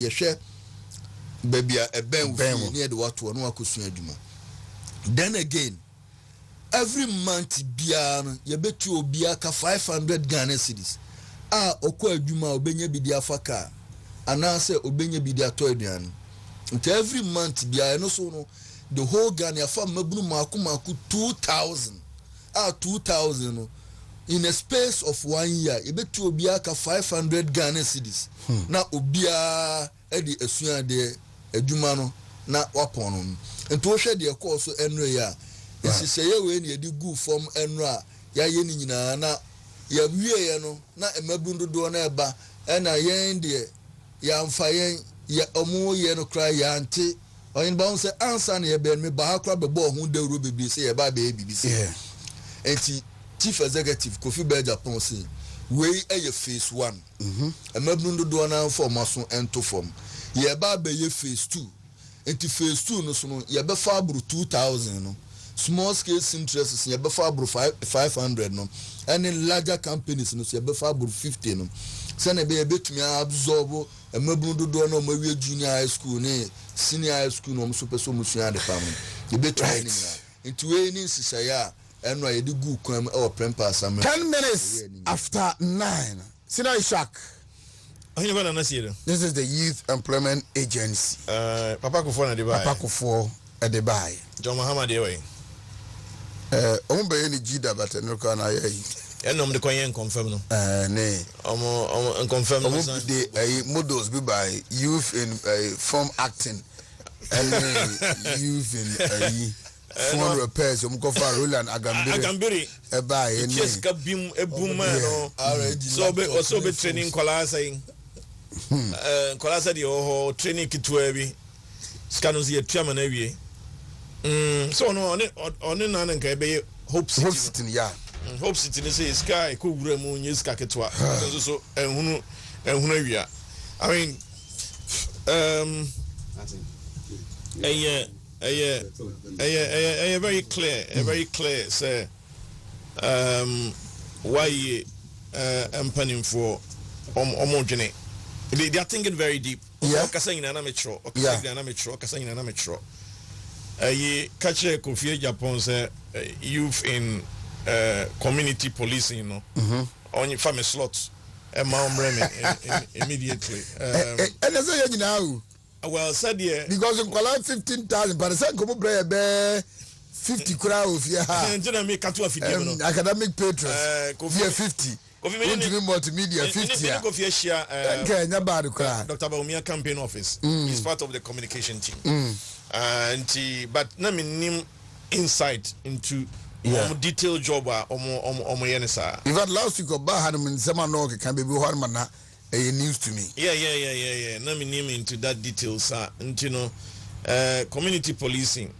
yɛhwɛ baby a ben near the water no akosua adwuma. Then again, every month biara yebetu obia ka 500 Ghana cedis. Okwa adwuma obenya bidi afaka anase obenya bidi ato aduan. Nti every month biara no so no the whole Ghana afa mabunu maku 2000. 2000 no in a space of 1 year yebetu obia ka 500 Ghana cedis. Na obia edi esua de adwuma no na wapon no. Nti wo hwe de ekọ so enre ya esiseye we na yedi gu form enre a ya ye ni nyina na ya wie ye no na emabundu do na eba na yen de ya mfa yen ya omo ye no kra ya ante oyin ba on se ansa na ye be me ba ha kra be bo ho dawro bebi se ye ba be bibi se enti chief executive Kofi Be Japan say we eye phase 1 emabundu do na form aso ento form ye ba be ye phase 2 enti phase 2 no so no ye be fa abru 2000 no small scale interests ye be fa abru 500 no and larger companies no ye be fa abru 50 no se na be betumi absorb emabunu do na mawie junior high school ne senior high school no so peso musua de pam ye betumi ni na enti we ni sisaya eno ye de gu kwam e prempa asam 10 minutes after 9 Sina Ishak. This is the Youth Employment Agency. Papa Kufo at the buy. John Muhammad Ewe. Any Jida, but no can I. And the coin confirm. Nay, confirm the models be by youth in form acting and youth in phone repairs. Roland Agambiri. A buy and yes, Kabim, a boom man. So be training Colasa. Colasa the training Kituevi. Scanos here, chairman every. So no on an and Kabe Hope City, yeah. Hope City is Sky, Kugramun, Yiskaketwa, so and Hunavia. I mean, a very clear, say, why I'm penning for homogeny. They are thinking very deep. Yeah. Okasang na amateur, okasang na amateur. Ye catch a Kofi Japan say youth in community policing, you know. On your family slots. And Mount Bremen immediately. And as I know. Well, said yeah. Because in Kuala 15,000, but the same come bear 50 crowds. Yeah. Academic patrons. Kofi 50. Wontumi multimedia 50. Dr. Baumia campaign office. He's part of the communication team. But na minim insight into detailed job omo yenesa. Even last week Oba had him in Semano can be one news to me. Yeah. Na minim into that details and you know community policing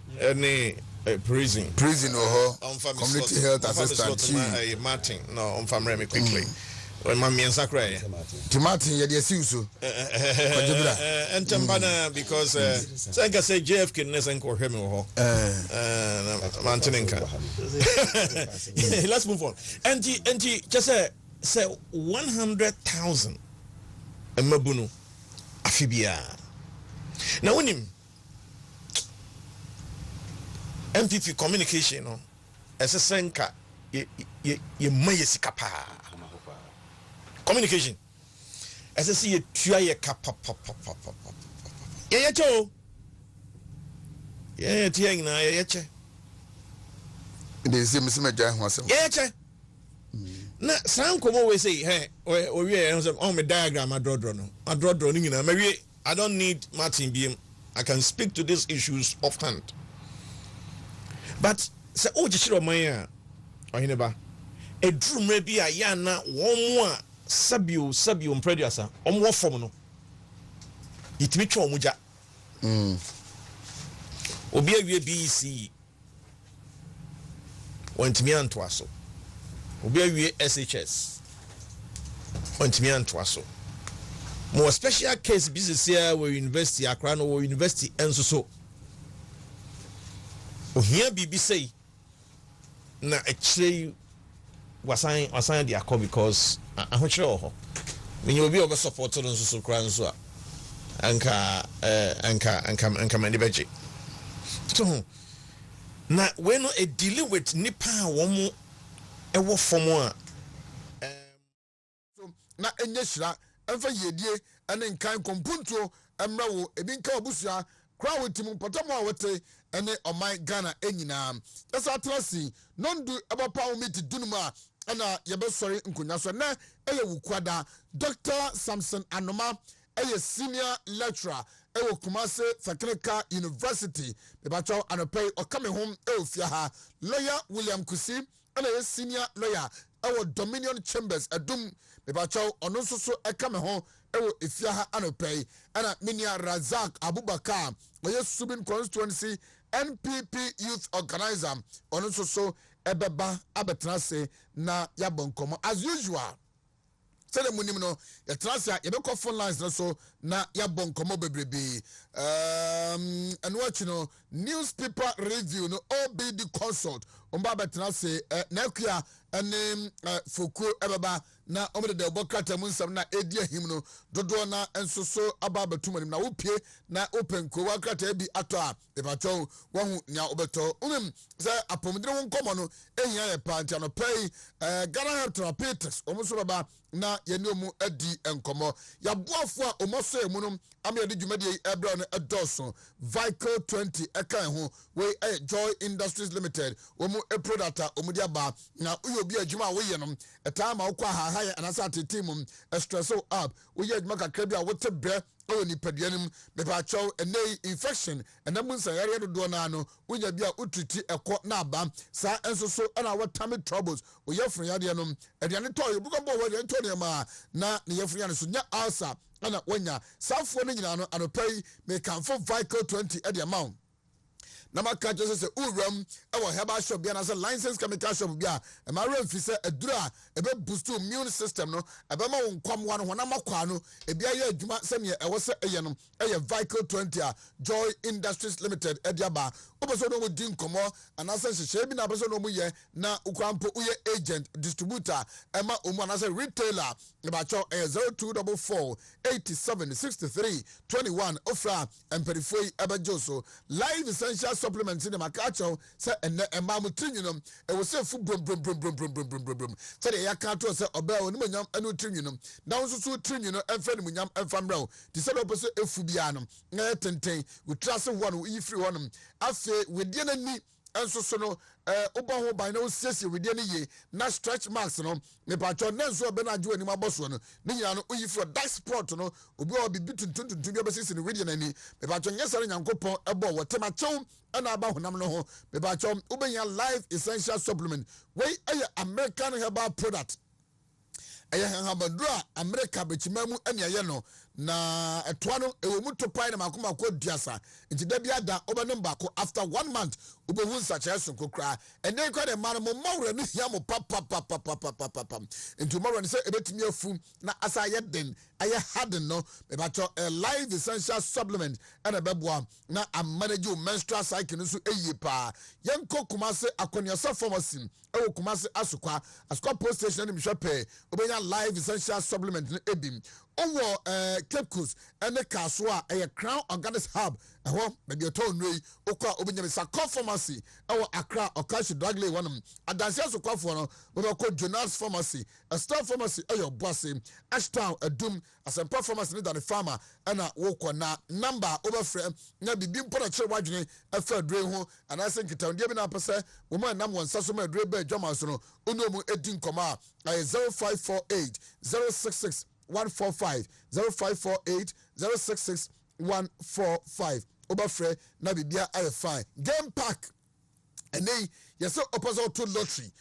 prison or community health assistant Martin no on family quickly when my man sakra to Martin ye see so and tambana because say JFK nesen ko hwem ho Martin let's move on and just say 100,000 emabunu afibia na wonim MPP communication no esesenka ye mayesika pa communication esese ye tua ye kapa ye cho ye tia ina ye che they say me meja ho asem ye che na sankomo we say hey o we on me diagram adrodro no nyina me we I don't need Martin BM. I can speak to these issues offhand. But say chiro man a ba e drum bi a ya na won mu a sabio producer wo form no itimi twa omuja obi awie BC wantimi antoaso obi awie SHS wantimi antoaso more special case business here where university Accra no where university enso so ohia bibi say na actually wasan the akọ because ahochire ho when you be over support no so kra nso a anka mani beji so na we no e deal with nipa wo mo e wo fomo a so na enye hira emfa yedie ene nkan kompunto emra wo ebi nka obusua kra wo tim potomo a wote ene oman Ghana enyina esa trasi nondu ebapa wo meti dunuma ana yebesori nkonya so na eye wukwada Dr. Samson Anoma eye senior lecturer ewo Kumase Technical University bebacho anopay okame home eofia ha lawyer William Kusi ana eye senior lawyer ewo Dominion Chambers adum bebacho ono soso ekame ho ewo efia ha anopay ana minia Razak Abubakar eye Subin constituency NPP youth organizer ono soso ebeba abetrase na yabonkomo as usual sele munim no yetrase yebekọ phone lines na so na yabonkomo bebrebe and watch no newspaper review no OBD consult omba betrase na akua ene foku ebeba na omede de obokata mu nsam na edi ahim no dodo na ensoso aba betumanim na wopie na openko wakata bi ato a ebacho wahu nya obeto se apomdire won komo no ehia ye pantia no pay Ghana Health Therapeutics omuso baba na yene omu adi enkomo ya boafo a omoso emu no am yede dwumade ebra no edoso Vical 20 ekan ho we Joy Industries Limited omu e product a omudi aba na uyo bi adwuma wo ye no etama wo kwa ha ya anasa atetimum estresso up wo ye adwuma kakra bi a wote bre o ni padianim me ba chaw enei infection enam nsanyare dodo na no unya bi a utriti ekọ na aba sa ensoso na watame troubles o yefun yade no ediane to ye buko bo wo de to ne ma na ne yefun yane so nya ulcer ana wanya safo no nyina no anopai me kanfo Vical 20 e de amount na maka just say uram ewo herbal shop bia na say license chemical shop bia e ma re mfi say edura e be boost immune system no e be ma wonkwam wa no hona makwa no e bia ye adwuma se me e wo se eye no eye Vical 20 a Joy Industries Limited e dia ba oboso no mo din komo ana say hye bi na oboso no mo ye na ukwampo uye agent distributor e ma omu ana say retailer e ba cho 0244 87 63 21 ofra emperifoi ebejoso live essential supplements in the makacho say emamu trinyum e wo say fu brum say the yakato say oba oni manyam anu trinyum na wo so trinyum emfa ni manyam emfa mrawo ti say opose efu bia no na tenten we trust one we free one afi we die na ni enso so no oba ho ban na osiesie we die na ye na stretch marks no me pacho na enso be na aju ani maboso no ni nyina no oyi free dice sport no obi obi tuntun bi obesisi ni we die na ni me pacho nyesare nyankopon ebo wo temacho ana aba honam no ho me pacho ubenya life essential supplement we American herbal product eye habadura America bechimamu aniaye no na etoa no ewo muto pai na makoma ko duasa nti da bia da obenom ko after 1 month obehu nsache sonko kra ene kwa de man mo mawre no hia mo pap nti mawre ne se ebetimi afu na asa ye den aye harden no be bacho a live essential supplement and beboa na manage menstrual cycle so eye pa yenko Kumase Akoniasa pharmacy ewo Kumase asukwa post station ni hwepe obenya live essential supplement no ebim owo Cape Coast ene kaso a Crown Organics Hub eho be de to nui okwa obenya bisa pharmacy ewo Accra Okashi Dragley wonum adanse asukwa no we ko Jonas Pharmacy a Star Pharmacy eyo boase Ashtown adum asempa pharmacy ni dan farmer ena wokọ na number overframe na bibi mpora kire wadwene afa dure ho anase nkitawde bi na pese wo ma nam wonsa so ma dure ba adwama so no onomu edi nkoma 0548 066 145 0548 066 145 overframe na bibia aye fine game park ene yeso opposite to lottery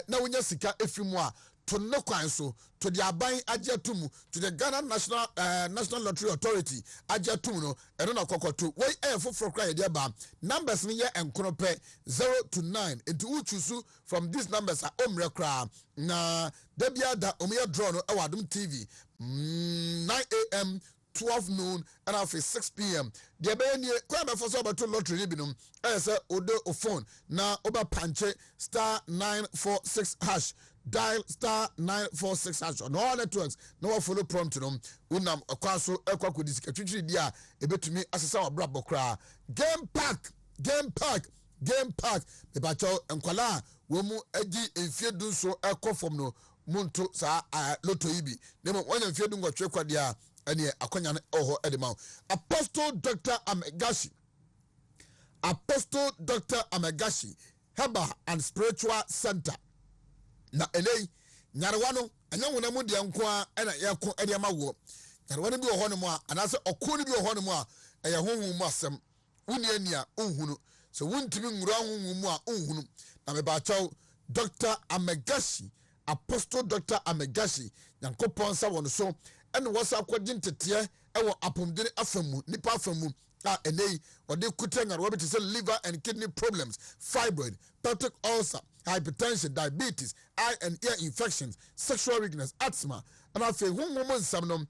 na wonya sika efimu a to no kwan so to the aban ajetum to the Ghana National Lottery Authority ajetum no eno na kokoto we foforo kra ye ba numbers ni ye enkono pe 0 to 9 into uchusu from these numbers are omre kra na debia da omiya draw no ewadum TV 9 a.m. 12 noon and after 6 p.m. The Abeni Kwame for so about lottery binum as a odo of phone na oba panche *946# dial *946# on all networks no follow prompt no unam akwaso ekwako disikatwitwi dia ebetumi asesa wabra bokra game park bebacho enkwala wo mu agi enfiedu so ekofom no muntu sa loto yibi nemo wanya enfiedu ngotwe kwadia ene akonya no oho edema Apostle Dr. Amegashi Herbal and Spiritual Center na elei nyarewa no anya wona mu de nko a na yeko ede mawo nyarewa no bi wo no mu a anase okko no bi wo no mu a eye honhum mu asem woni ania onhunu so wontimi nwura honhum mu a onhunu na me ba chaw Dr. Amegashi Apostle Dr. Amegashi yankopon sa won so ene wasa kwagye tete ewo apomdene afamu nipa afamu enei ode kuta nyarewa bi te say liver and kidney problems, fibroid, peptic ulcer, hypertension, diabetes, eye and ear infections, sexual weakness, asthma. And I feel whom some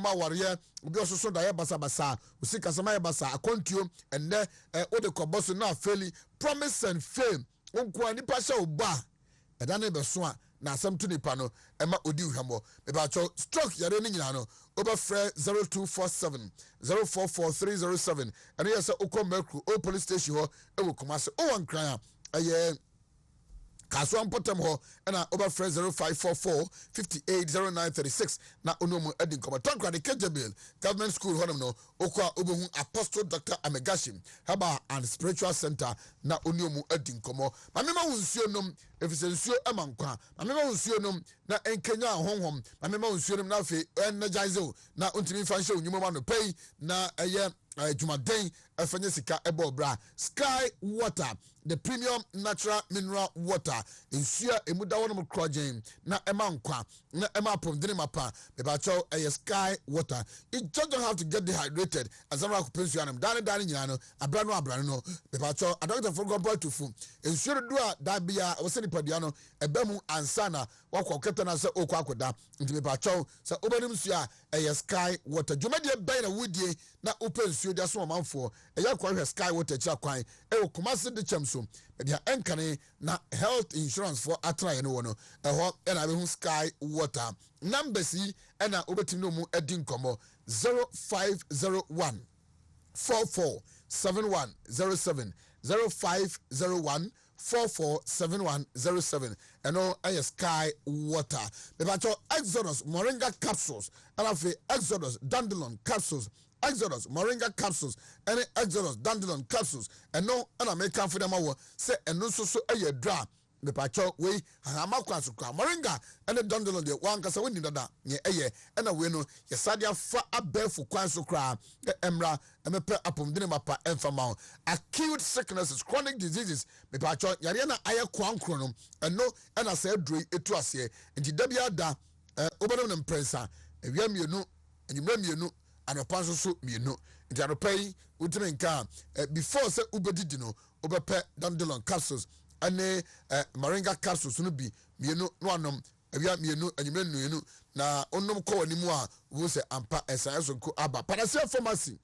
ma warrior will also so that basa usika sama basa akontio and ode koboso na fairly promise and fame unkwa ni pasha uba edane besoa na asem to nipa no ema odi hwamo me ba cho stroke yare ni nyina no over fre 0247 044307 and yes ukomekru o police station ho e wo komase o wan kran aye Kaswa Mpotem ho na over friend 0544 580936 na onomu edin koma tankwa de Kejabil government school honum no okwa obohu Apostle Dr. Amegashi Herbal and Spiritual Center na onomu edin komo mamema wonsuo nom efisensuo emankwa mamema wonsuo nom na enkenya honhom mamema wonsuo nom na afi energize na ontimi fanshe onyumo ma no pay na eye Jumaden efanye sika ebo bra Sky Water, the premium natural mineral water insua emuda wonom krogen na emankwa na emapom dine mapa bebacho Sky Water. It just don't have to get dehydrated as I'm like pensu anam dane nyina no abrano no bebacho adoctor for go to fu insua do a da bia wo se nipadua no ebemu ansana wakwa keta na se okwa akoda nti bebacho se obanim sua Sky Water Jumade ben na wudie na open sua dia so manfo eya kwa Sky Water cha kwan Kumasi de chemso dia enkane na health insurance for atra no wono eho na be hu Sky Water numbers yi na obetim no mu edin komo 0501 447107 0501 447107 eno Sky Water bebacho Exodus Moringa capsules and Exodus Dandelion capsules Exodus Moringa capsules and Exodus Dandelion capsules and no and I make for them say and no so a dra the pacho way hamakwa Moringa and the Dandelion the one kasa we need that ye and a wino yesadia fa abefu kwanso kra the emra and me pe apom dine mapa emfama acute sicknesses chronic diseases me pacho yare na aye kwankro no and no and I say dre etu ase nti dabia da obodom mpresa ewia mienu enyimra mienu anopanso so mienu nti anopai utime nka before say ubedidi no obepe Dandelion capsules ane Moringa capsules no bi mienu no anom awia mienu enyimra mienu na onnom ko wanimu a wo se ampa esayeso ko aba Panacea Pharmacy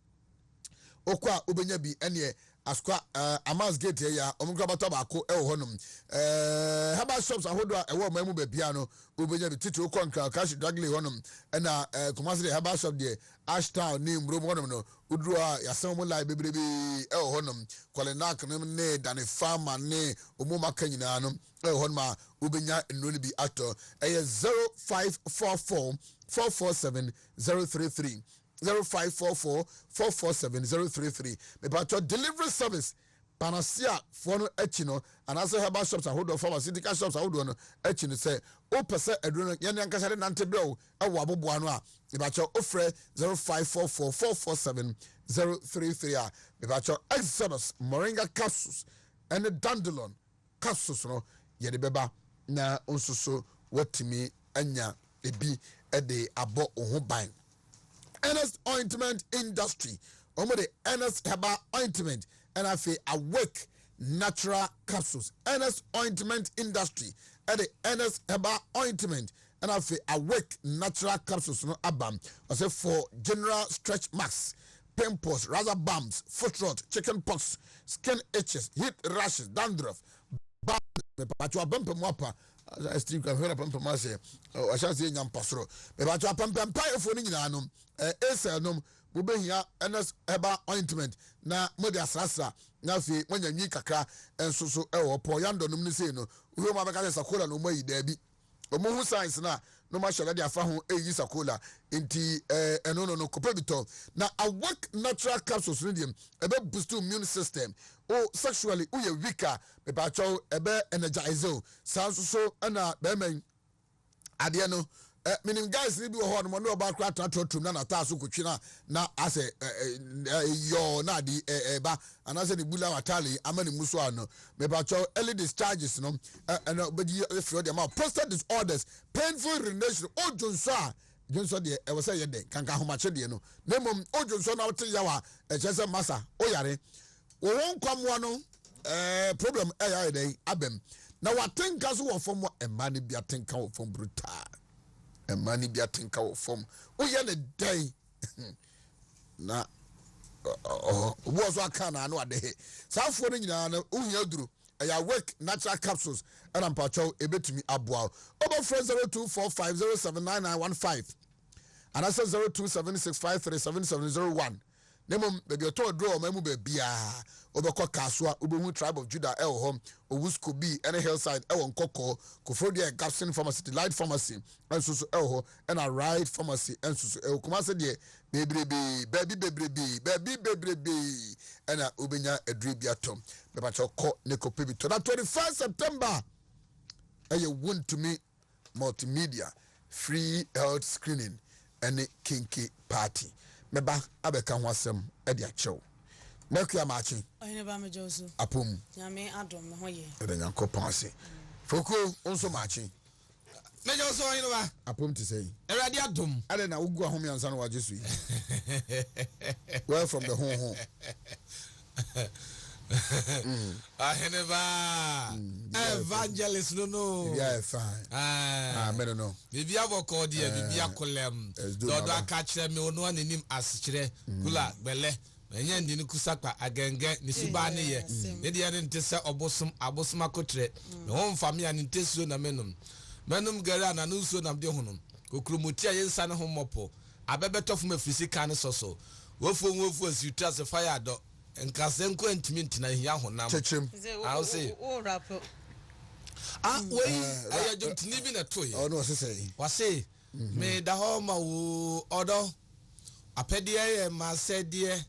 okwa obenya bi ene askwa Amas Gate ya omugba bato baako ewo honum herbal shops ahodo a ewo mamu babia no obenya bi titi okwa nka cash dragley honum na Kumasi herbal shop de Ashtown ni mrom honum no udru a yasan mu lai bebrebe ewo honum kwalenak ne dane farmer ne omuma kanyina no ewo honum a obenya nnoni bi ato 0544 447 033 0544 447 033 me delivery service Panacea for no echino and also herbal shops and hold of pharmaceutical shops hold on echino say o pese edro yan yankasa nante bro ewo aboboa no a me ofre 0544 447 033 a me Exodus Moringa capsules and the Dandelion capsules no ye de beba na onsoso watimi anya ebi ede abo oho ban Ernest Ointment Industry. The Ernest Herbal Ointment and I feel Awake Natural Capsules. Ernest Ointment Industry and the Ernest Herbal Ointment and I feel Awake Natural Capsules. No abam. I say for general stretch marks, pimples, razor bumps, foot rot, chicken pox, skin itches, heat rashes, dandruff. Steve can hear pam pam say o sha say nyam pasoro be ba to pam pam pie fo ni nyina no esel nom wo be hia ns eba ointment na mo de asrasra na fi monya nwi kakra enso so e wo po yando nom ni sei no wo ma be ka sakola no mo yi da bi o mo hu science na no ma shara de afa ho eyi sakola enti no kopebito na awake natural capsules ni dem ebe boost immune system o sexually uye weaker be ba cho ebe energize so na be men ade no meaning guys ni bi wo ho no no ba kra tratum na ta so kotwi na ase yo na di ba anase ni bula watali amani muso ano me ba cho early discharges no and obedi feel dem prostate disorders painful urination ojonso a jonso de e wose ye de kanka homache de no na mom ojonso na wote yawa chese masa o yare wo won kwamwo no problem ya de abem na watenka so wo fom ema ne bia tenka wo fom brutal money be atinka wo form wo ye ne dai na wo so aka na no ade safo no nyina na wo hia duru ya work natural capsules and am pacho ebetumi aboa over 0245079915 and asa 0276537701 nemom bebi oto draw mamu be bia obekọ kaswa obehu tribe of Judah el home owusko bi any hillside e won kokko kofrodia Gapson pharmacy Delight pharmacy ensusu el ho and a right pharmacy ensusu e kuma se de bebrebe and a obenya edre bia tom beba choko ne kopebi to na 21st September e Wontumi multimedia free health screening and kinky party meba abeka ho asem e dia chew Mekia machi. Oyine ba me joso. Apom. Nyame adom me hoye. Ede nyankopon ase. Foko onso machi. Me joso oyine ba. Apom ti say. Erade adom. Ade na ugu ahom yansa no waje su yi. Well from the home. Aheneba. Evangelist no. Yeah, fine. Me no. Bibia boko dia bibia kolem. Dodo aka kire me ono anim asikire. Kula gbele. Enye ndi ni kusakpa agenge ni suba ne ye ne de ne ntese obosom akotre me ho famia ne ntesuo na menum gara na no suo na de honum kokrumuti ayensa ne ho mopo abebetofo mafisika ne soso wofu asiutra se fire do nkase nko antimi ntina hia honam chechem I say o rap we ayajom tini bi na toye oh no say wase me da ho ma wo odo apede ye ma sedie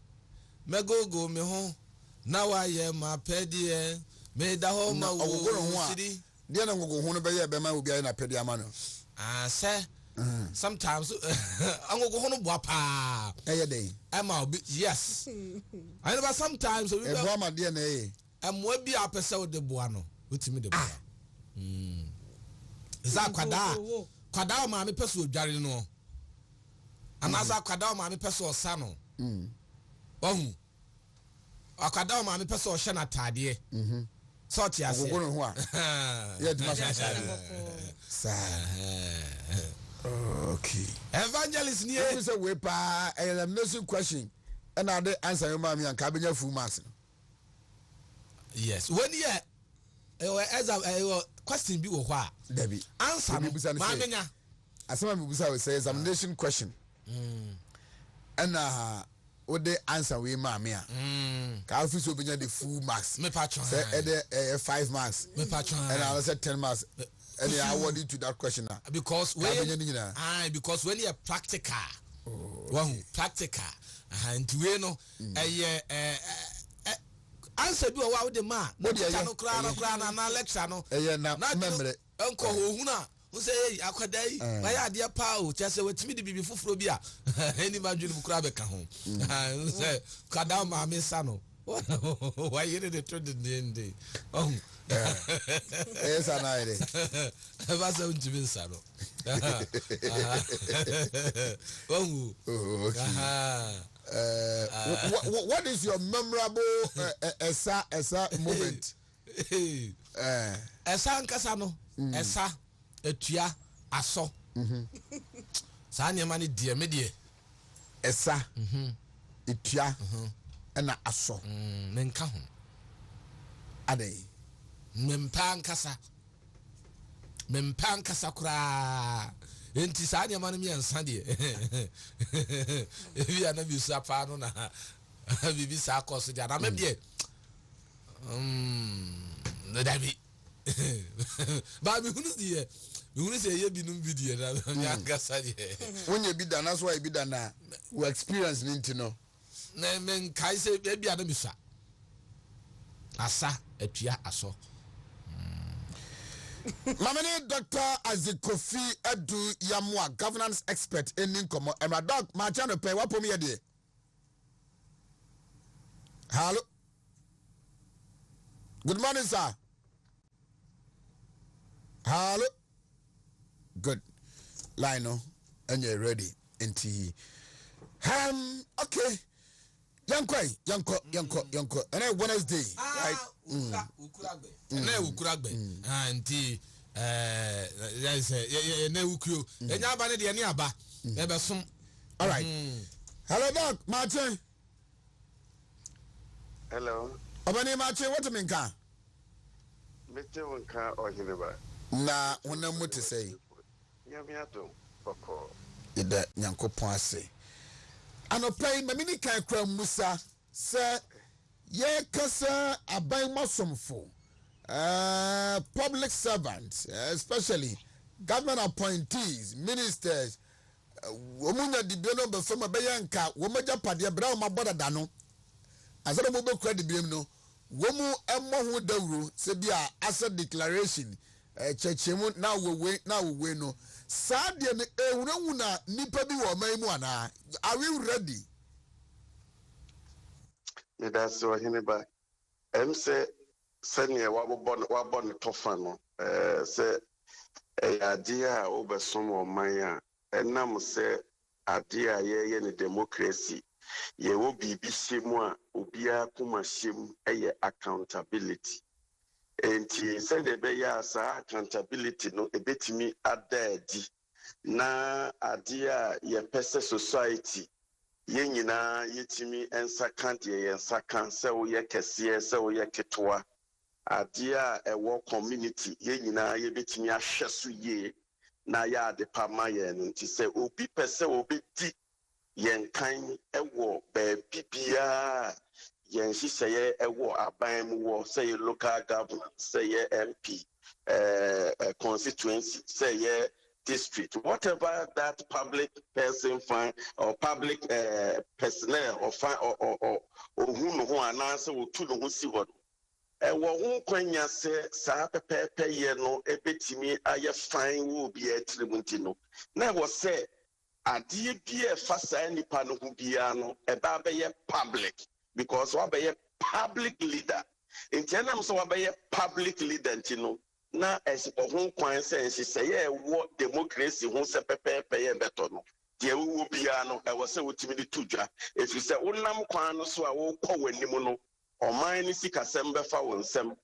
megogo me ho na wa ye ma pedie me da ho ma wo sidi dia na ngogo ho no be ye be ma obi aye na pedie ama no say sometimes angogo ho no boa pa eye dey ama obi yes I know sometimes we e boa ma dia na e amwa bi apese wo de boa no wotimi de boa za kwada ma me pese odware no anaza kwada ma me pese osa no ohu akada ma me pese o hye na tade so ti ase ogogo ho a ye di ma sa okay evangelist ni e say we pa elimination question and I dey answer your mama and kabenya full marks yes when ye question bi wo ho a Debbie answer no ma menya asema me busa we say examination question and what the answer we mama ka office obenya the full marks me patron say 5 marks me patron and I said 10 marks and they award you to that question because when you practical practical and we know answer bi wa de ma no kra na lecture no na memre enko ho huna wo say akwadai wa ya de pa o chese watimi de bibi foforo bi a eni ma dwene kra be ka ho say kada ma me sa no why you the to the end oh yes I know eba sa untimi sa no oh what is your memorable esa moment esa nkasa no esa etua aso sa nyema ne die me die esa etua na aso me nka ho adai mempa nkasa mempa nkasa koraa enti saa ne ma no miensa de ebi ana bi so afa no na bibi sa course de na mebie dabi ba mi hunu die mi hunu se ye binum video na mi angasa de wonye bi da na so e bi da na we experience ni ntino na men kai se ebi ana bi sa asa atua aso Mamani Dr. Azikofi Edu Yamwa, governance expert in Ninkomo. And my dog, my channel pay what for me a day. Hello. Good morning, sir. Hello. Good. Lino, and you're ready. Okay. Yanko. And then Wednesday. Right? Ukuragbe. Na ukuragbe. Anti na ukuro. Enya aba ne de ne aba. E be som. All right. Hello, Doc. Martin. Hello. Obani Martin, what mean ka? Mete wonka ohineba. Na wona muti say. Yamiato poko. Ida Nyankopon ase. Anopai mamini kan kra musa se ye kasa aban masomfo public servants especially government appointees ministers womunya dibeno be fama be yanka womaja pade bra wo maboda da no asada mo be kra dibem no womu emmo ho dawuro se bia asset declaration chechemu na wowe no saade ne ehunwu na nipa bi wo man mu ana are we ready? Me da so hineba say senior wabon tofa no say idea obesom o man a enam say idea ye ne democracy ye wo bibi shemu a obia kuma shem accountability. Enti said the beya accountability no ebetimi adadi na adia ye pese society ye nyina yetimi ensaka de ye ensaka se wo ye kese se wo ye ketwa adia ewo community ye nyina ye betimi ahweso ye na ya de pama ye no nti se obi pese obi di yen kan ewo ba bibia yen hihye ewo aban mu wo say local government say MP constituency say district whatever that public person find or public personnel or find or who no announce wo tu no si wo ewo ho kwanya se sa pepepe ye no ebetimi aye fine wo bi atirimunti no na wo say adie bi e fasa nipa no hu bia no eba be ye public because what be a public leader in general so what be a public leader ntino na esipofun kwan sense say what democracy hu se pepepe ye beto no de wu bia no e wo se wotimi de tudwa if you say wonam kwan no so a wo kọ wanimu no oman ni sikasem be fa wonsem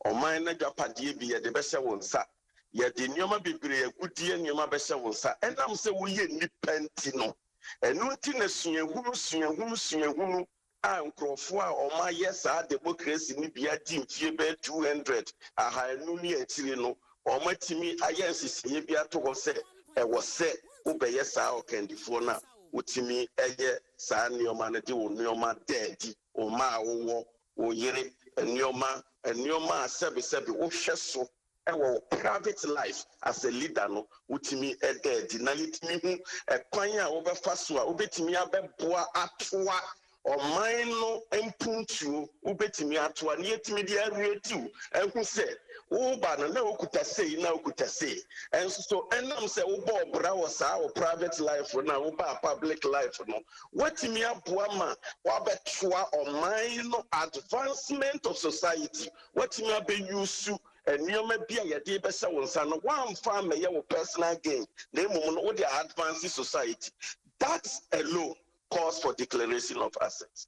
oman na dwapade bi ye de be hye wonsa ye de nyoma bebre agudie nyoma be hye wonsa enam se wo ye nipanti no enu nti na suahunu nkrofo a o ma yes a democracy ni bia di mfie be 200 ahanu ni atire no o matimi ayensisiye bia to ho se e wo se wo be yes a o kandifo na wotimi eye sa nioma na de wo nioma dedi o ma wo yire nioma sebe wo hweso ewo private life as a leader no wotimi dedi na litimi hu ekwan a wo be fa so a obetimi abeboa atoa o man no empuntuo ubetimi atoa ne yetimi dia retiu enhu se wo ba na okuta sei na okuta sei enso so enam se wo bo bra wo sa wo private life na wo ba public life no wetimi aboa ma wa betoa o man no advancement of society wetimi abenyusu enioma bia ye de be se wonsa no wan fa me ye wo personal gain na emum no wo de advance society that alone cause for declaration of assets.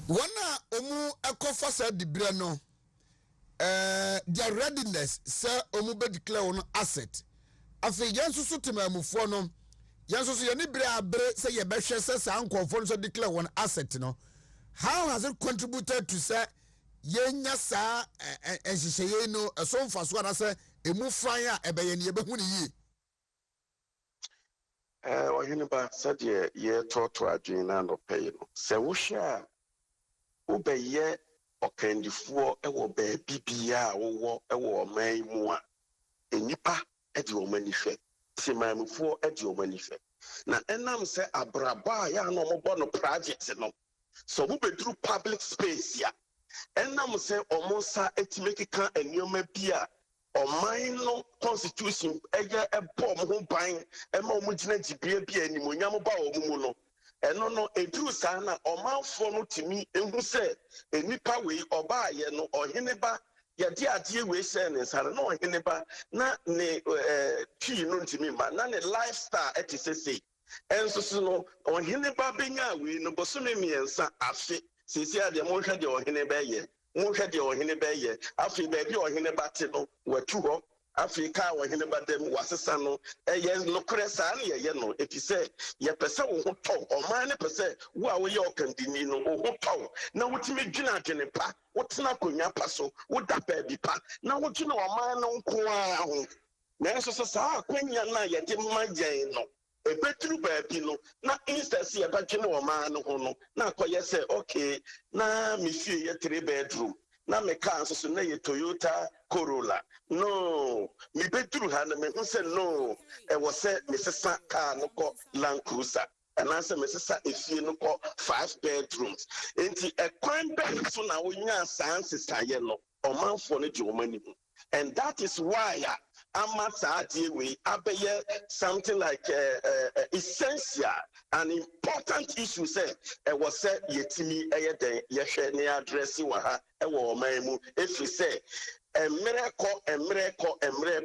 Wana omu ekofa sa dibre no their readiness say omu be declare on asset. Afi yensusu temamufo no yensusu ye ni bre abre say ye be hwe say sa ankofo so declare on asset no. How has it contributed to say yenya sa enhihye no eso mfaso na say emu fran a ɛbɛyɛ ne yɛbɛhu ne yie. Ɔhene ba sɛdeɛ yɛtɔɔtɔ adwene no anɔpɛ yi no sɛ wohwɛ a wobɛyɛ ɔkandifoɔ wɔ baabi biara a wowɔ wɔ ɔman yi mu a nnipa de wɔn ani hwɛ timamufoɔ de wɔn ani hwɛ na ɛnam sɛ abrabɔ a yɛa na ɔmobɔ no project no sɛ ɔmobɛduru public space a ɛnam sɛ ɔmo nsa atumi keka nneɛma bi a ɔman no constitution ɛyɛ ɛbɔ ɔmo ho ban ɛma ɔmo gyina gyibea bi a animonyam ba ɔmo mu no ɛno no ɛduru saa na ɔmanfoɔ no tumi ehu sɛ nnipa wei ɔbaayɛ no ɔhene ba yɛde adeɛ wei hyɛ ne nsa na ɔhene ba na ne twii no ntumi ma na ne lifestyle ɛte sɛ sei ɛnso so no ɔhene ba benya wei no bosome mmiɛnsa afe sisi adeɛ monhwɛ deɛ ɔhene bɛyɛ monhwɛ deɛ ɔhene bɛyɛ afei baabi ɔhene ba te no watu hɔ afei kaa ɔhene ba dam wasesa no ɛyɛ nokorɛ saa ne yɛyɛ no ɛfi sɛ yɛpɛ sɛ wo ho tɔw ɔman no pɛ sɛ wo a woyɛ ɔkandini no wo ho tɔw na wotumi dwene adwene pa wotena akonnwa pa so woda baabi pa na wodwene ɔman no nko ara ho nanso so saa akonnwa no a yɛde ma yɛn no ebeturu baabi no na instead sɛ yɛbɛdwene ɔman no ho no na akɔyɛ sɛ okay na me fie yɛ 3 bedroom na me car nso so na yɛ Toyota Corolla no me beduru ha na me hu sɛ no ɛwɔ sɛ mesesa car no kɔ Land Cruiser anaasɛ mesesa efie no kɔ 5 bedrooms enti ɛkwan bɛn so na wonya saa nsesayɛ no ɔmanfoɔ no gye wɔn anim and that is why ama saa adeɛ wei abɛyɛ something like essential an important issue sɛ ɛwɔ sɛ yɛtumi ɛyɛ dɛn yɛhwɛ ne adrɛse wɔ ha ɛwɔ ɔman mu ɛfiri sɛ mmerɛ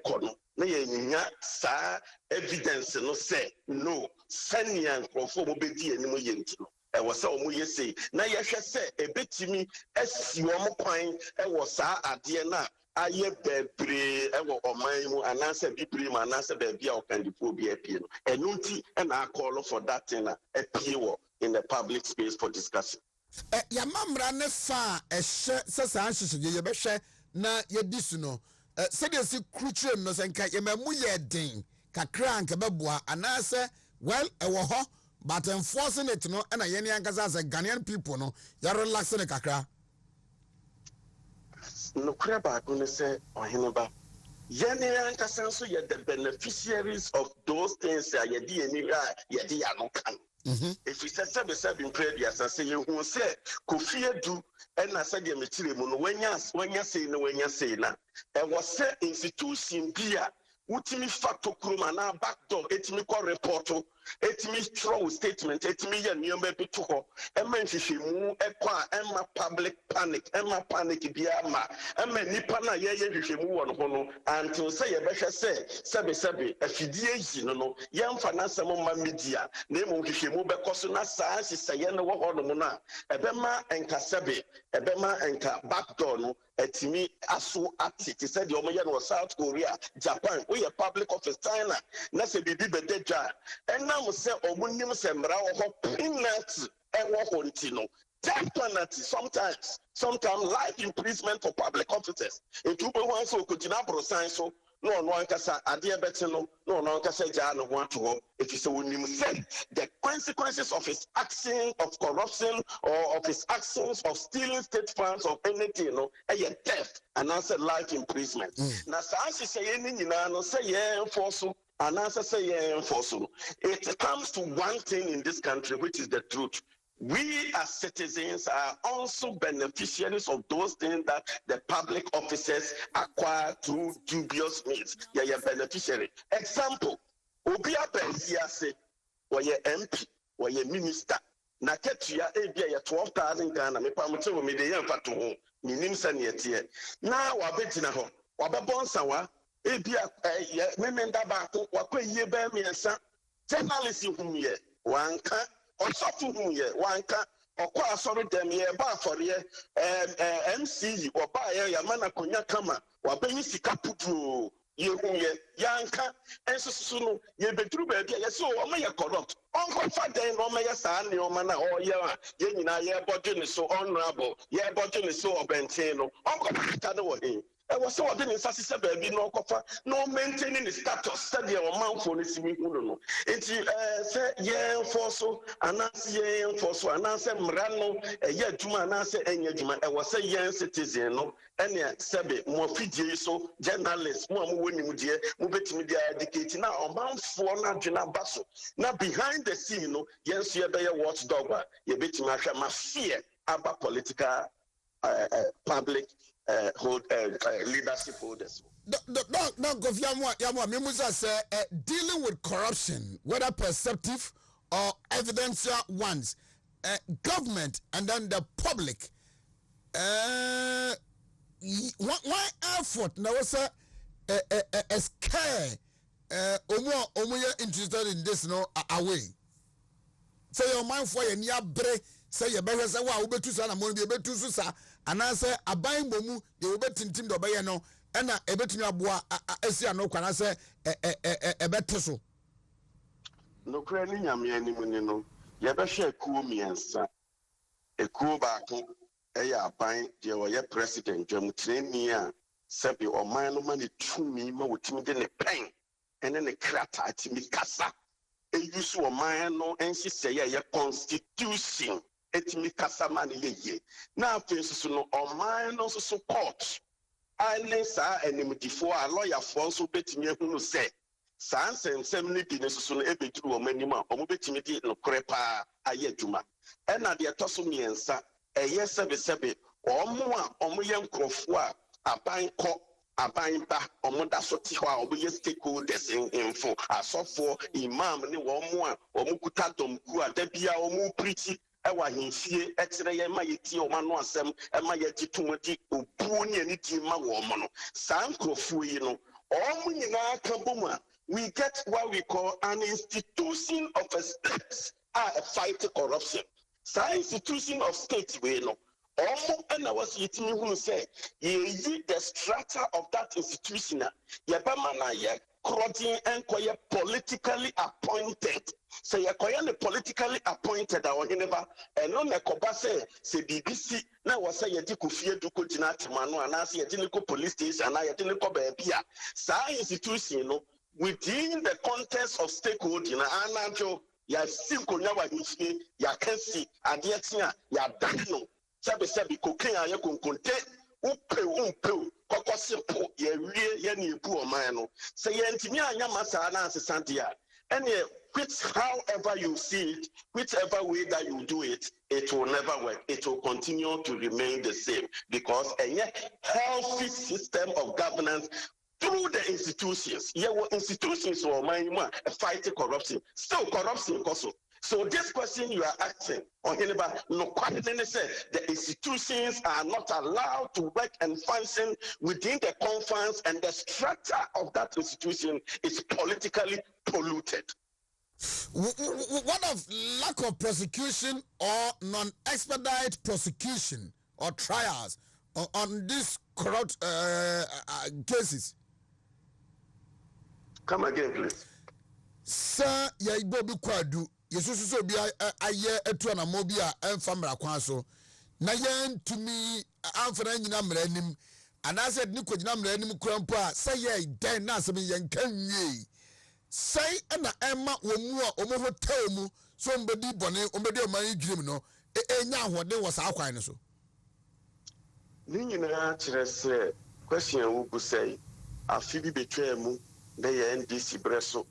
kɔ no na yɛnya saa evidence no sɛ no sɛnea nkurɔfoɔ mu bɛdi anim yɛ nti no ɛwɔ sɛ ɔmo yɛ sei na yɛhwɛ sɛ ɛbɛtumi asi wɔn kwan ɛwɔ saa adeɛ no a ayɛ bebree ɛwɔ ɔman mu anaasɛ bibire mu anaasɛ baabi a ɔkandifoɔ bi apie no ɛno nti ɛna akɔɔlo for that thing a apie wɔ in the public space for discussion. Yɛama mmara ne fa a ɛhyɛ sɛ saa nhyehyɛeɛ yɛbɛhwɛ na yɛdi so no sɛdeɛ si kurukyerɛ mu no sɛ nka yɛmamu yɛ den kakra nka bɛboa anaasɛ well ɛwɔ hɔ but enforcing it no ɛna yɛne ankasa sɛ Ghanaian people no yɛrelax ne kakra. Nokorɛ baako ne sɛ ɔhene ba yɛne ankasa nso yɛ the beneficiaries of those things a yɛde yɛni hwɛ a yɛde yɛano ka no ɛfiri sɛ sɛbesɛbe mprɛduasa sɛ yɛhu sɛ Kofi Adu ɛna sɛdeɛ mekyerɛ mu no wanya sei na wanya sei na ɛwɔ sɛ institution bi a wotumi fa tokurom anaa backdoor ɛtumi kɔ reporto ɛtumi twerɛ statement ɛtumi yɛ nneɛma bi to hɔ ɛma nhwehwɛmu ɛkɔ a ɛma public panic ɛma panic biara ma ɛma nnipa no a yɛyɛ nhwehwɛmu wɔ no ho no until sɛ yɛbɛhwɛ sɛ sɛbesɛbe afidie yi no yɛmfa n'asɛm ma media na mmom nhwehwɛmu bɛkɔ so na saa nhyehyɛeɛ no wɔ hɔ nom no a ɛbɛma nkasɛbe ɛbɛma nka backdoor no atumi aso ate te sɛ deɛ ɔmoyɛ no wɔ South Korea Japan woyɛ public office China na sɛ biribi bɛda dwa ɛnam sɛ ɔmo nim sɛ mmara wɔ hɔ penalty ɛwɔ hɔ nti no death penalty sometimes life imprisonment for public officers nti wobɛhu a sɛ ɔkɔgyina aborosan so na ɔno ankasa adeɛ bɛte no na ɔno ankasa gyaa ne ho ato hɔ ɛfiri sɛ wɔnim sɛ the consequences of his action of corruption or of his actions of stealing state funds of anything no ɛyɛ death anaasɛ life imprisonment na saa nhyehyɛeɛ no nyinaa no sɛ yɛmfɔ so anaasɛ sɛ yɛmfɔ so no it comes to one thing in this country which is the truth. We as citizens are also beneficiaries of those things that the public officers acquire through dubious means. Yeah, beneficiary. Example, Obi Abesiase, or your MP, or your minister. Na ketua ebia 12,000 Ghana me pamute wo me de yan fato ho minim sanetie na wabetina ho wabebonsa wa ebia memenda ba ko wakwaye ba miensa journalist hu ye wanka ɔsɔfo hu yɛ wanka ɔkɔ asɔre dɛm yɛ ba afɔreɛ MCE ɔba yɛ yɛma na konya kama wabɛyi sika putuo yɛhu yɛ yanka ɛnso so no yɛbɛduru baabi a yɛsɛ ɔma yɛ corrupt ɔnkɔfa dɛn na ɔma yɛ saa nneɛma na ɔyɛ a yɛn nyinaa yɛbɔdwe ne so honorable yɛbɔdwe ne so ɔbɛnten no ɔnkɔfa sika no wɔ he was so then in such a baby no cover, no maintaining the status, study or mount for the civil. It's say, yeah, for so, and answer, yeah, for so, and answer Mrano, a year to my answer, and yet, I was a young citizen, no, and yet, Sabi, more Fiji, so journalists, more winning, dear, moving media educating now, or mount for Najina Basso. Now, behind the scene, no, yes, you're a watchdog, you're betting my fear about political public leadership holders. No, Mimusa say dealing with corruption, whether perceptive or evidential ones, government and then the public. Why effort? Now was a scare. Omo interested in this no away. Say your mind for your near break. Say your better say wow, betu sa na mo be betu sa anase aban bomu ye wo betintim do be ye no e na e betumi aboa asia no kwana say e bete so no kra ni nyame anim ni no ye be hwe ekuo miensa ekuo ba ko e ya aban de wo ye president dwamutreni a sebi oman no ma ne tumi ma wotimi de ne pen ene ne krata atimi kasa e yusu oman no ensi say ye constitution etimi kasa ma ne ye na afensu no oman no so court island sa enimdifo a lawyer for so betimi ehunu say san sensem ni bi ne so no ebeduru o manim a omo betimi di no krepa aye adwuma e na de etoso miensa eye sebe omo a omo ye nkrofo a aban ko aban ba omo da so ti ho a omo ye stakeholders info asofo imam ni wo mo a omo kuta domku a da bia omo preach ewa hinfie etere ye ma yeti o ma no asem e ma ye gitumodi obuo ni ani di ma wo mo no san krofo yi no omo nyina ka boma. We get what we call an institution of a state fight corruption. So institution of state we know. Almost and I was yetimi who say ye the structure of that institution. Ye bamana ye crowding and koye politically appointed. So ye koye politically appointed or never and no nekoba say BBC na was say ye di kufie du ko jina timano anase ye di ko police station na ye di ko baabia. Sa institution no within the context of stakeholding, anajo ya sinkonya wa hifi ya kensi adietia ya dano sabe kokin aye konkonte umpe kokosimpo ye wie ye na ebu oman no say ye ntimi anya masa na asesantia any which however you see it, whichever way that you do it, it will never work. It will continue to remain the same because a healthy system of governance through the institutions. Yeah, what institutions or fighting corruption, still corruption also. So this question you are asking, or anybody, no question say the institutions are not allowed to work and function within the confines, and the structure of that institution is politically polluted. What of lack of prosecution or non-expedite prosecution or trials on these corrupt cases? Come again, please. Sir, ya ibobi kwadu yesusu so bi aye etu na mobia emfamra kwan so na yen tumi amfana nyina mranim anase ni kogina mranim krampo a say ye den na asem yen kanwie say na emma womu a omo hotel mu so mbedi bone ombedi omani dwirim no enya hode wo sa kwan ne so ni nyina kire se question wo bu say afi bi betwa mu na ye NDC breso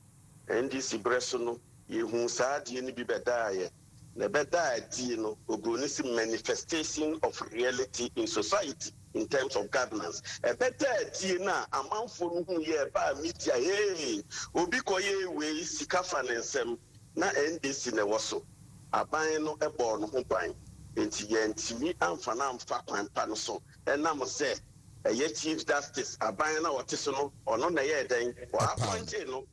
no yehu saade ni bi bedaye na bedaye no ogonisi manifestation of reality in society in terms of governance e bedaye na amanfo no hu ye ba media obi koye we sika fanensem na NDC na woso aban no ebo no ho ban enti ye ntimi amfa na amfa kwampa no so enam se eye chief justice aban na wote no ono na ye den wa appoint no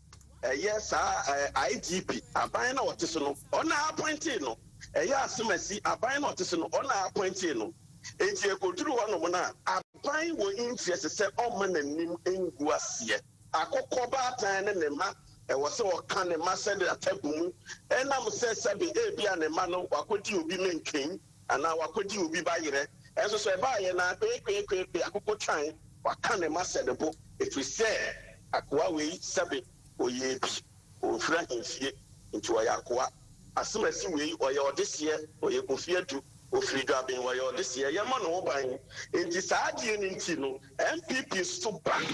yes IGP aban na wote no ono appoint no eye asemasi aban na wote no ono appoint no enti ekoturu wono na aban wo interest se o na nim engu ase akokọ ba tan ne ma wo se wo kan ne ma se de atabumu enam se be bia ne ma no wakodi obi menken ana wakodi obi bayire enso so e ba ye na kwe akokọ twan wakane masedebo if we say akwa we sabe oye bi ofra himfie nti oyakoa asemasi we oye odesiye oye kofie du ofiri do aben oye odesiye yema no ban nti saadie ni nti no MPP so back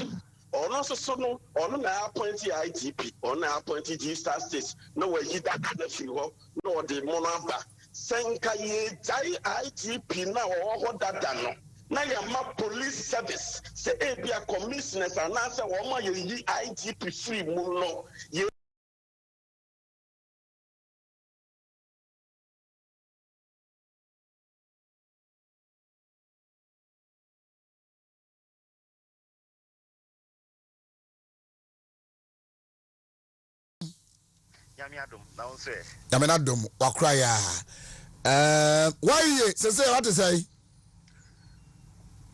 ono so no ono na appoint IGP ono na appoint G Star States no we yi that kind of ho no the monamba senka ye jai IGP na wo dada no na yama police service se ebia commissioners anase wo ma ye yi IGP free mu no ye Yamiadum wakra ya why say what to say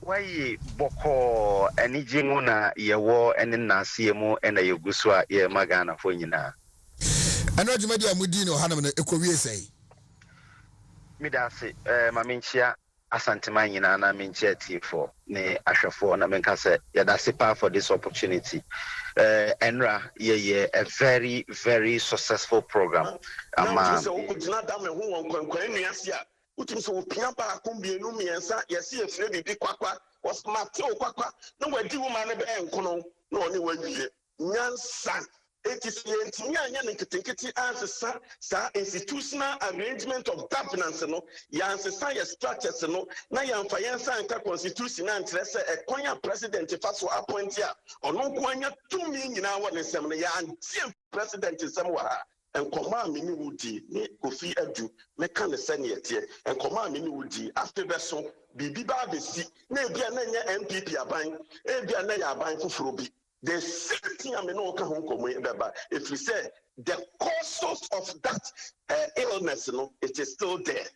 why boko enije mu na yewo ene nase mu ena yeguso a ye magana fo nyina ana jumadi amudi no hanam na ekowie sei midase ma menchia asantema nyina na menchia tifo ne ahwefo na menka se yadase pa for this opportunity enra ye a very very successful program ama so okujina da me ho kwankwan nuase a utim so opia ba akombienu miensa yesi efre bibi kwakwa was mateo kwakwa na wadi wo ma ne be enkono na oni wawie nyansa it is anya ne ketenketi ansesa sa institutional arrangement of governance no yansesa ya structures no na yamfa yensa anka constitution na ntrese ekonya president faso appoint ya ono ko anya tumi nyina wo ne sem no ya antie president sem wa ha enkoma me ni wudi ni Kofi Adu meka ne sene yetie enkoma me ni wudi after beso bibi ba besi na ebia na nya MPP aban ebia na ya aban foforo bi the same thing I mean no can if we say the causes of that illness no it is still there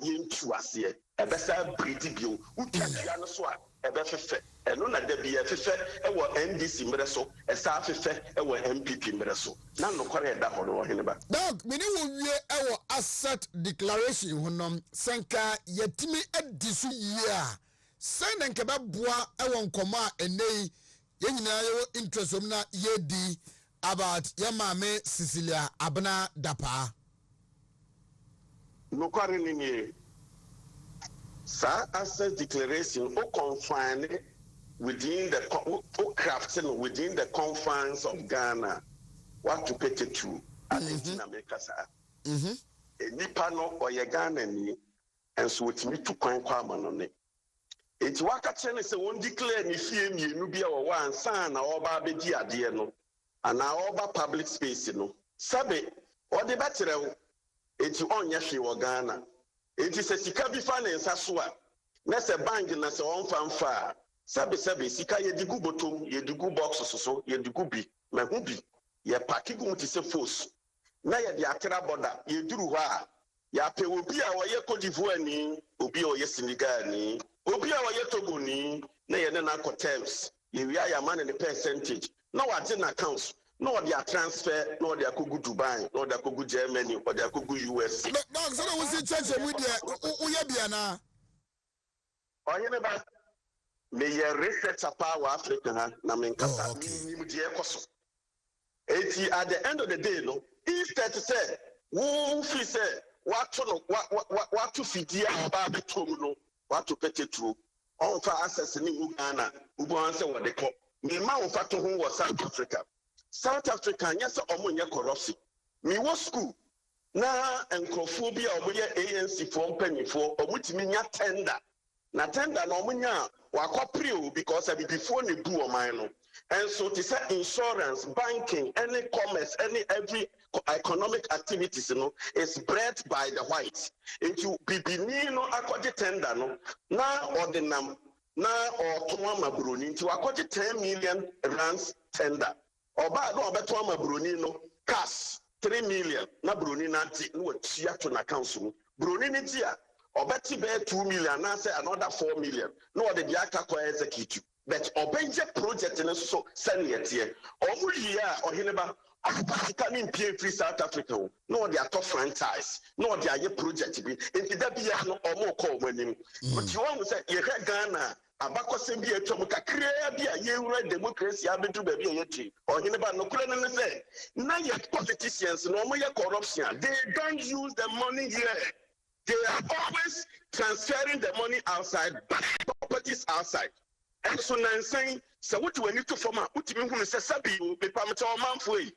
yin tuase e be say breed bio utua no so a e be fefe e no na da bi e fefe e wo NDC mre so e sa fefe e wo MPP mre so na no kware da ho no hene ba dog me ni wo wie e wo asset declaration honom senka yetimi adisu yie a sen nke be boa e wo nkoma enei yenyina yo interest na yedi about yamame Cecilia Abna Dapa no kware ni sa asset declaration o confine within the crafting within the confines of Ghana what to pay to Argentina make us nipa no oye Ghana ni enso otimi tu kwan kwa ma no ne enti waka ne se won declare ni fie mienu bia wo ansa na oba abedi ade no ana oba public space no sabe ode betere wo enti onye hwe wo Ghana enti se sika bi fa ne nsa so a na se bank na se won famfa sabe sika ye digu botom ye digu box so ye digu bi mahu bi ye paki gu ti se force na ye de atera border ye duru ho a ya pe obi a wo ye Cote d'Ivoire ni obi a wo ye Senegal ni obi a wo ye Togo ni na ye na ko terms ye wi aya man the percentage na wa na accounts no they are transfer no they akogu Dubai no they akogu Germany or they akogu US no so we see church we there uye bia na onye me ba me ye research power Africa ha na me nkasa ni mu die ekoso eti at the end of the day no instead to say who free say what to fidi aba betom no what to pete true on for access ni Uganda ubo answer what they call me ma on fa to ho was South Africa yes omonye corruption me was school na enkrofo bi a omoye ANC for mpanyifo omutimi nya tender na tender na omunya wakopre because before ne bu oman no and so to say insurance banking any commerce any every economic activities you know is bred by the whites into bibini no akodi tender no na ordinam na otoa mabroni into akodi 10 million rands tender oba no obeto mabroni no cash 3 million na broni na ti no watua to na council broni ni ti a obeti be 2 million na say another 4 million no ode dia aka kwa execute but obenje project ne so send yetie omulia oheneba akapaka ni mpie free South Africa no ode ato franchise no ode aye project bi enti da bia no omo call manim but you want say ye Ghana abakɔsɛm bi atwam kakraa bi a yɛwura democracy abɛdu baabi a yɛti ɔhene ba nokorɛ no ne sɛ na yɛ politicians no ɔmoyɛ corruption. They don't use the money here. They are always transferring the money outside, but properties outside. And so now saying, so what do we need to form a ultimate who says Sabio, be permitted or manfully,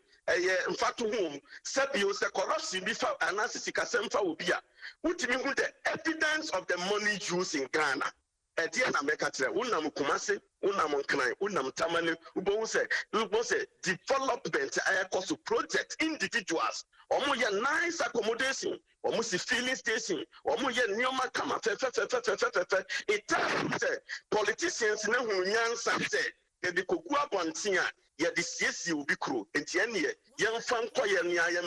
in fact, to whom Sabio is the corruption before analysis Casemfa will be a ultimate with the evidence of the money used in Ghana. At the end, America, Unam Kumase, Unam Kanai, Unam Tamale, Ubose, development, cost to project individuals, almost a nice accommodation, almost a filling station, almost a new Makama, it tells politicians, no one say, the Kukua Bontia. Yeah, the CSC will be cruel. And the young fan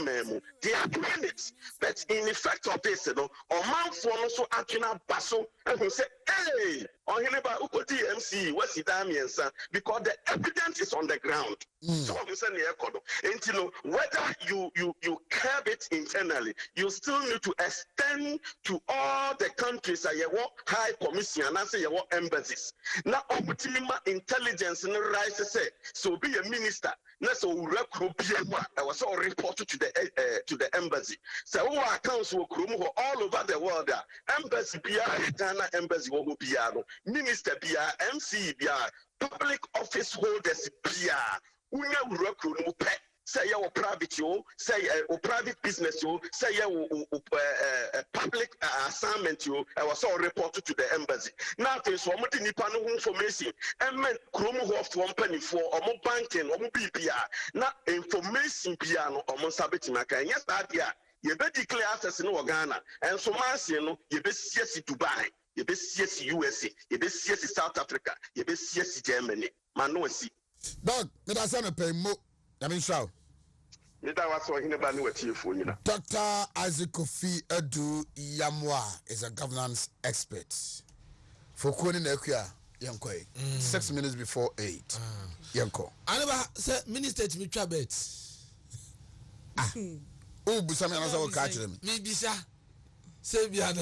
memo. They are doing it. But in effect of this, or man for also acting up Basso and who say, hey, on him about DMC, what's the Damians? Because the evidence is on the ground. So I'm saying and you know, whether you curb it internally, you still need to extend to all the countries that you want high commission and I say you want embassies. Now, opportunity intelligence and right to say, so be a minister. Now, so recruit I was all reported to the embassy. So our accounts will all over the world. Embassy BR, Ghana embassy will be minister BR, MC BR, public office holders BR. We know recruit no pay. Say your private say private business say your public assignment I was all reported to the embassy. Now there's one more information. And men chromo of one penny for or more banking or more BPR. Now information piano or more sabitimaka. Yes, that yeah. You better declare access in Ghana and so much you know you be CS Dubai, you be CS USA, you be CS South Africa, you be CS Germany. Manosi. Dog, me da say no pay mo. I mean show. Dr. Isaac Kofi Edu Yamwa is a governance expert. For Kuni Nekia, Yankoi. 6 minutes before 8. Yanko. I never said minister to me trabet. Oh, Busami and I will catch them. Maybe, sir. Say, I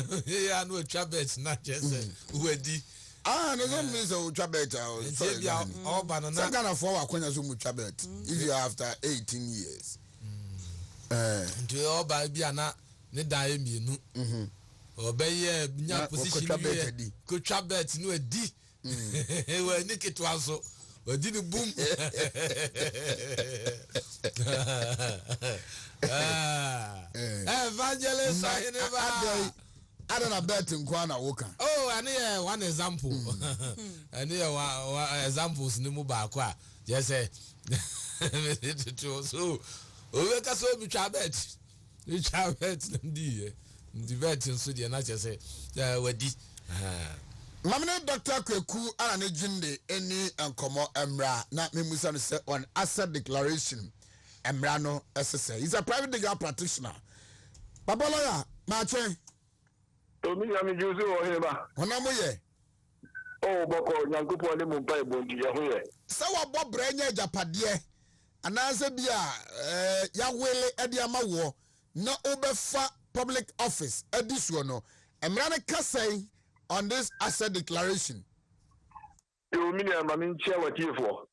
know trabet, not just who no, some minister will trabet. All banana. Some kind of forward when you trabet. If you after 18 years. Nti oba bia na ne dan mienu obeye nya position bi ko trabet no adi we ni kitwa so odi ni boom evangelist ahine I don't know bet in Kwana Woka. Oh, and here one example. And here one examples ni mu ba kwa. Just say so we ka so bi trabet ndi vet nso de na chese wadi Mamene Dr. Kweku ana ne jinde eni enkomo emra na memusa no say on asset declaration emra no SSA. He's a private legal practitioner. Babaloya mache Omi ya mi juzu o heba. Ona moye. Oh boko nyankupo ne mu pa ebonti ya hoye. Se wa bo branya japade ananse bia ya wele edi amawo na obefa public office edisuo no emra ne kasai on this asset declaration. Yo mini ama min chia watifo.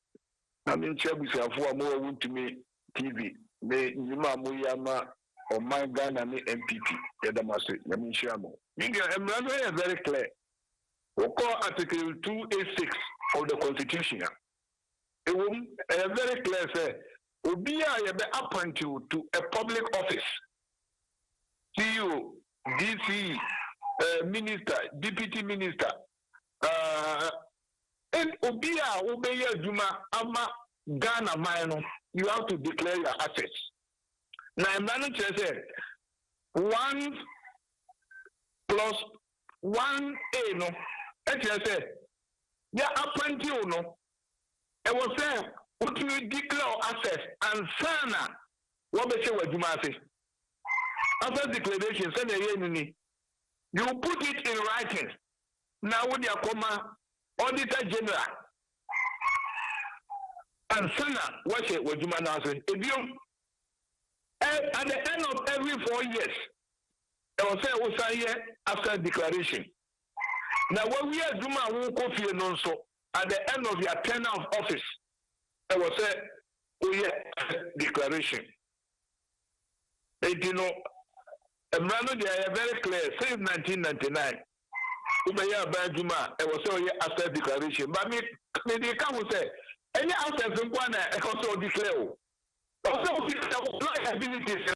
Na min chia busiafo amo Wontumi TV. Me nyima mo ya ma o my Ghana ni MPP yadamase na min chia mo. Mini emra no is very clear. We call Article 286 of the Constitution. It will very clear say Obia you be appointed to a public office. CEO, DC, minister, deputy minister. And Obia Obeya Juma Ama Ghana Mino, you have to declare your assets. Now I'm not saying 1 plus 1A no. It's say ya appointed you no. It was saying what you declare assets and sana what be say what you must say. After declaration, send a you put it in writing. Now with your comma auditor general and sana what say what you must say. If you at the end of every 4 years, I will say also here after declaration. Now, when we are doing our coffee and also at the end of your tenure of office, I was say, oh yeah, declaration. And you know, they are very clear. Since 1999, Ubaya Bajuma, I was say, oh yeah, after declaration. But me, they come say, any assets in one, I also declare. Also, liabilities.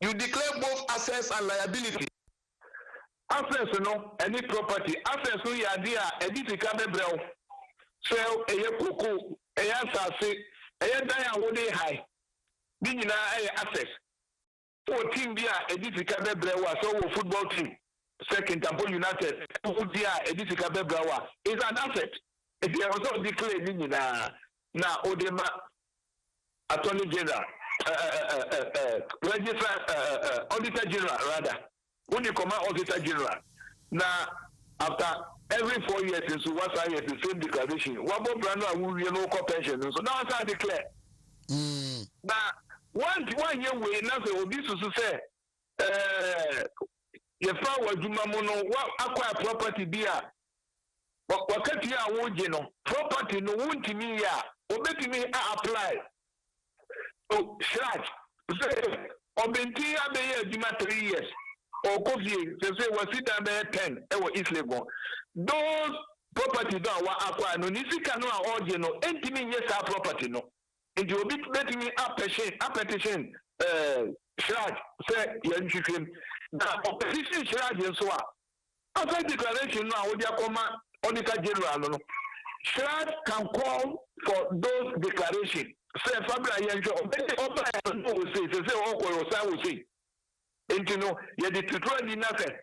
You declare both assets and liability. Assets, any property. Assets, no, you are there, edify brow. Sell a cocoa, a answer, a dia one day high. Being assets. 14 years, edify brow, so football team. Second, Tampo United, 2 years, edify brow is an asset. If you also declare, now, Odema, Attorney General, Registrar, Auditor General, rather. When you come out Auditor General, now after every 4 years since what I have the same declaration, what about brand new local pension? So now I declare. Now, one year we now say, this is to say, your power Jumamono, what acquire property be a what cut you are property no Wontumi ya, obey me apply. Oh, Shraj, say, Obenti Abbey, Juma 3 years. Or coffee, they say, was it there 10, or East Legon. Those property don't want acquire no Nisika no original, 80 years our property no. And you'll be letting me up petition, Shraj, say, young chicken. Now, opposition Shraj and so on. After declaration now, with your command, Auditor General, no. Shraj can call for those declarations. Say, Fabra Yanjo, say, oh, will say. And you know, you did to try the nothing.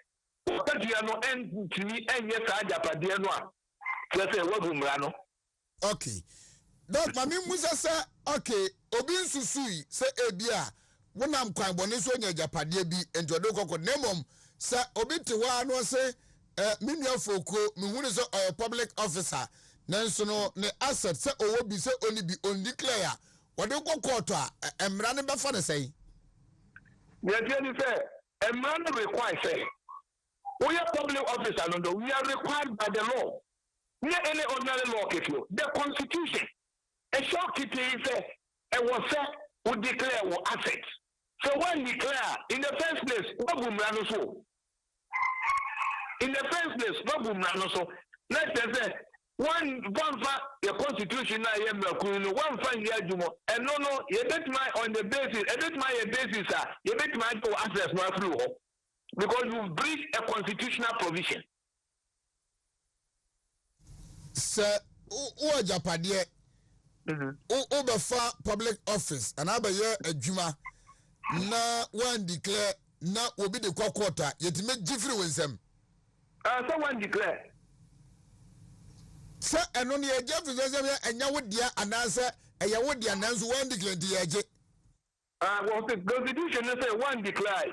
What you are no end to me, and yes, I got a dear one. Just say, what Murano. Okay. That Mammy Musa say, okay, Obin Susui, say, Ebia, when I'm quite bonus on your Japadia be and Jodoko Nemum, say, Obitiwa, no say, Minia Foko, Munis or public officer, Nansono, ne asset, say, oh, be say, only be on declare. What do you go quarter, and running back for the say? We are telling you, a man requires, say, we are public officer, we are required by the law. We are any ordinary law, the Constitution. A short it is a was said would declare our assets. So when declare, in the first place, what will run so? In the first place, what will run so? Let's say, one for the Constitution, I am one fine year, and no, you bet my on the basis, I bet my basis, you bet my to access my flu because you breach a constitutional provision. Sir, who are Japadia? Over public office, and I be a Juma. Now, one declare, now will be the quarter, yet make different with them. Someone declare. Sir, and only a Jeff and you would dear and answer, and you would announce one declare the edge. Well, the Constitution is one declare,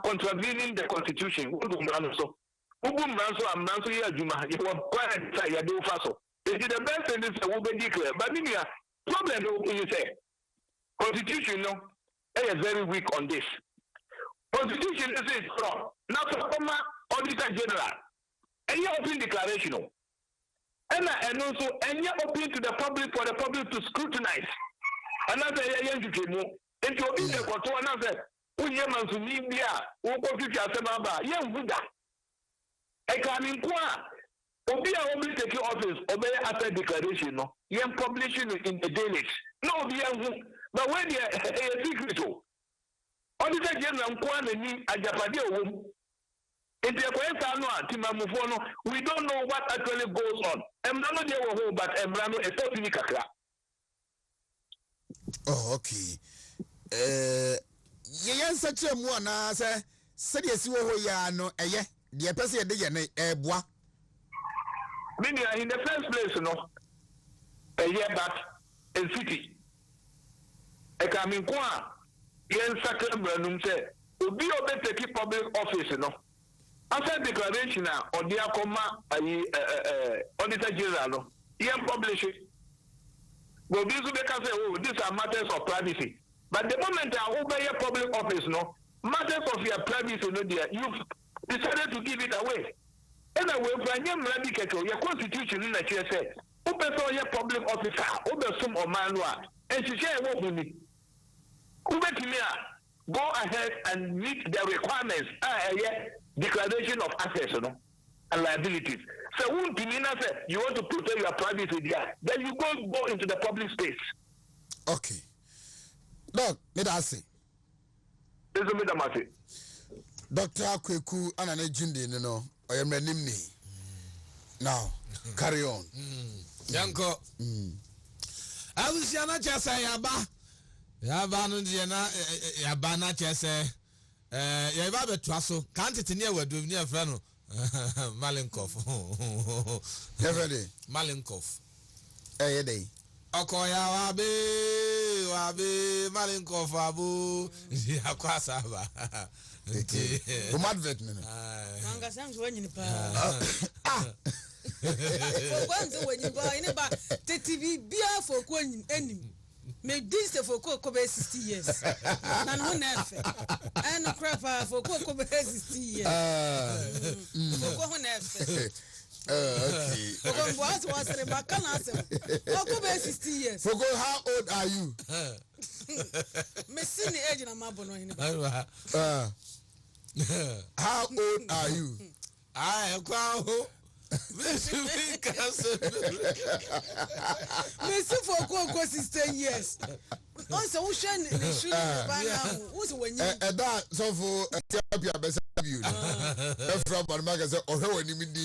contravening the Constitution. So, I'm not so Juma, you were quite a do faso. It is the best thing is will be declared, but in here, problem you say, Constitution, no, is very weak on this. Constitution is strong, not for former Auditor General, and you open declaration. And also, and you're open to the public for the public to scrutinize. Another young people, and to be able to another, who Yemen to Libya, who go to Yasamaba, young Buddha. I can inquire. Obi a only take your office, obey after declaration, no. Young publishing in the dailies. No, but when they are a secret, Auditor General Kwan and Ajapadia womb. We don't know what actually goes on. But Emrano is totally kakra. Oh, okay. Yes, such a one as said yes, you are no, the person de bois. Meaning, in the first place, no, a year back in city. A coming qua, yen sacred Branum said, will be obey take public office, no. After declaration or the Auditor General, he publish it. Well, these will say, oh, these are matters of privacy. But the moment I obey your public office, no matters of your privacy, no dear, you've decided to give it away. ɛna wɔafura nyɛ mmara bi kɛkɛ yɛ constitution no na kyerɛ sɛ wopɛ sɛ ɔyɛ public officer a wobɛsom ɔman no a ɛnhyehyɛ ɛwɔ ho ni wobɛtumi a go ahead and meet the requirements a ɛyɛ declaration of assets no and liabilities. So you want to protect your privacy there, then you go into the public space. Okay. Doc, let us say. This is me, Dr. Akweku anane jinde no I am nimni. Now, carry on. Yanko. I was yana chesa yaba. Yaba no diana yaba na chese. Yaba betwaso. Can't it near where do near friend. Malenkov. Every Malenkov. Day. Okoya wabe Malenkov abu yakwasaba. Advert no. Manga sangs when you pa. For once when you buy in about TV beer for when any. Make this for Coco 60 years. None who never. And a crap for Coco 60 years. For never. Okay. For what was the Bacana? Coco 60 years. For how old are you? Missing the age of Mabono in how old are you? I am Messi for Coco 16 years. Also, who should who's when you that so for Ethiopia best you from Barmaga say or when you mean the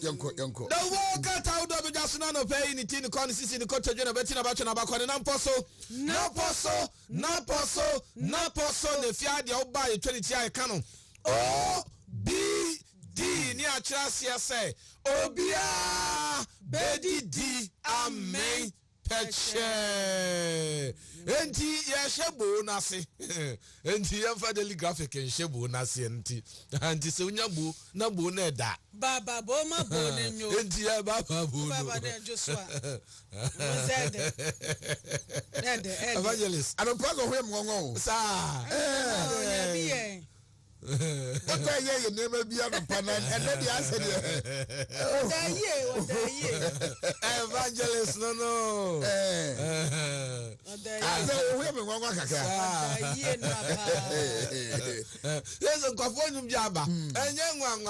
Yanko. The war got out of the Jasonano pay in the consistency in the culture and betting about Canabaco and Naposo, if you had your buy 20 canon. Oh, B.D. near Chasia say, Obia, Betty D. Amen. Peche. Enti ya shebo nasi. Enti ya fadeli graphic en shebo nasi enti. Enti se unyabu na bo neda. Baba bo ma bo nenyo. Enti ya baba bo. Baba de Joshua. Zede. Evangelist. I don't pass away mongo. Sa. Yeah, be What I hear your name be on a panel and then the answer. Evangelist, no. There's a Californium Jabba. And young one.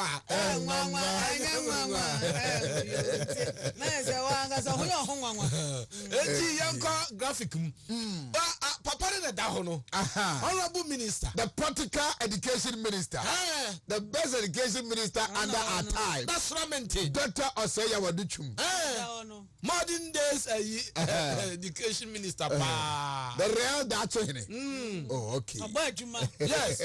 Graphic. Papa in the Dahono. Honorable Minister. The political education minister. The best education minister under our time. That's Ramenti. Dr. Osaya Waduchum. Modern days education minister. The real Dacho. Oh, okay. Yes.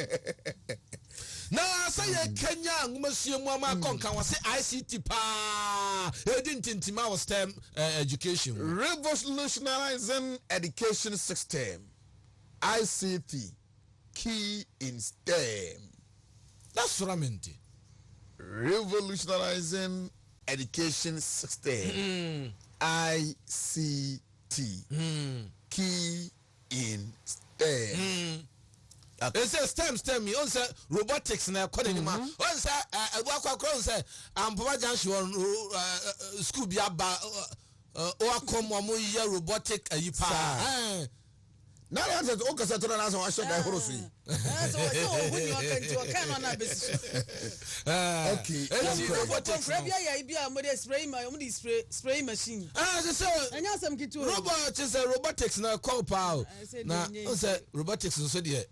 Now I say Kenya, Monsieur Mama Konka was ICT pa. He didn't intima was STEM education. Revolutionizing education system. ICT. Key in STEM. That's what I meant. Revolutionizing education system. ICT. Key in STEM. They say STEM. You say robotics na code anymore. On say wakwa say Papa Janshi on school bi aba o come mo ye robotic ayipa. Now I said, okay, so I should have Horosi. Okay. Spray machine. Robot is a robotics na call power. Now, robotics so dear.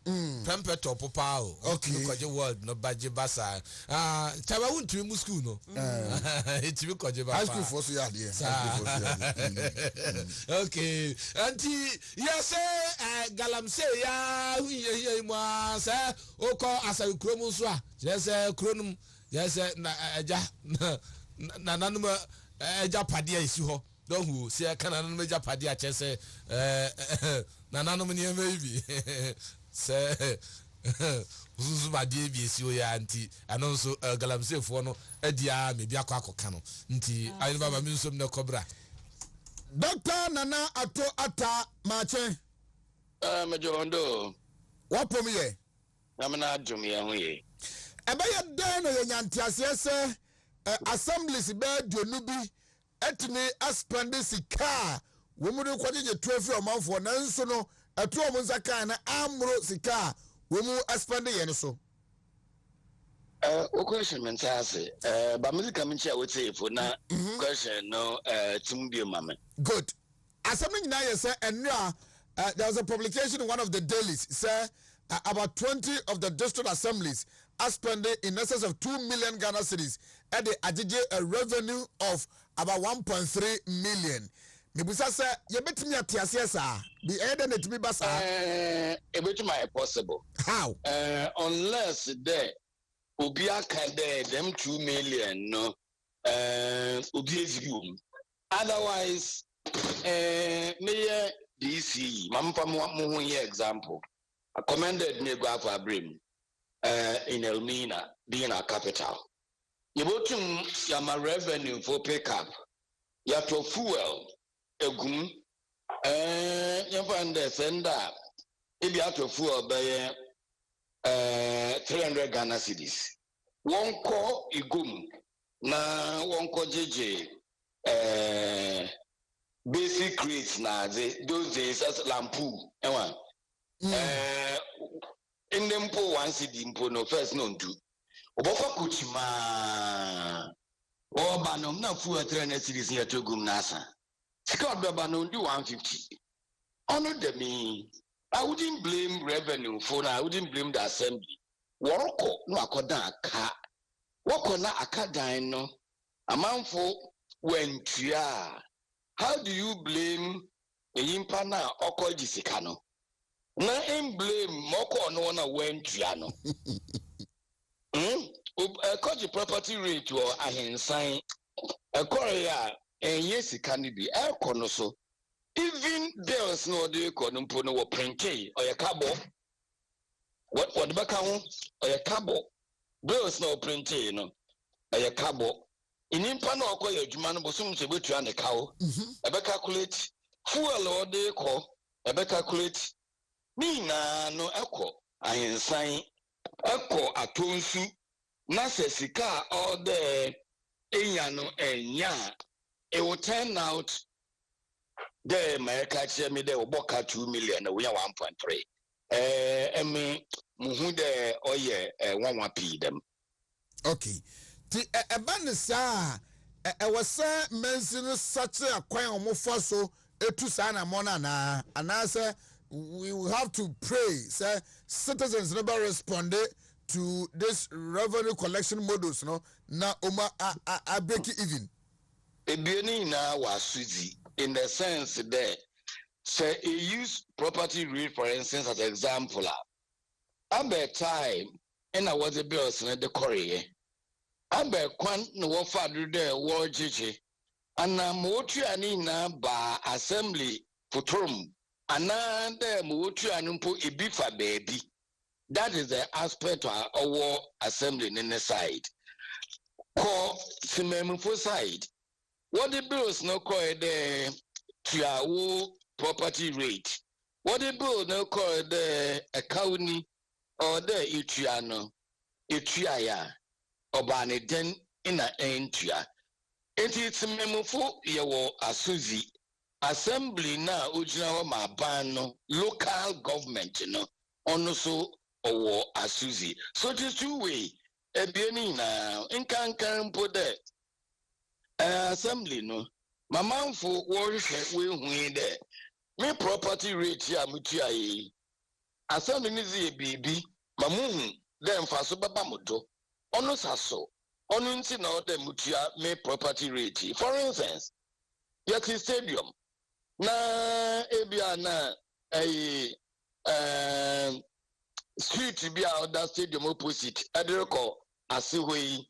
Temperature power. Okay. Because the world no budget basa. Chaba won't to school no. It's because high school for so yeah. Okay. Auntie, yes, Galamse ya huye sa oko asa kromu so a yes kronum yes na eja na nanum eja pade isi ho don hu se kana nanum eja pade a chese na nanum ne maybe se uzuzu bade bi esi o ya anti ano so Galamse fo no adia me bi akọ no nti ayi baba mi nsom na kobra Dr. Nana Ato Ata Mache. Majondo. What for me? I'm not doing it. Ebaya dan o nyantiase se assemblies be duonubi etimi aspende sika wo mu de kwaje 12 omanfo nanso no eto omo nsakan na amro sika wo mu aspende ye so. O question mentase ba music am chia we say for na question no tumbi mama. Good. Assembly na ye say enra there was a publication in one of the dailies say about 20 of the district assemblies are spending in excess of 2 million Ghana cedis at the Ajije a revenue of about 1.3 million. Mibusa say you bet me at TSSA the end and it be basa. A bit my possible. How? Unless there Ubia can them 2 million no Ubia's room. Otherwise Mayor DC Mampa Mo example. I commended me go for Brim in Elmina being our capital. You bought my revenue for pickup. You have to fuel a goon. You find the sender. If you have to fuel by 300 Ghana cedis. One call you goom. Now one call JJ. Basic rates now those days as lampu. In them po one city impo no first known to Obofa Kuchima or Banum na full 300 cities here to Gum Nasa. Scott Babanon do 150. Honor the me. I wouldn't blame revenue for I wouldn't blame the assembly. Woko no akoda ka. Woko na akadino. Amount for when tria. How do you blame the impana oko jisikano? Na blame moko no na wen triano. Koji property rate or ahensan Korea and yes can be air corner so even bills no de konumpo no printe or a cabo what the back or a cabo bills no printe no a cabo in impano or your juman bosum to be to an cow a calculate fuel or de call a calculate Mina no echo ahensan echo atonsu na sesika all the enya no enya it will turn out the America che me de oboka 2 million we 1.3 emi muhu de oye 1 them. Okay. Ti ban sa was mention such a kwan omofo so etu sa na mona na anase we will have to pray. Say citizens never responded to this revenue collection models. No, na oma I break it even. Ebieni na wasuzi in the sense that say use property rate for instance as example. Abe time and I was a bills in the Korea. Abe kwan no wo fadu de wo jeje. Ana motu ani na ba assembly futurum. Another mutu anumpo ibifa baby. That is the aspect of our assembly in the side. Call Simemufo side. What the bills no call the Tiawo property rate. What the bill no call the county or the Itiano, Itiaya, or Baniden in a entria. It is Memufo Yawo Asuzi. Assembly now ujina ma ban local government also or asuzi so it is two way ebieni na nkankan mpo de assembly no mamanfo worhwe we hu de me property rate ya mutua yi assembly ni zi bibi mamuhu de mfaso baba moto ono saso ono nti na de mutua me property rate for instance yet stadium na ebia na street bia other stadium opposite adireko asihoi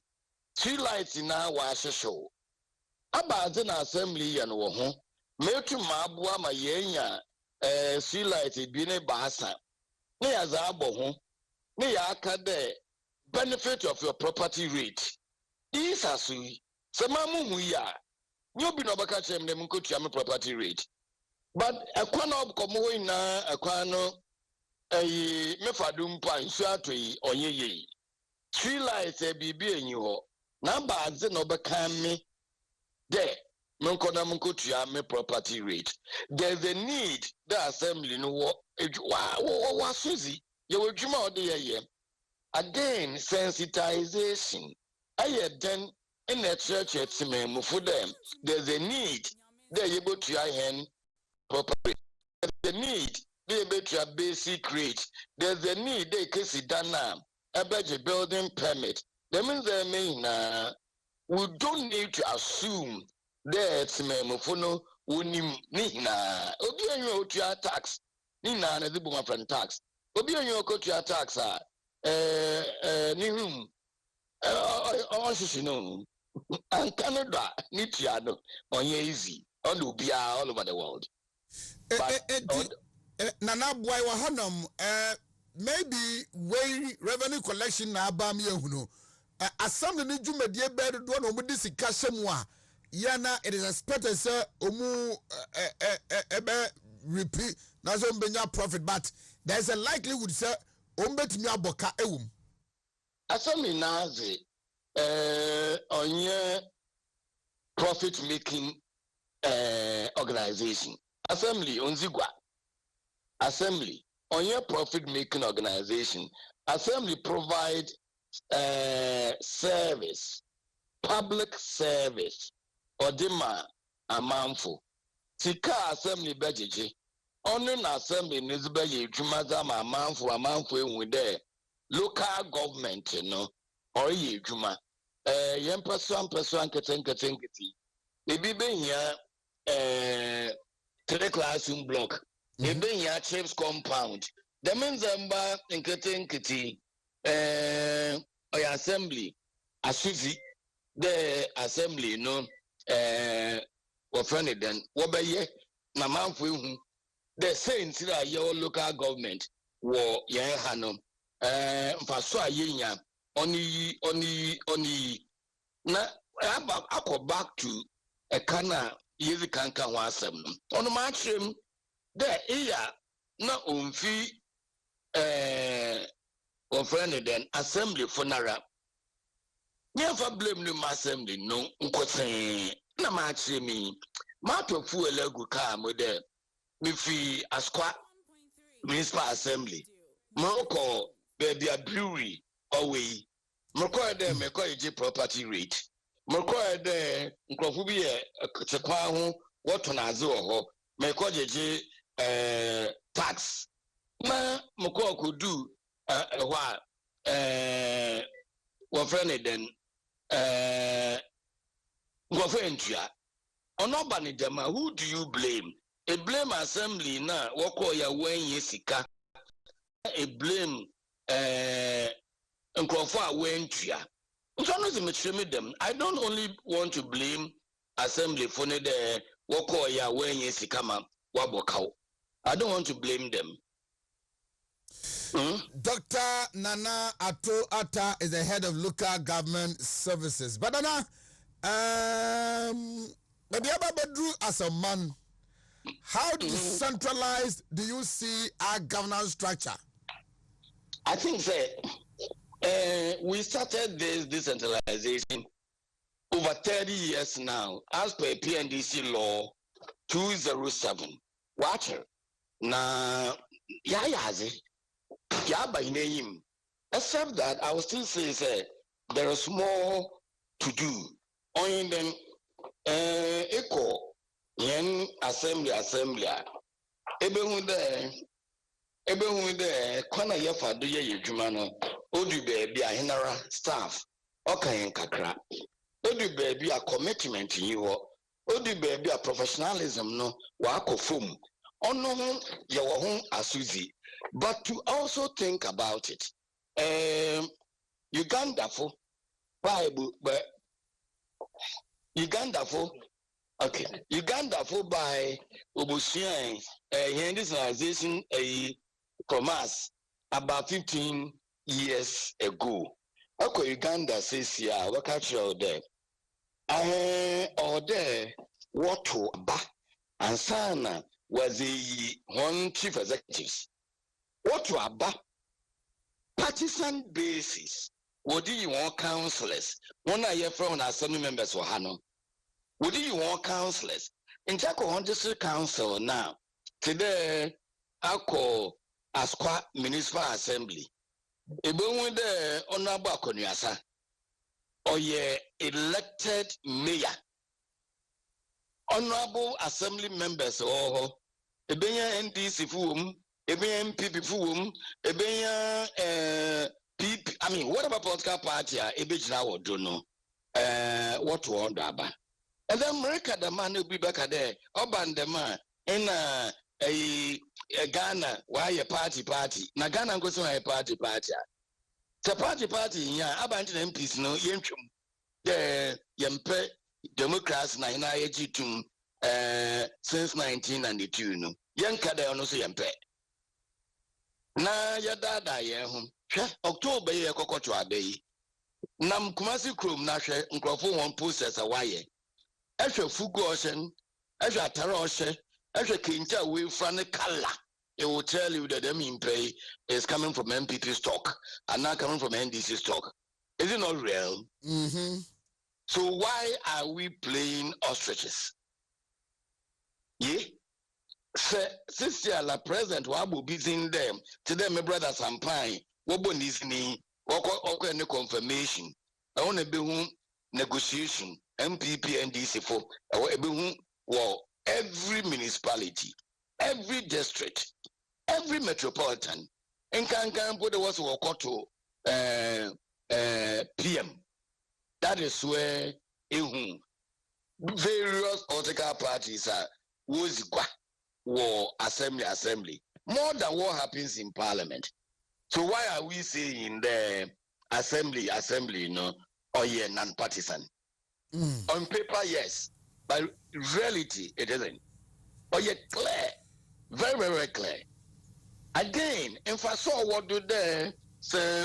3 lights na wa hwehwe abaze na assembly ya no wo ho metu maabua ma yenya 3 lights bi ne baasa ne ya za abo ho ne ya aka de benefit of your property rate isa sui sema mu hu ya nyobi no baka chem dem nkotua me property rate but ɛkwan na ɔkɔmɔ hɔ nyinaa ɛkwan no ɛyi mefadum pa nsu ato yi ɔnyɛ yie tree lights biribi enyi hɔ na baadze na ɔbɛka me dɛ menkɔda menkotua me property rate there's a need the assembly no wɔ wasozi yɛwɔ adwuma a ɔde yɛyɛ again sensitization ɛyɛ den ɛna ɛkyerɛkyerɛ temamufo dɛ there's a need dɛ yɛbɛtua yɛn property there's a need dɛ yɛbɛtua basic rate there's a need dɛ yɛkɛsi dan a ɛbɛgye building permit that means that we don't need to assume that temamufo no wonim ne nyinaa obi anyi otua tax ne nyinaa na de bɔ friend tax obi anyi okotua tax a ne hum ɔhyehyɛ no anka no da ne tua no ɔnyɛ easy ɔne obiara all over the world nana boy wa hanom maybe way revenue collection na abam yehunu assembly ni dwumadie bɛɛ do na ɔmo de sika hyɛ mu a yana it is expected sɛ ɔmo ɛbɛ repeat na so mbenya profit but there is a likelihood sɛ ɔmo betumi abɔka ɛwom assembly na ze ɔnyɛ profit making organization assembly onzigwa assembly ɔnyɛ profit making organization assembly provide service public service odima amanfo sika assembly bɛgyegye ɔno na assembly ne zeba yɛ adwuma za ma amanfo ehu dɛ local government no ɔyɛ adwuma yɛn mpɛso nkete ebi behia 3 classroom block ebi behia chips compound that means mba nkete ɔyɛ assembly asuzi the assembly no wɔfrɛ den wɔbɛyɛ na manfo ehu the saints that your local government wɔ yɛn ha no mfaso a yɛnya ɔni na akɔ back to ɛka yɛzi kanka ho asɛm no ɔno ma akyerɛm dɛ iya na ɔmfi wɔfrɛ den assembly fonara nyɛmfa blame no ma assembly no nkɔsɛn na ma akyerɛ mi ma atɔ fuel agu kaa mo dɛ mefi askwa municipal assembly mokɔ baabi a brewery ɔwei mokɔ dɛ mekɔ egye property rate mokɔ dɛ nkurɔfo bi yɛ kyekwa ho wɔtɔ n'adze wɔ hɔ mekɔ gyegye tax na mokɔ kɔdu ɛhɔ a wɔfrɛ ne den nkurɔfo ntua ɔno ɔba ne dɛm a who do you blame a blame assembly na wɔkɔ yɛ wɔnyɛ sika a blame nkurɔfo a wɔntua nso no sɛ mekyerɛ me dɛm I don't only want to blame assembly for ne dɛ wɔkɔ yɛ wɔnyɛ sika ma wɔabɔ kaw I don't want to blame them. Dr. Nana Ato Atta is the head of local government services. But Nana, maybe Bedru as a man, how decentralized do you see our governance structure? I think that we started this decentralization over 30 years now, as per PNDC law 207. Watch it. Now, by name, except that I will still say there is more to do. Only then, echo yen assembly. Ebe hu de kwana yefa do ye adwuma no odu baabi a henara staff okan kakra odu baabi a commitment yi ho odu baabi a professionalism no wa akofom ono ho ye wo ho asuzi. But to also think about it, Uganda for Bible, but Uganda for by Obusian, decentralization from us about 15 years ago. Okay, Uganda says, yeah, what catch you there? Or there, what to ba and sana was the one chief executives. What to about partisan basis? What do you want councillors? One I hear from assembly members for Hano. What do you want councillors? In Jaco District Council now, today I call Asqua Municipal Assembly. Even the honorable Konyasa or ye elected mayor, honorable assembly members or Ebenya NDC Fum, Ebenya MPP Fum, Ebenya PP. I mean, what about political party? Ebenya or don't know what to wonder about. And then America, the man will be back there. Oban the man in a Ghana, why a party? Na Ghana goes on a party. The party, yeah, Abantu MPs no yenchum. The Yempe Democrats na tum since 1992 no. Yanka de ono so Yempe. Na yada ye hum. October ye kokoto abeyi. Nam Kumasi Krum na hwe nkrofo won posters awaye. Ehwe fugu ocean, ehwe atara oshe, ehwe kincha we frane kala. It will tell you that the pay is coming from MPP stock and not coming from NDC stock. Is it not real? Mm-hmm. So why are we playing ostriches? Yeah. Since la present, wabu busy them. Today, my brother Sampine, wabo nisni, wako any confirmation. I want to be negotiation. MPP NDC for every municipality, every district, every metropolitan, and can put the was to PM. That is where various political parties are war assembly more than what happens in parliament. So why are we saying the assembly, or non-partisan? On paper, yes, but reality, it isn't. But yet clear, very, very clear. Again, if I saw what do there, say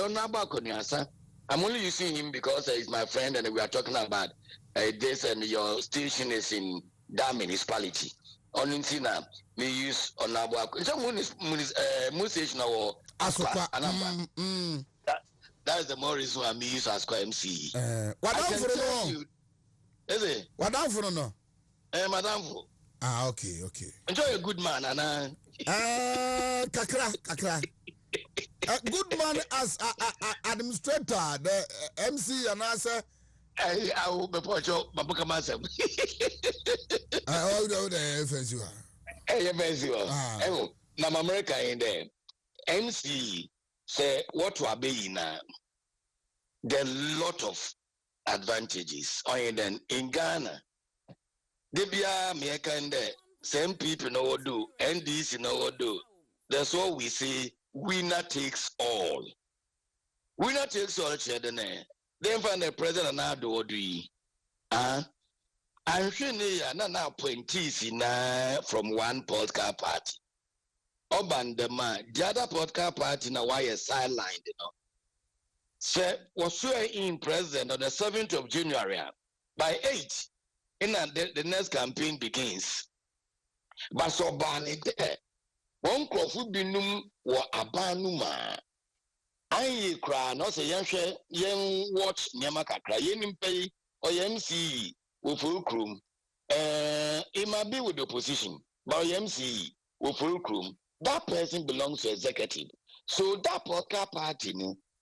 I'm only using him because he's my friend and we are talking about this and your station is in that municipality. On Intina, we use Onabako. It's a station or Asqua. That is the more reason why we use Asqua MC. What down for no? Is it? What down for no? Madam. Okay. Enjoy a good man, and Kakra. A good man as administrator, the MC, and answer. I will be put your Babuka myself. I know the FS you are. FS you are. Now, America in there. MC say what will be now. There are a lot of advantages. In Ghana, they be American there. Same people know what do. NDC know what do. That's what we say. Winner takes all. Winner takes all. Then find the president and now do what do you? I'm sure they are not appointees from one political party. Oban the man, the other political party now why is sidelined, So was swear in president on the 7th of January. By 8, the next campaign begins. But so ban it there. One crop would be num or abanuma. I cry, not say young watch Yamakakra, yen pay or MC with full crew. It might be with the opposition, but MC with full crew. That person belongs to executive. So that political party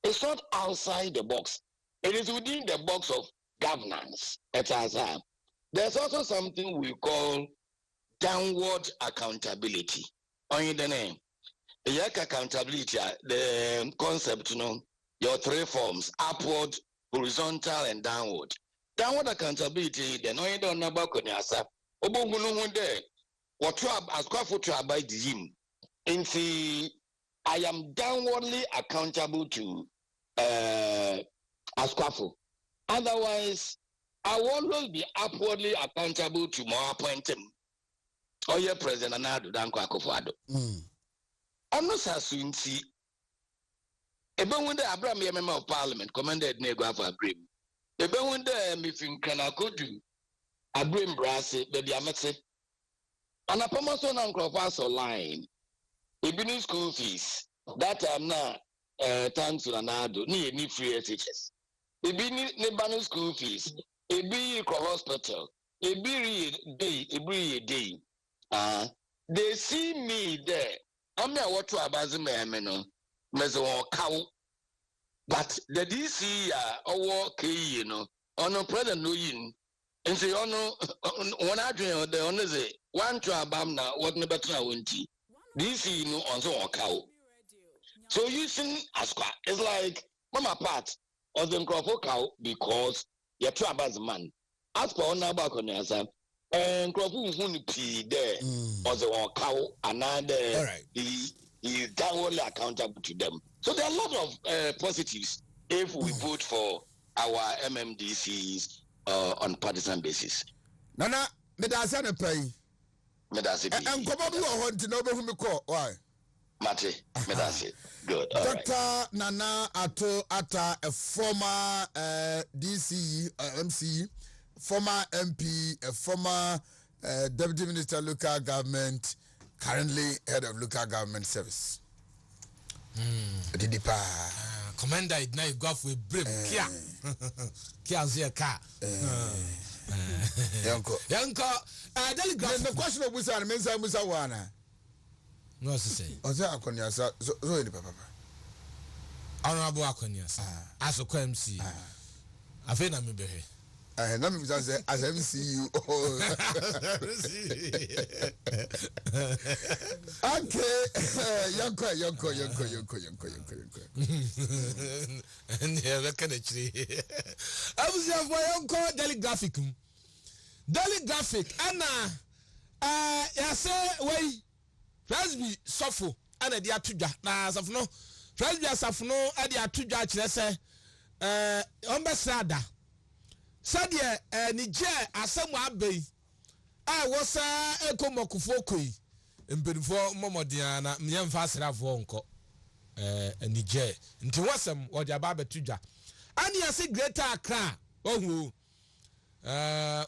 is not outside the box. It is within the box of governance. There's also something we call downward accountability. On the name. The accountability, the concept, your three forms, upward, horizontal, and downward. Downward accountability, then only don't know about Konyasa. Obogunu there. What you as quite to abide the him. And see, I am downwardly accountable to Asquafo. Otherwise, I will always be upwardly accountable to more appointed. Oh, yeah, President Anado Danko Akufo-Addo. I'm not saying see. Even when the Abraham member of Parliament commanded Nego for Abraham. Even when the Mifin Kanakodu Abraham Brassy, the Diametse. And a promotion and crop line. Ebi school fees. That time now, thanks to Anado, ni free SHS. Ebi ni banu school fees. Ebi hospital. Every day. They see me there. I'm not what to abazime no. Mezo cow. But the DC our key, on president no yin. And say when I drink the honor say one to abam na what never try won't. DC no on so cow. So using Asqua it's like mama part of the crop cow because you're too man. As per on about on answer, and crop who pee there or the cow another he is downwardly accountable to them. So there are a lot of positives if we vote for our MMDCs on partisan basis. Nana, me da say na pay. Me da say. And come on, who to know who me call? Why? Mate, me da say. Good. Dr. Nana Ata, a former DCE, MCE, former MP, a former Deputy Minister Local Government, currently Head of Local Government Service. Commander, it now go for a brim. Kia. Kia zia car. Yanko. The question of Musa and Mensa Musawana. No, say. Oza Akonyasa, so any papa. Honorable Akonyasa. As a MC. I think I'm be here. I know me as MCU. Okay, Yanko. And yeah, can actually. I was there for Yanko Daily Graphic. Daily Graphic, Anna. I say, wait, Presby Sofo, and a dear Tuja. Now, Safno, Presby Safno, and the Tuja, Chesse, Ambassador. Sadia Niger asamwa bay I was a komokufokui impedifo momodiana myamfa srafo nko Niger nti wasam wodi ababa tuja ani ase Greater Accra ohu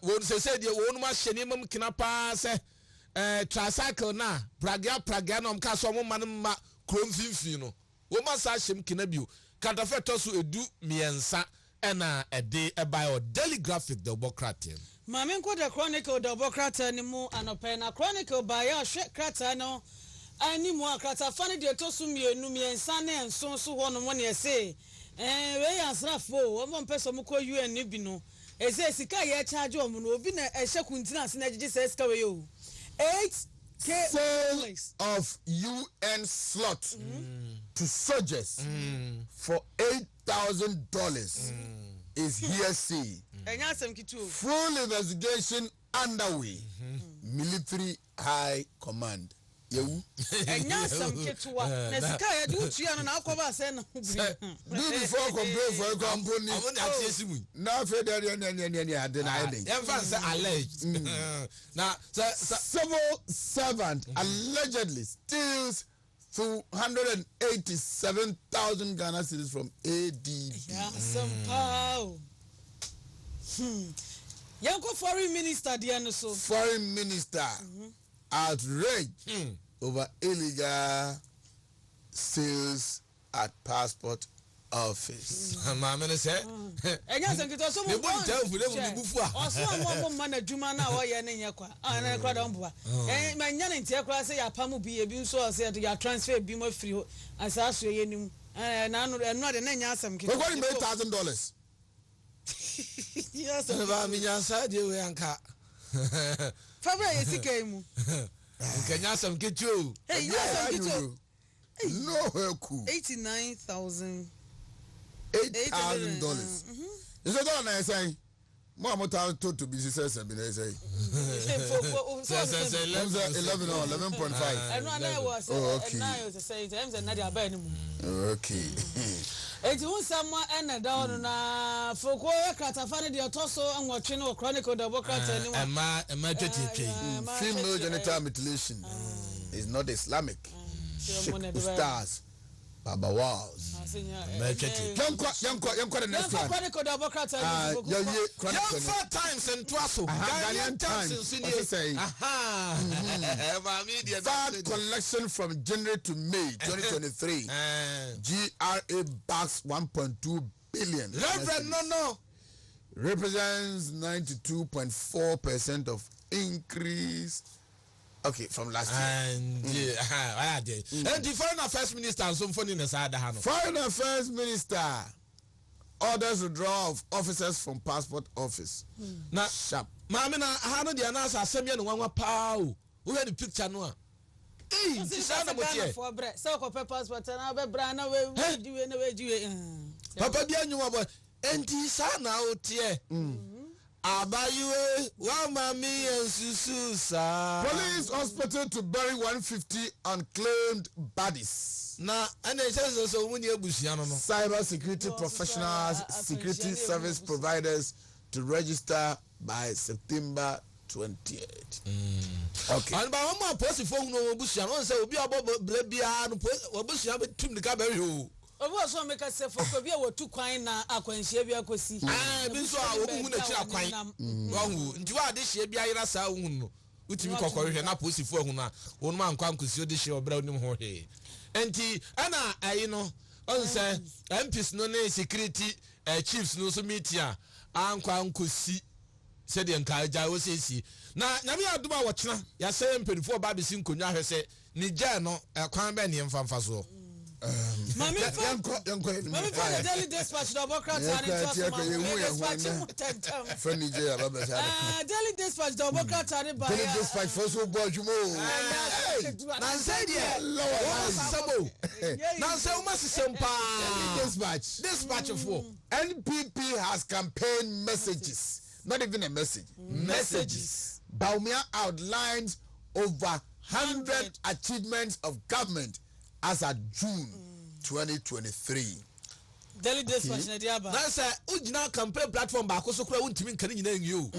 won se de wonu ma hyene mam kina pa se tricycle na praga no mka so mo man ma kromfinfin no wo ma sa hyem kina bio katafeto so edu miensa ena ede by Daily Graphic the Democratic. Mame ko the Chronicle the Democratic ni mu anope na Chronicle by ya hwe krata no ani mu akrata fane de to so mienu miensa na enso so ho no mo ne se we asrafo o mo mpeso mo ko UN ni bi no ese sika ye charge o mo no obi na ehye kuntina ase na gigi se sika we yo 8K sale of UN slot to soldiers for $8,000 is hearsay. Full investigation underway. Military High Command. You some ketua. Nesika do tuya na akoba se na. Do before complain for a company. Now federal alleged. Now civil servant allegedly steals 287,000 Ghana cedis from ADB. Yeah, some pow. Yanko foreign minister Dianoso. Foreign minister outraged over illegal sales at passport office. Mama say. Enya senkito so mo. Oso mo man adwuma na wo ye ne nyekwa. Ana kwa don boa. Manya ne ntie kwa say ya pamu bi ebi so say ya transfer bi mo free asaso ye nim. Na no de na nya asem kito. What is $8,000? Yes. Ba mi nya sa de we anka. Fabra ye sika mu. Kenya asem kito. Hey, you asem kito. No, cool. $89,000. $8,000. Is that all I say? Mama told to be says and say 11 or 11.5. And I was okay. Okay. It was someone and down na for Katafani the Otoso and watching or Chronicle the Democrat and my female genital mutilation is not Islamic. Stars. Baba Walls. Yanko the next one. Four times and twice. Ghanaian times. Third collection from January to May 2023. GRA backs 1.2 billion. Reverend, no. Represents 92.4% of increase. Okay, from last year. And the Foreign Affairs Minister and some funny in the side. Foreign Affairs Minister orders withdrawal of officers from passport office. Now, sharp. Mamma, how do the announcer Semian one pow? Who had the picture no? Eh, for bread. So for passport and I'll be brand away. Papa Bianu about Enti Sana out here. Abayue, Wamami and Sususa. Police hospital to bury 150 unclaimed bodies. Na and it says also when you Busiano. Cyber security professionals, security service providers to register by September 28th. Okay. And by one more post phone no Busiano say will be about Blebia and Busiano to the Cabaret. Also make us say for Kobia were too quiet na akwanhia bi akosi. Bi so a wo hu na kira kwan. Wa hu nti wa de hye bia yira sa hu no. Utimi kokore na posifo hu na wonu man kwa nkosi de hye obra onim ho he. Enti ana ayi no on say MPs no na security chiefs no so meet ya ankwa nkosi se de nka aja wo sesi. Na nyame aduma wo kyena ya say mpedifo ba be sin konwa hwe se ni ja no kwan ba ne mfamfa so. Mami for the Daily Dispatch, the Democrats are Daily Dispatch, the Democrats are Daily Dispatch for so much more. Dispatch for NPP has campaign messages, not even a message. Messages. Baumia outlines over 100 achievements of government as at June 2023. Daily Dispatch na diaba. That's a original campaign platform ba ko so kura wontimi kan nyina nyu.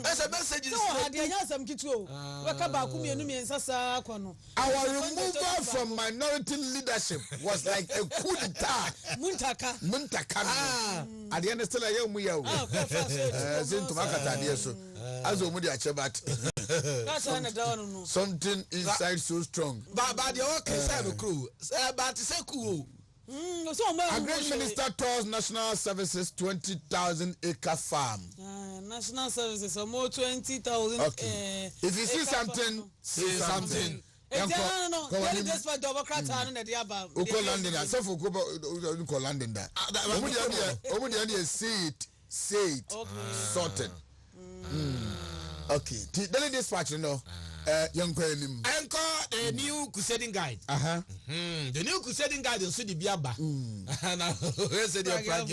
That's a message. So hade anya sam kitu. Waka ba ku mienu miensa sa akono. Our removal from minority leadership was like a coup d'etat. Muntaka. At the end still a young muya. Zinto makata de so. Azo mu de achebat. Something inside so strong. But the okay side of crew. But say cool. Agri Minister tours National Services 20,000 acre farm. National Services are more 20,000. Okay. If you see something, say something. No. Daily Dispatch Democrats are na diaba. Uko landing that. So for uko landing that. Omu say it. Sorted. Okay. Daily Dispatch, you know. Young Quenim. Anchor the new crusading guide. The new crusading guide is the Biaba.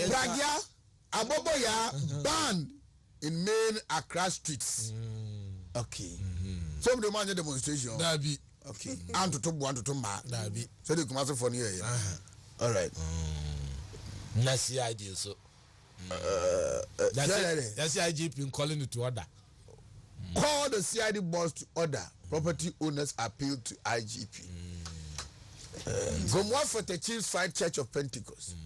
Bragia, Aboboya, banned in main Accra streets. Okay. Some demand a demonstration. Dabi. Okay. And to one to ma. Dabi. So they come out for you. All right. That's the idea. So that's the IGP calling it to order. Call the CID boss to order. Property owners appeal to IGP. Gomwa for the Chiefs Fight Church of Pentecost.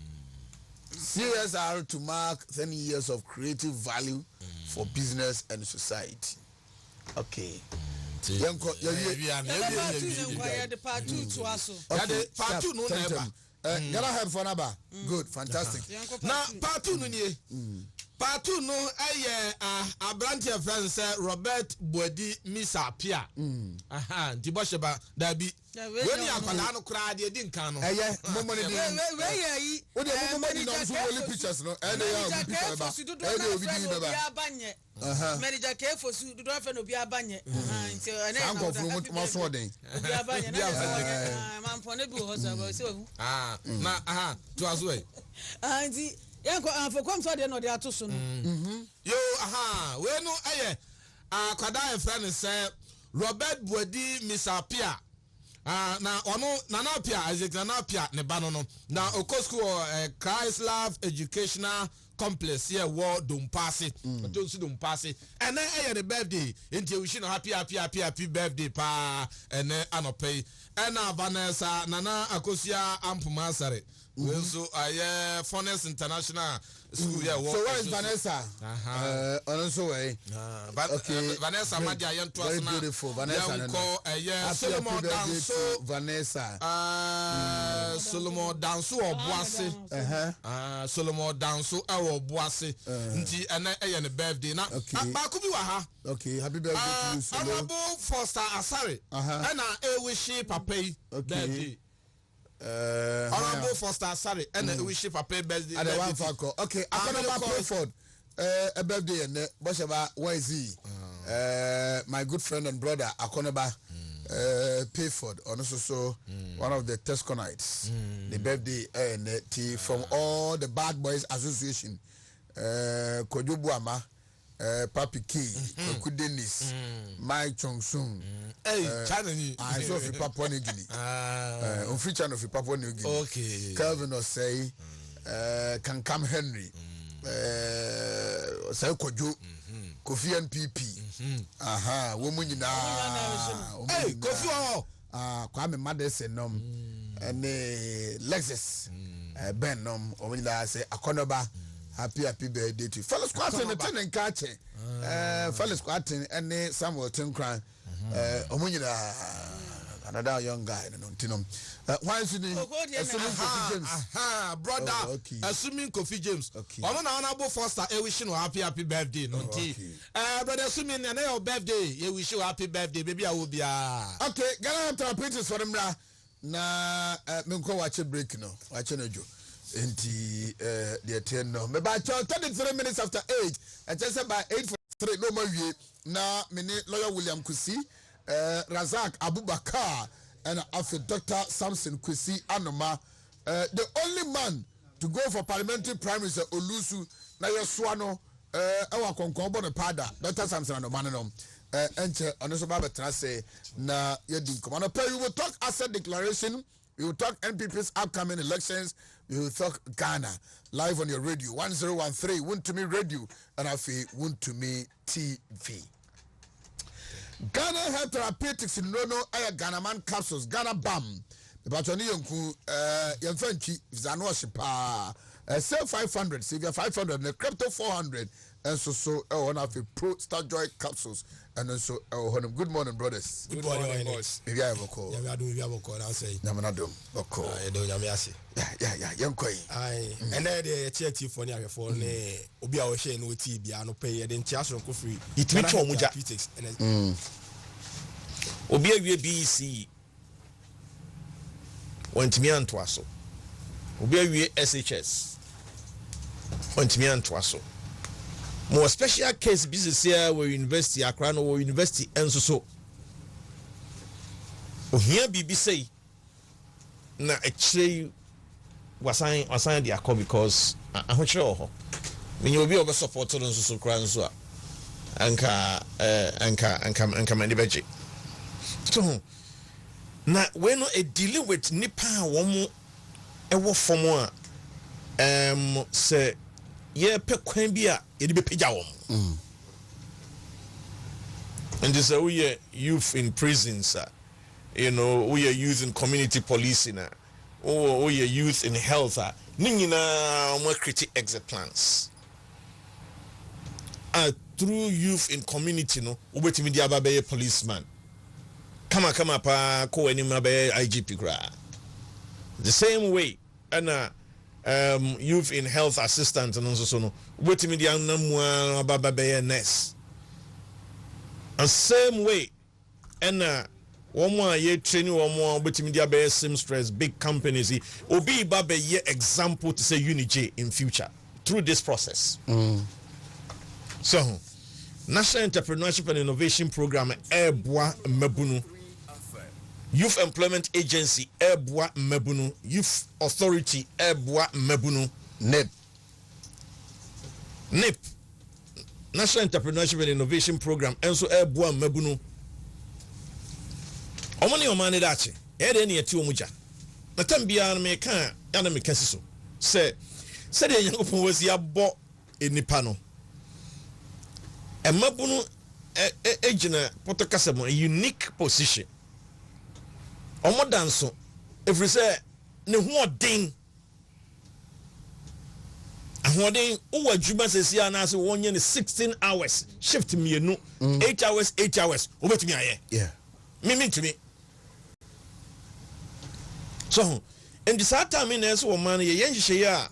CSR to mark 10 years of creative value for business and society. Okay. Get ahead for Naba. Good, fantastic. Now, part two, part two, no, a branch of friends, Robert Bodi Misa Pia. Tibosheba, Dabi. When you are Colano cried, you didn't come. Yeah, money. What do you mean? No, pictures, no, and they are Manager care for Su do not know Bia Banye. I'm going from most wedding. Bia Banye, I'm for Nebu. To us way. And the Yanko for come for the no, they are too soon. Yo, we no, Kwada friend say Robert Bodi Misapia. Na ono nanapia Isaac nanapia ne bano no na okosku Christ Love Educational complex here war don't pass it don't pass it and then the birthday into wishing happy birthday pa and then anopay and Vanessa Nana Akosia Ampumasare so I Furnace International School here. So where is Vanessa? Also way. Okay. Vanessa Madia Yan very beautiful. Vanessa call Solomon Danso Vanessa. Solomon Danso or Boise. Solomon Danso or Boise. Nti and the birthday now. Okay. Okay, happy birthday to you, Solomon. Honorable Foster Asare. And I wish Papa birthday. Honorable Foster sorry and we ship a pay birthday and one for okay I'm gonna pay for a birthday and whatever where is he my good friend and brother Akonaba Payford also one of the Tesconites the birthday and tea from all the Bad Boys Association Kojubuama Papi K, Koku Dennis, Mike Chong Sung, China, I saw if Papua New Guinea, on free channel of Papua New Guinea. Okay, Calvin or say, can come Henry, say Koju, Kofi and PP, aha, woman in hey, Kofi, Kwame Mothers and Nom, and Lexus, Ben Nom, or will I say Akonoba. Happy birthday to you. Fellow squatting and attending catching. Fellow squatting and Samuel Tinkran. Another young guy. Why is it assuming Kofi James? Brother. Assuming Kofi James. Okay. Honorable Foster, I wish you happy birthday. Brother, assuming your birthday, you wish you happy birthday. Maybe I will be okay, get out to our pictures for them. Na Minko watch a break no. Watch a joke. Inti the 10 no. Me ba 33 minutes after 8. And just by 8:43 no more na mini lawyer William Kusi, Razak Abubakar and after Dr. Samson Kusi Anoma, the only man to go for parliamentary primaries Olusu na Yoswano ewa konkonbo ne pada Dr. Samson Anoma no. Enche onoso ba betra say na yedi come. We will talk asset declaration. We will talk NPP's upcoming elections. We will talk Ghana live on your radio 1013 Wontumi Radio and afi Wontumi TV. Ghana Health Therapeutics in Rono aya Ghana Man capsules Ghana Bam. The batoni yonku yemfanchi zano shipa. Sell 500, save 500, the crypto 400 and so one of the pro star joy capsules and also good morning brothers. Good morning boys. Maybe I have a call. Yeah, we have a call. I'll say. Yamanado. Okay. Yeah. Young Koi. Aye. And then the charity for near for ne obi a share no TV no pay then chaso ko free. It makes one muja. Obi a BC. Wontumi antoa so. Obi a SHS. Wontumi antoa so. More special case business here where university Accra no university and so here bibi say na actually wasan the akọ because ahochire ho when you be over support no so kra nso a anka mani beje so na we no e deal with nipa wo mo e wo form a say ye pe kwan bi a ye de be pija wo and this we youth in prisons you know we are youth in community policing or we are youth in health ningina mo create exit plans through youth in community no obetimi dia ba be policeman kama pa ko anima be IGP gra the same way and youth in health assistant and so no wetimi dia namu ababa be nurse and same way and one more ye training one more wetimi dia be seamstress big companies obi ba be ye example to say Unij in future through this process. So National Entrepreneurship and Innovation Program Eboa Mebunu, Youth Employment Agency Eboa Mebunu, Youth Authority Eboa Mebunu, NEP, National Entrepreneurship and Innovation Program enso Eboa Mebunu. Omani omani dachi ede ni eti omuja na tambia na me kan ya na me kasi so se de Nyankopon wasi abo enipa no emabunu ejina potokasemo a unique position omodanso if we say ne ho odin ahoden uwa juma sesi anase wonye ne 16 hours shift mienu 8 hours obetumi aye yeah me to me so and the same time in as woman ye yenhye ya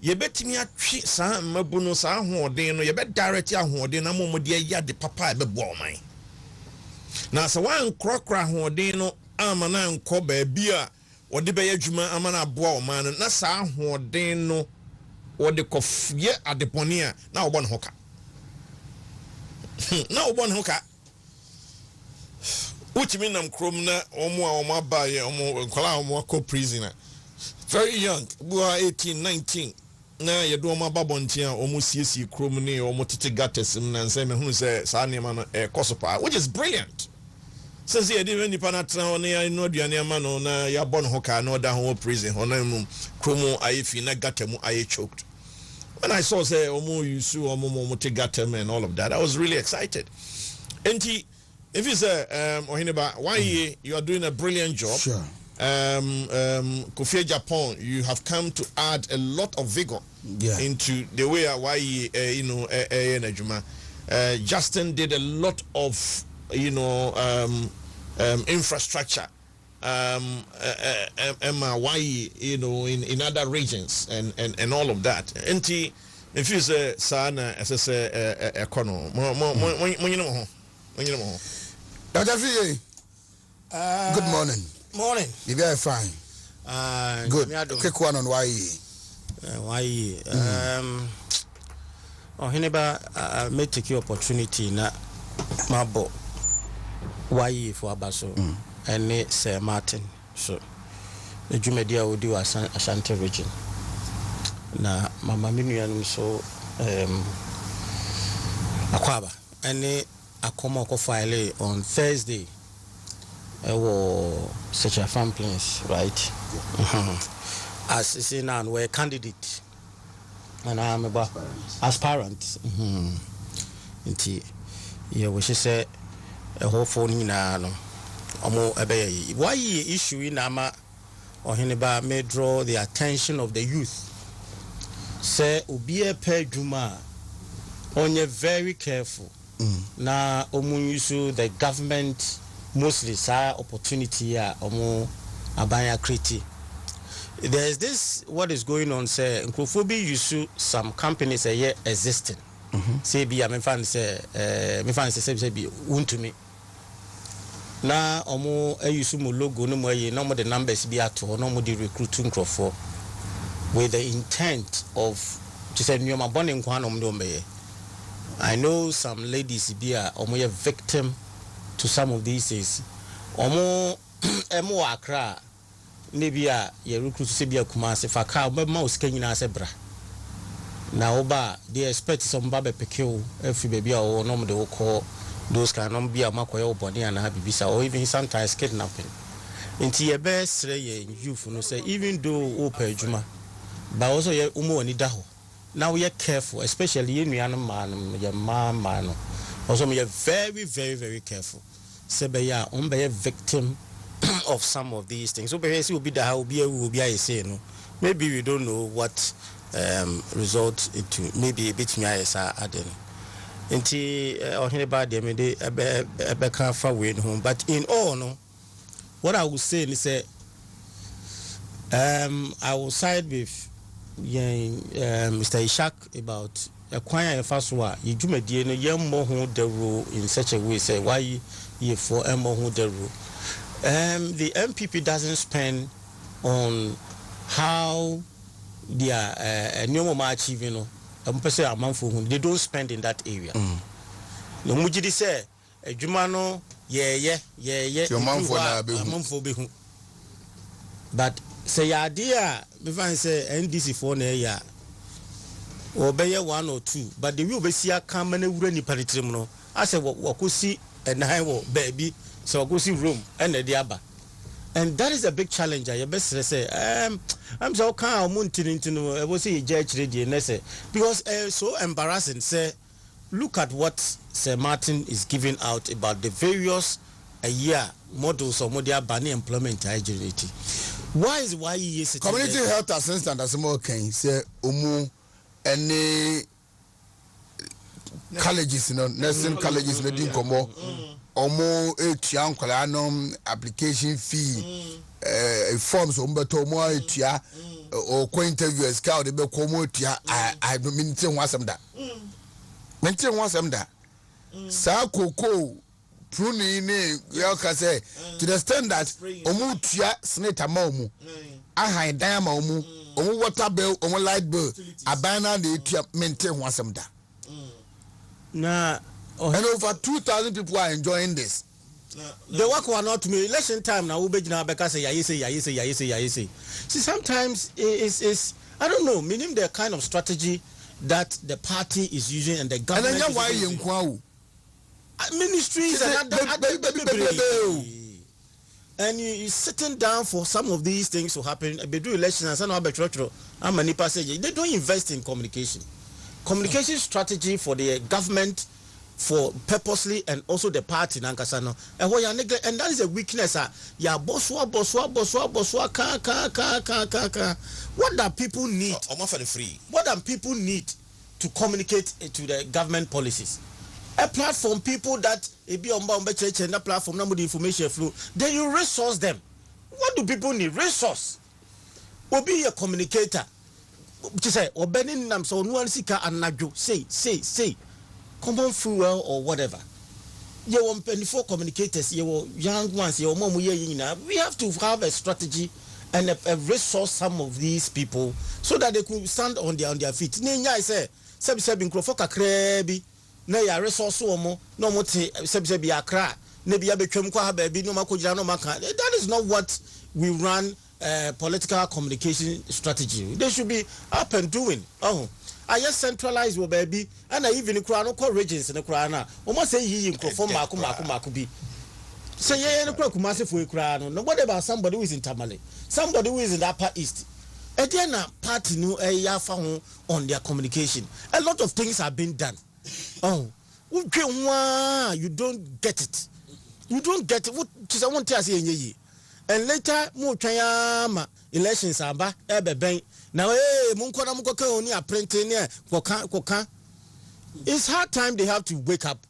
ye betumi atwe saa mabu no saa ahoden no ye be direct ahoden na momode ya de papa e be bo oman na se wan krokra ahoden no amana nkọ ba bia wode be adwuma amana aboa oman na saa ahoden no wode kofie adeponi a na obon hoka na obon hoka uchimi nam krom na omo abaye omo kwala omo ko prisoner very young boy 18 19 na yedo omo babonti a omo siesie krom ne omo tete gatesim na nse me hunu se saa nema no kosopa which is brilliant since ye dey nipa na tra on ya no aduane ama no na ya bon hoka na oda ho prison honam krom ayefi na gatemu aye choked. When I saw say omo yusu omo te gatem and all of that, I was really excited. And if you say Ohineba, why you are doing a brilliant job. Sure. Kofi Japan, you have come to add a lot of vigor into the way why Justin did a lot of infrastructure why in other regions and all of that. And if you say sana as I say econo Dr. V. Good morning. Morning. You very fine. Good. Quick one on why. Hineba may take your opportunity na mabo why for Abaso and Sir Martin. So the Jumedia will do Ashanti region. Na Mama Minian so Akwaba and Akoma ko file on Thursday. Such a farm place, right? As say now we're candidate and I'm about aspirant. Inti we should say a whole phone na no omo ebe why issue in ama Ohineba may draw the attention of the youth. Say obi e pe dwuma onye very careful. Na omu use the government mostly sa opportunity omu abaya create. There is this what is going on say nkrofobi use some companies existing. Say be me fan say be Wontumi. Na omu use mo logo no mo no mo the numbers be ato no mo the recruiting nkrofo with the intent of to say nyoma bone nkwa no mo meye. I know some ladies be omo a victim to some of these things. Omo emo akra maybe ye recruit se bia Kumasi fa ka be ma osika nyina se bra na oba they expect some babe pekeo every baby or no de call those kind of bia makoye oboni and ha bibisa or even sometimes kidnapping nti ye be sre ye youth no say even though o pa adwuma but also ye umo ani da ho now we are careful especially ye nuanom man ye man no also we are very very very careful say be ya on be a victim of some of these things. So basically will be the how be I say no. Maybe we don't know what result into maybe a bit me I say aden. Nti Ohineba dem dey ebe kan fa we home but in all no what I would say is say I will side with Mr. Ishak about a kwanya faswa ye dwumadie no yemmo ho the rule in such a way say why ye for emmo ho the rule. The MPP doesn't spend on how they are new achieving. They don't spend in that area. No mujidi say Jumano but say idea before say NDC for ya or be 1 or 2 but the will be see a common ni paritrimuno. I say what could see and I will baby. So go see room and the diaba. And that is a big challenge. I best say, I'm so calm. I was a judge ready, because so embarrassing. Say, look at what Sir Martin is giving out about the various models of modern banning employment agility. Why is community health assistant as more can say any colleges, nursing colleges, no din komo omo etua nkwala nom application fee forms ombeto mo etua or co interviewers ka de be komo etua I do maintain one some that maintain one some that sa koko pruni ne ya ka say to the extent that omo tua senator ma omo ahan dan ma omo water bill omo light bill abana na etua maintain one some that. And over 2,000 people are enjoying this. The work were not to me. Election time now. Because say. See, sometimes it's I don't know. Meaning the kind of strategy that the party is using and the government. And then why you ministries and and you sitting down for some of these things to happen. They do elections and some of the they don't invest in communication. Communication strategy for the government, for purposely, and also the party nankasano. And that is a weakness. Boswa. What do people need? What do people need to communicate to the government policies? A platform, people that be on church and that platform, number the information flow. Then you resource them. What do people need? Resource. Or be a communicator. Say or Benin nam so no sika anajo say common fuel or whatever. You want 24 communicators, you young ones, you mom we have to have a strategy and a resource some of these people so that they could stand on their feet. Ninya say sebi nkrofo kakra na ya resource omo no mo te sebi akra na bia betwam kwa ha ba bi no makogira no maka. That is not what we run. Political communication strategy. They should be up and doing. I just centralize your baby, and I even crown call regions in the crown. Almost say he from Maku be. Say, yeah, no Kumasi for a crown. No, what about somebody who is in Tamale? Somebody who is in the Upper East. Again, a party no found on their communication. A lot of things have been done. You don't get it. You don't get it. What I want to say. And later, more tryama elections are back. Now, printing it's hard time they have to wake up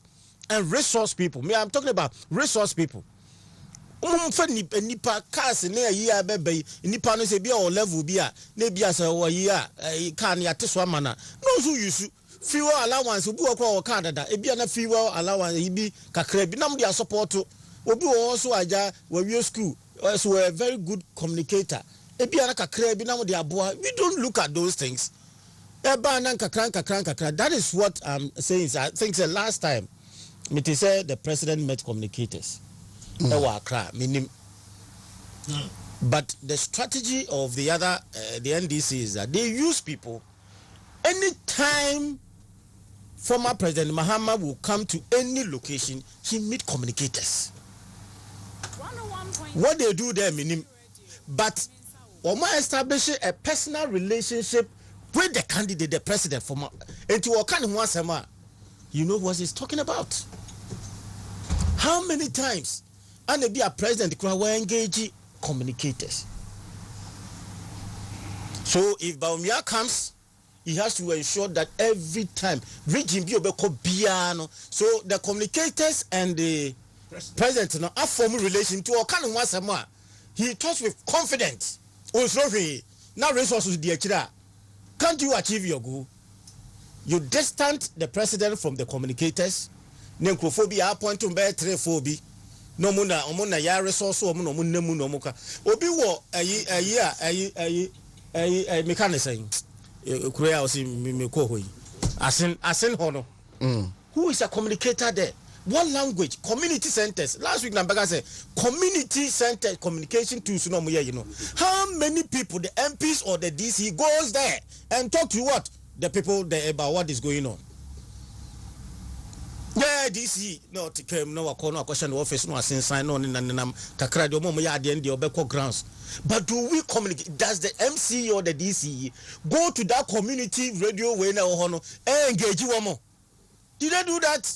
and resource people. Me, I'm talking about resource people. Nipa cars near year baby, nipa no say be or level be a maybe as a year can ya teswamana. No, who you fuel allowance will be a Canada, a be an fuel allowance, he be kakrebi, nam their support to. Obi also aja we school. So a very good communicator. We don't look at those things. That is what I'm saying. I think the last time the president met communicators. But the strategy of the other the NDC is that they use people. Anytime former President Mahama will come to any location, he meet communicators. What they do there, but Oma establish a personal relationship with the candidate, the president, you know what he's talking about. How many times and be a president will engage communicators? So if Baumia comes, he has to ensure that every time so the communicators and the president now a formal relation to he talks with confidence. Now resources can't you achieve your goal? You distance the president from the communicators. Nenkophobia point to bear trephobia. No muna omuna ya resource or no muka. Obi wo a mechanism. Korea was in Mikohui. Asin Hono. Who is a communicator there? What language? Community centers. Last week, Nambaga said community center communication tools. You know how many people, the MPs or the DC, goes there and talk to what the people there about what is going on. Yeah, DC no to come no corner question office no assign no nam kakra de omo ya de ndi obekọ grounds. But do we communicate? Does the MC or the DC go to that community radio way na ho engage womo? Did they do that?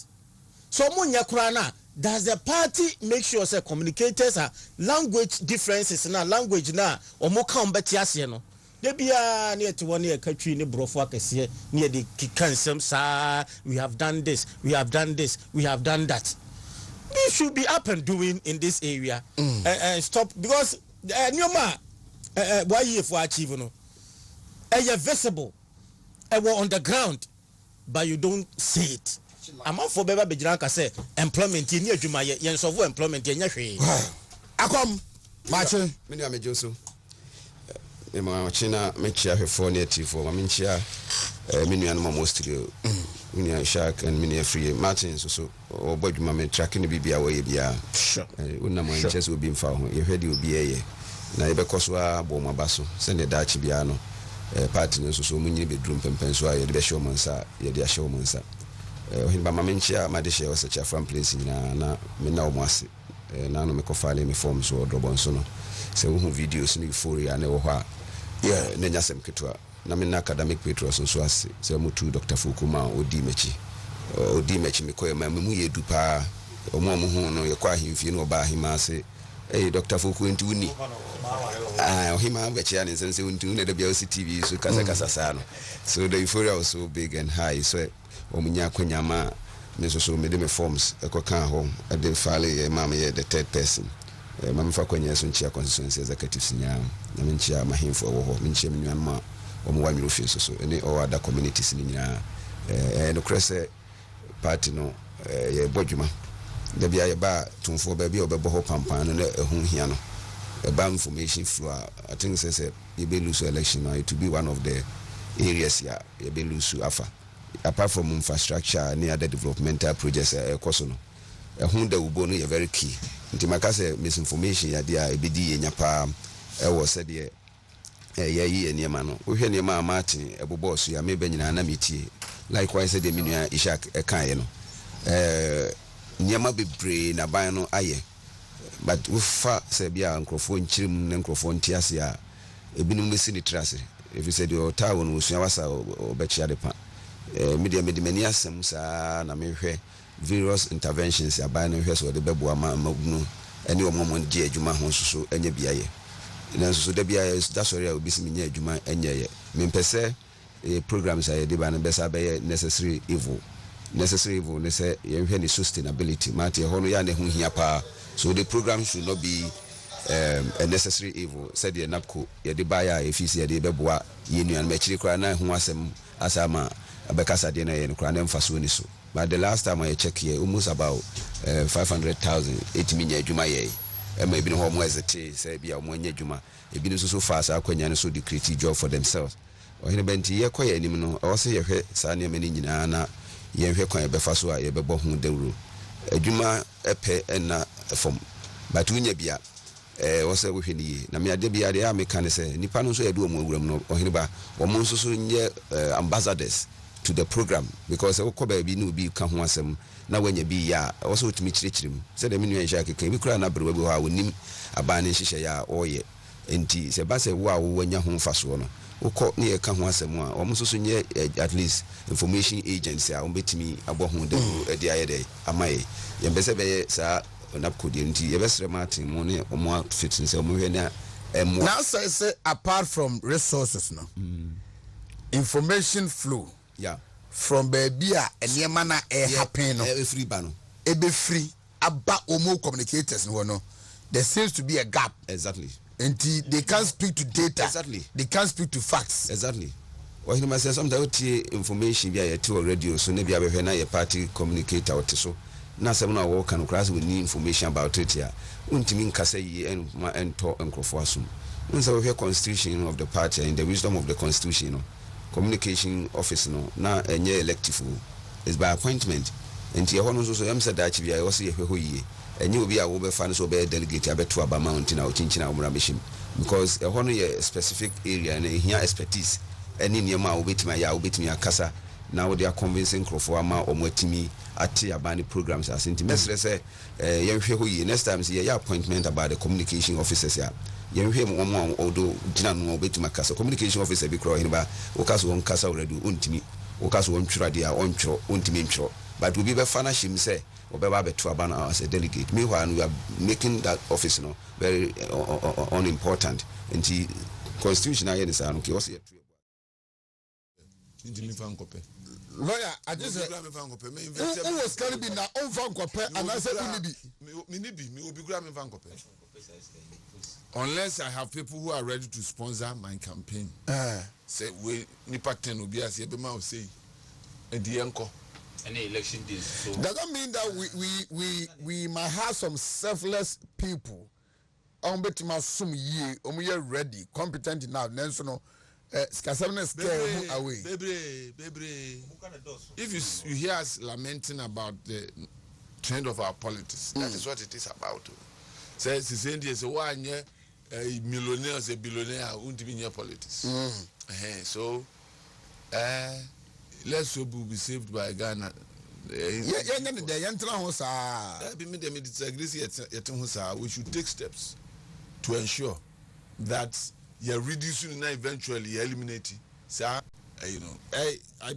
So munya krana, does the party make sure say communicators are language differences na language na omo ka ombeti ase no? De bia near to 1 year country ni brofo akese near the kansem sa we have done this, we have done this, we have done that. We should be up and doing in this area and stop because nyoma why you for achieve no you're visible on the ground but you don't see it. I'm not for beba bejranka say employment in your juma yen so employment yen hwe akom mache me ni amejoso e ma china me chia hwefo ne atifo ma me chia me nuan ma mostly me ni shark and me ni free martin so obodwuma me track ni bibia wo ye bia sure una mo nche so bi mfa ho ye hwede obi eye na ye bekoso abo mabaso se ne dachi bia no party no so munyi bedrum pempen so ye de be show monsa ye de show monsa hin ba ma me chia ma de share o se chia from place na me na o mo ase na no me ko file me form so drobon so no se wo videos ni euphoria na wo ho a na nyasem ketwa na me na academic petros so ase se mutu Dr. Fukuma odi mechi me koye ma mu ye du pa omo ho no ye kwa himfie no ba hima ase Dr. Fuku nti uni hima bechi ya nsense nti uni da bia o TV so kasa sa no so the euphoria was so big and high so omunya kwanyama me so me de me forms ekoka ho e de file mama ye the third person mama fa kwanya so nchia constituency executive sinya na me nchia mahimfo wo ho me nchia me nwan ma omo wa nwiro fi so any other communities ni nyina no krese party no ye bodwuma da bia ye ba tumfo ba bia obebo ho pampan no ehun hia no ba information flow I think say ye be lose election it to be one of the areas here ye be lose afa apart from infrastructure near the developmental projects ekoso no ehun da ubo no ye very key nti makase misinformation ya dia ebedi ye nyapa ewo se de yi enema no wo hwe enema Martin ebobo so ya mebe nyina na metie likewise de minua Ishak ekan no nyama bebre na ban no aye but wo fa se bia nkrofo nchirim ne nkrofo ntiase a ebinum besi ni trase if you said your town no sua wasa obechia de pa media medimani asem sa na mehwe various interventions ya ban no hwe so de bebo ama magunu ene omomon di adwuma ho so enya biaye na so de biaye da sorry a obisi nya adwuma enya ye mempese programs aye de ban besa be necessary evil ne say ye hwe ni sustainability mate ho no ya ne ho hia pa so the program should not be a necessary evil said the napco ye de baya efisi ye de beboa ye nuan machiri kra na ho asem asama abekasa de na ye kra na mfaso ni so but the last time I check here almost about 500,000 etiminya adwuma ye ma ebi no ho mo ezete say bia mo anya adwuma ebi no so fast akwanya no so de create job for themselves o hene benti ye koye anim no o se ye hwe sa ne mani nyina na ye hwe kwan befa so a ye bebo ho dawuro adwuma epe na fom but unya bia o se wo hwe ni na me ade bia de a me kan se nipa no so ye do mo awuram no o hene ba o mo so nye ambassadors to the program because we ko ba bi no bi ka ho asem na wanya bi ya o so otimi chirechirim se de menu enhya keke bi kura na brewa bi ho a wonim abane nhihye ya oye enti se ba se wo a wo wanya ho mfaso no wo ko ne ye ka ho asem a o mo so nye at least information agency a o betimi abo ho de e aye de amaye ye mbese be sa onapko de enti ye besre Martin mo ne o mo fit se o mo hwe na now say apart from resources no information flow yeah from baby a enema na happen no free ba no e be free aba omo communicators no there seems to be a gap exactly and they can't speak to data exactly they can't speak to facts exactly what he must say sometimes information via your radio so ne bia be na your party communicator what so na sem na wo kan class we need information about it here untimi nkasa yi ento enkrofo asum unsa we constitution of the party and the wisdom of the constitution no communication office no na enye elective is by appointment enti ehon so so yam said that bia yo se ehwe hoyie enye obi a wo be fa no so be delegate abeto aba mountain na ochinchina omra machine because ehon ye specific area na ehia expertise eni niam a obetima ya obetima akasa now they are convincing Crawford ama or Motimi at Abani programs as in Timestre say next time see appointment about the communication officers ya hear one although Jinan bet Macassa communication officer be crying about Okas one Casa already untimi Okas one Tradia on Tro Untimincho but we be Fanashim say or Baba to Abana as a delegate. Meanwhile we are making that office very unimportant and the constitution I understand okay what's it lawyer, I just said, who was carrying me now on Vancope and I said, me will be grabbing Vancope. Unless I have people who are ready to sponsor my campaign. Say, we Nipa 10 will be as Yabema will say, and the uncle. Any election days. So. Does that mean that we might have some selfless people? On bet my sum ye, we are ready, competent enough, Nansono. Away. Baby. If you hear us lamenting about the trend of our politics, that is what it is about. Says the same day, so why a millionaire or a billionaire won't be near politics. So let's hope we'll be saved by Ghana. We should take steps to ensure that you're reducing and eventually eliminating. So, I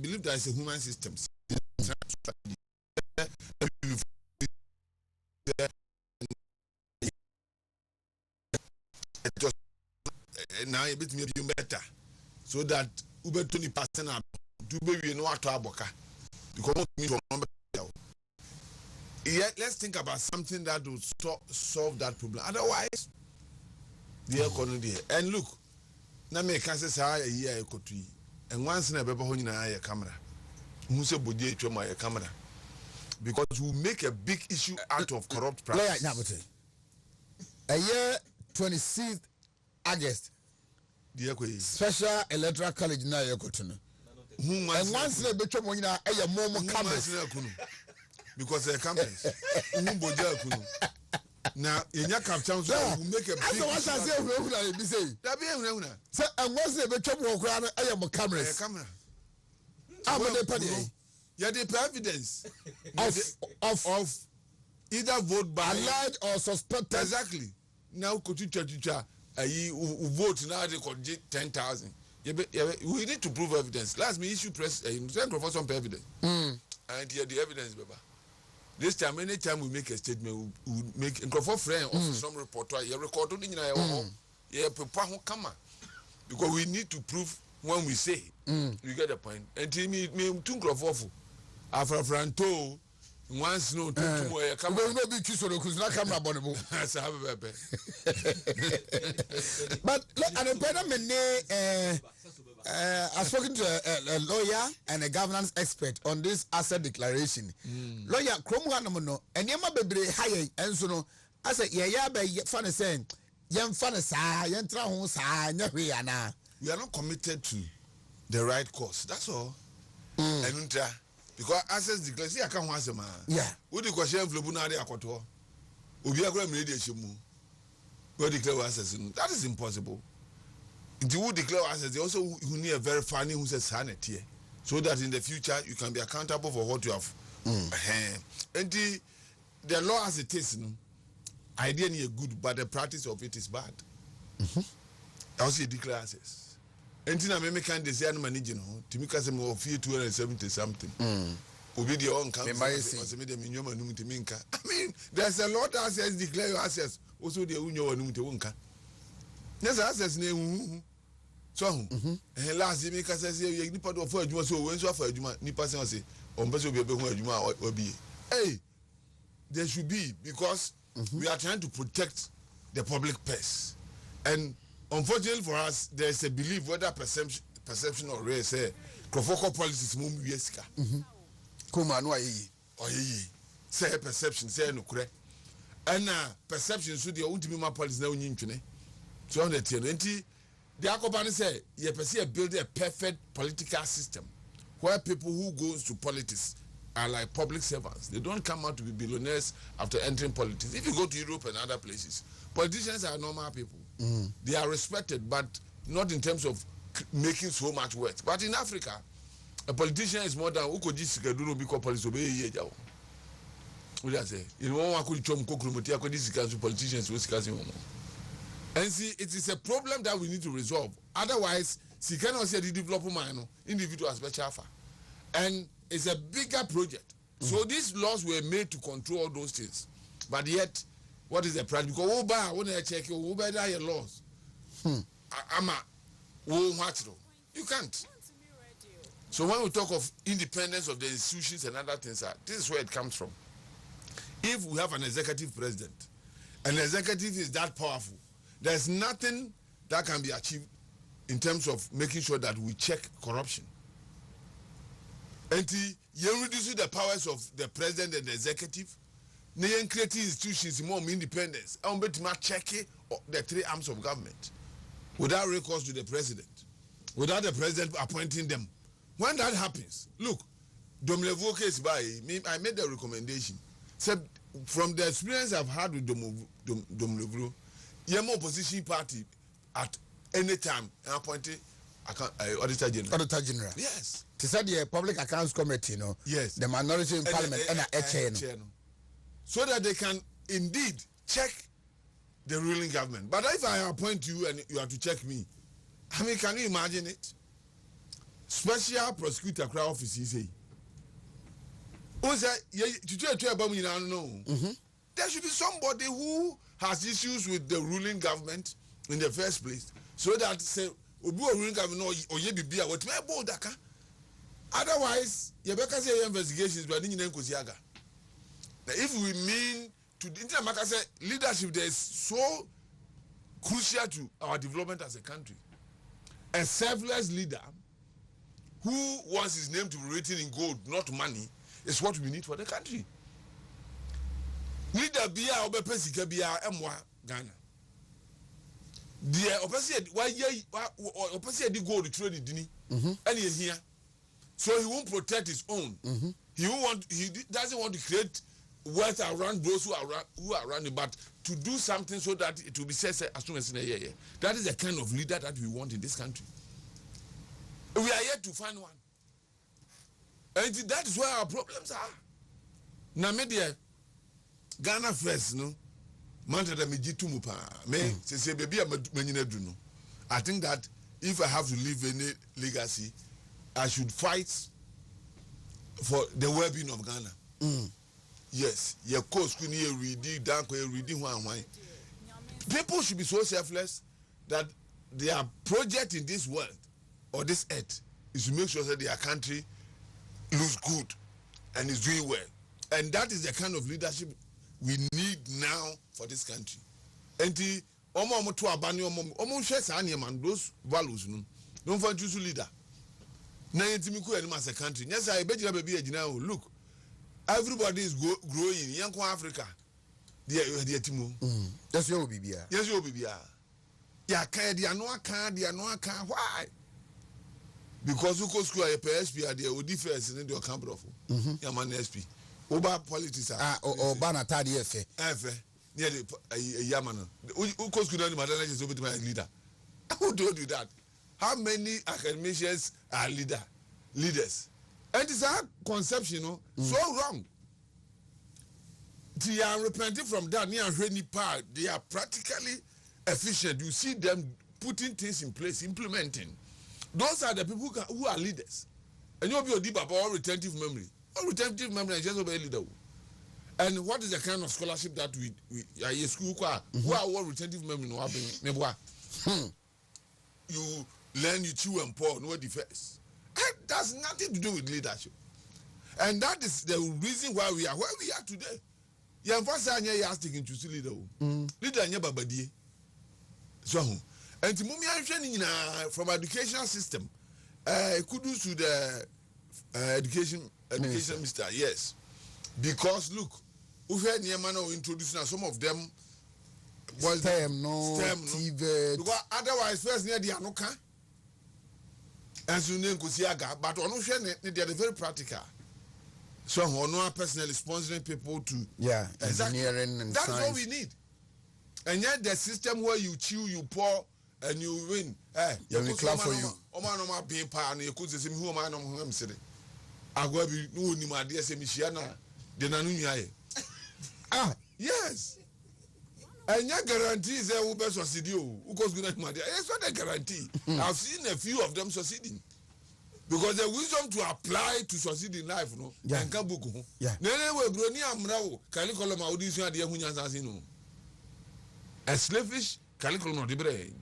believe that it's a human system. Now a bit maybe better, so that Uber 20% are do baby no to aboka because let's think about something that will solve that problem. Otherwise, the economy and look, na me can say a year ekotui and once na beba ho nyina ya camera who say bodi etwa ma ya camera because we make a big issue out of corrupt practices. A year 26th August special electoral college na yekotuno and once na betwa mo nyina ya mo cameras because the cameras who bodia kunu. Now, in your captain, we make a big issue. That be and once they become more I am a camera. I'm a penny. Yeah, the evidence of either vote by alleged or suspected. Exactly. Now, could you vote now? They could get 10,000. We need to prove evidence. Last me issue press for some evidence. And here the evidence, Baba. This time, anytime we make a statement, we make a friend or some reporter. You record it in come because we need to prove when we say. You get the point. And to me, two crofofo. After Franto, once no two more. Come on, be kiss or not camera bonable. But and a better I've spoken to a lawyer and a governance expert on this asset declaration. Lawyer Kromwanamono and Yama Bebre Haye and so I said, yeah, by funny saying, young funny sa, young traho sa, nyahriana. We are not committed to the right course. That's all. And because assets declaration, I can't answer man. Yeah. What the question Flobuna de Akoto? Ubiagram radiation. Go declare assets. That is impossible. The who declare assets, they also who need a very funny who says sanity, so that in the future you can be accountable for what you have. And the law as it is, idea is good, but the practice of it is bad. Also, declare assets. And then I can design managing to make us more 270 something. Obi the own council. I mean, there's a lot of assets declare your assets. Also, the Unyo and Unka. Yes, assets name. So, and last year, because I say, you put off for you, so when you offer you, Nipa say, on person will be or be. Hey, there should be because we are trying to protect the public purse. And unfortunately for us, there is a belief whether perception or race, say, Krofoko policies move yeska. Kuma no or say perception, say no correct. And perception should the ultimate policy now in Chine. So on the TNT, the Akobani say, you perceive building a perfect political system where people who go to politics are like public servants. They don't come out to be billionaires after entering politics. If you go to Europe and other places, politicians are normal people. They are respected, but not in terms of making so much wealth. But in Africa, a politician is more than who could just do no because police obey ye jaw. What I say? You know one could chom kokromoti akodi sika so politicians we sika him. And see, it is a problem that we need to resolve. Otherwise, she cannot say the development individual special far. And it's a bigger project. So these laws were made to control all those things. But yet, what is the problem? Because when I check you, your laws. You can't. So when we talk of independence of the institutions and other things, this is where it comes from. If we have an executive president, and the executive is that powerful, there's nothing that can be achieved in terms of making sure that we check corruption. And you reduce the powers of the president and the executive, you create institutions more independence. I'm going to check the three arms of government without recourse to the president, without the president appointing them. When that happens, look, Domlevo case by me, I made the recommendation. So from the experience I've had with Domlevo, you're more opposition party at any time appointed Auditor General. Auditor General. Yes. To say the Public Accounts Committee, yes, the minority in Parliament and a so that they can indeed check the ruling government. But if I appoint you and you have to check me, I mean, can you imagine it? Special prosecutor crowd office is say, there should be somebody who has issues with the ruling government in the first place, so that say ruling government or ye be what may bold. Otherwise, you better say investigations, but now, if we mean to the leadership that is so crucial to our development as a country, a selfless leader who wants his name to be written in gold, not money, is what we need for the country. Leader Bia Obepesika Bia Mwa Ghana. The Opesia di gold trade dini, and he is here. So he won't protect his own. He doesn't want to create wealth around those who are around him, but to do something so that it will be said as soon as in a year. That is the kind of leader that we want in this country. We are yet to find one. And that is where our problems are. Now, media, Ghana first, no? I think that if I have to leave any legacy, I should fight for the well-being of Ghana. Yes, your course couldn't reading one. People should be so selfless that their project in this world or this earth is to make sure that their country looks good and is doing well. And that is the kind of leadership we need now for this country. And those values, don't find you leader. As a country, yes, I bet you look, everybody is growing. Young Africa, dear Timo. That's your baby. Yes, your baby. Yeah, they are no can. Why? Because who goes to a PSP are the difference in your camp of Yaman SP. Oba politics are Banata F. Near the Yaman. Who goes to the Madana's over to my leader? Who told you that? How many academicians are leaders? And it's our conception, so wrong. They are repenting from that. They are practically efficient. You see them putting things in place, implementing. Those are the people who are leaders. And you'll be a deep about retentive memory. All retentive memory is just obey leader. And what is the kind of scholarship that we are in school? Who are all retentive memory? You learn, you chew and pour, no defense. That has nothing to do with leadership. And that is the reason why we are where we are today. You first say you are sticking to see leader. Leader anya babadie. So and from educational system, kudos to the education minister, yes. Because look, we had introducing some of them was STEM, TVET. Because otherwise, first near the Anoka, and so name Kusiaga, but on they are very practical. So on personally sponsoring people to engineering and that's science. what we need. And yet the system where you chew, you pour, and you win. Yeah, we clap for you. Oma being pa and you could say who am I no him say. I go be no ni ma dey say Michiana de nanu nyae. Yes. And your guarantee is who best succeed you. Who goes good at my it's not a guarantee. I've seen a few of them succeeding. Because the wisdom to apply to succeed in life, no, and kabuku. Yeah. Nene we groni amrawo. Curriculum audition adi ehunya sansi no. A slavish curriculum no dibre.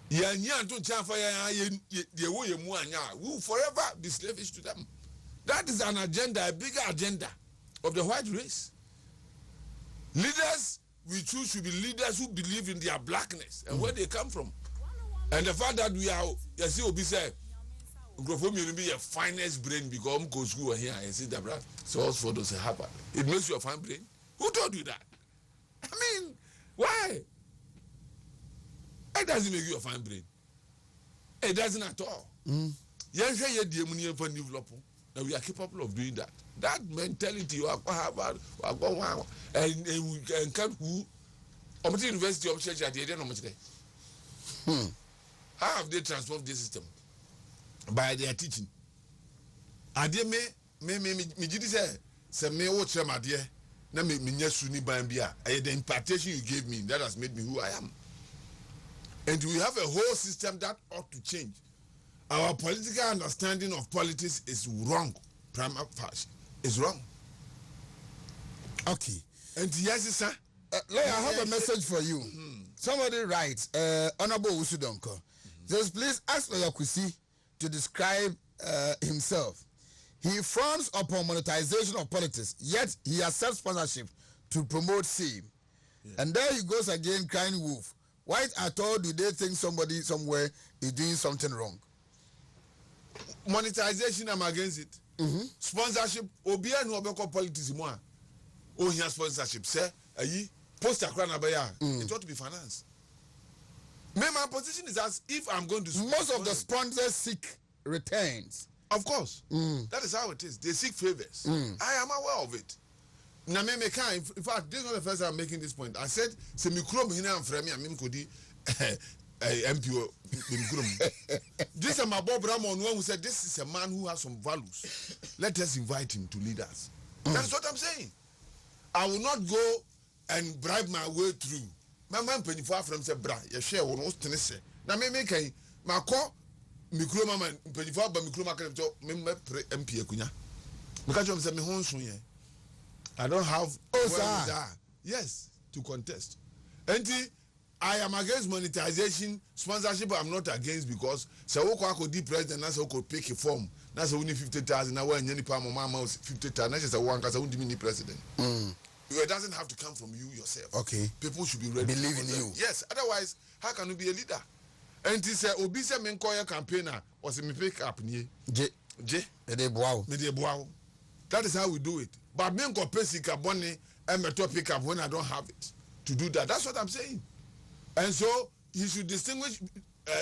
Ya nya to chafa ya ye wo ye mu anya. We will forever be slavish to them. That is an agenda, a bigger agenda of the white race. Leaders we choose to be leaders who believe in their blackness and where they come from. And the fact that we are, you see, Obi said, you be your finest brain because I'm go school here and see that, so also for those happen. It makes you a fine brain. Who told you that? I mean, why? It doesn't make you a fine brain. It doesn't at all. Yes, and we are capable of doing that. That mentality you have and can't who University of Church at the end of the how have they transformed the system? By their teaching. Adie me say me watch them adie na me nyasuni bambia. The impartation you gave me that has made me who I am. And we have a whole system that ought to change. Our political understanding of politics is wrong. Prima facie is wrong. Okay. And yes, sir. I have a message for you. Somebody writes, Honorable Usudonko, says, please ask Lawyer Kwesi to describe himself. He frowns upon monetization of politics, yet he accepts sponsorship to promote same. Yeah. And there he goes again crying wolf. Why at all do they think somebody somewhere is doing something wrong? Monetization, I'm against it. Sponsorship, Obia no Obeko politics more. Oh, he has sponsorship, sir. Poster it ought to be financed. My position is as if I'm going to. Most of the sponsors seek returns. Of course. That is how it is. They seek favors. I am aware of it. In fact, this is not the first time I'm making this point. I said, Semikrom Hina and Fremi and Mimkodi MPO. This is my Bob Ramon who said, this is a man who has some values. Let us invite him to lead us. That's what I'm saying. I will not go and bribe my way through. My man penny far from say bra, you share one most tennis. Now me make my call micro man penny far by micro market me MP kunya. Because you say me hon so here. I don't have yes to contest. And I am against monetization, sponsorship I'm not against because so I could be president and so could pick a form. That's only 50,000 now when any palm mama 50,000 that's just a one cuz I won't be president. It doesn't have to come from you yourself. Okay. People should be ready. Believe in you. Yes. Otherwise, how can you be a leader? And he said, Obi se men call campaigner was me pick up ni. J. That is how we do it. But men go pay sika bonne and me to pick up when I don't have it to do that. That's what I'm saying. And so he should distinguish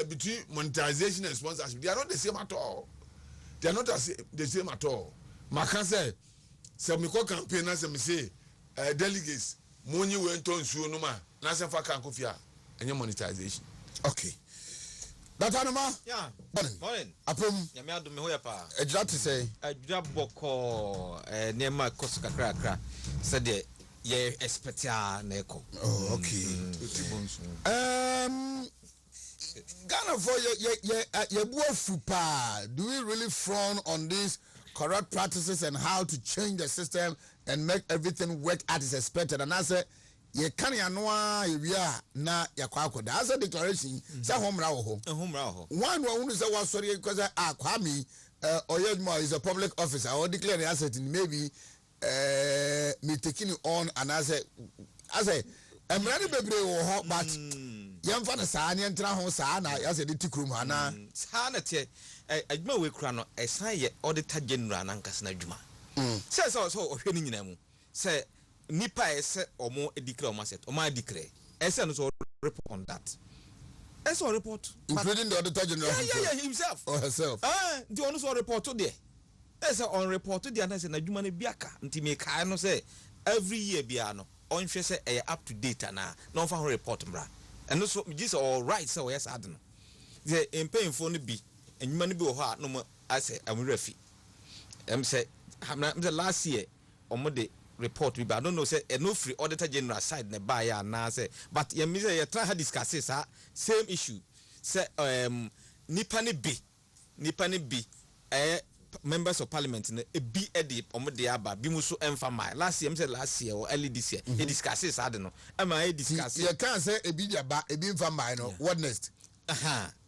between monetization and sponsorship. They are not the same at all. They are not the same at all. Makan say, me call campaigner say me say. Delegates, money went on soon, no man. Nasa for Kankofia and your monetization. Okay. That anima? Yeah. Morning. Apum. Yamia do me hoyapa. A job to say. A job boko near my Kosuka cracker. Said ye expetia neko. Oh, okay. Ghana for your fupa. Do we really frown on these corrupt practices and how to change the system and make everything work as is expected? And I say, ye can ya noa ya na ya kwako. That's a declaration. Say homra ho. One who say was sorry because Kwame Oyedmo is a public officer. I will declare the asset in maybe me taking you on and I say I'm ready baby ho but yamfa na saa ne ntra ho saa na ya say the tikrum ana saa na tie adwuma we kura no esan ye auditor general na nkasa na adwuma say so ohwe ni nyina mu say nipa ese omo declare omo asset omo declare ese no so report on that ese report including the auditor general yeah himself or herself the one so report to there ese on report to there na say na adwuma na biaka nti me kai no say every year bia no on hwe say up to date na no fa report mra and also just all right so yes I don't know the painful no be and money be ho no more I say I'm refi say the last year on the report we but I don't know say no free auditor general side ne buy ya na say but you say you try to discuss same issue say nipa ne bi members of parliament ne bi edi omode aba bi muso emfa mai last year or early this year e discuss this ade no am I discuss you can say ebi di aba ebi emfa mai no what next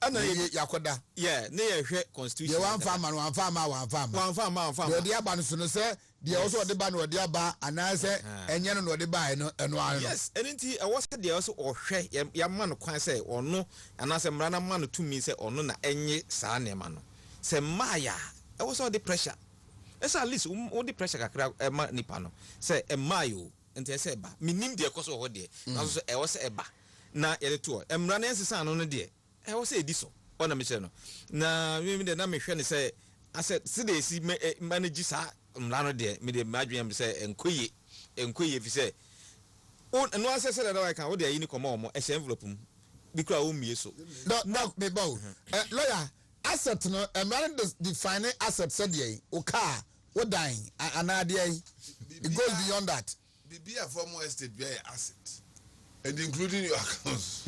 ana yakoda ne ye hwe constitution ye wan farmer de odi aba no so no say de also odi ba no odi aba anase enye no odi ba no eno ano yes enti e was de also ohwe ya ma no kwan say ono anase mra na ma no tumi say ono na enye saa ne ma no say maya e was all the pressure esa at least all the pressure kakra ma nipa no say e mayo enti say ba minim de ekoso ho de na so e was e ba na ye to mra na ensesa no no de e was e di so ona me no na me de na me hwe ne say ase se de si manage sa mra no de me de madwen me say enkoye fi say no ase say that I can wo de yi ni komo omo e say envelope mu bi kra o mie so no me bow lawyer asset no emran define asset said ye o car o dying anade it goes beyond that be a former estate be asset and including your accounts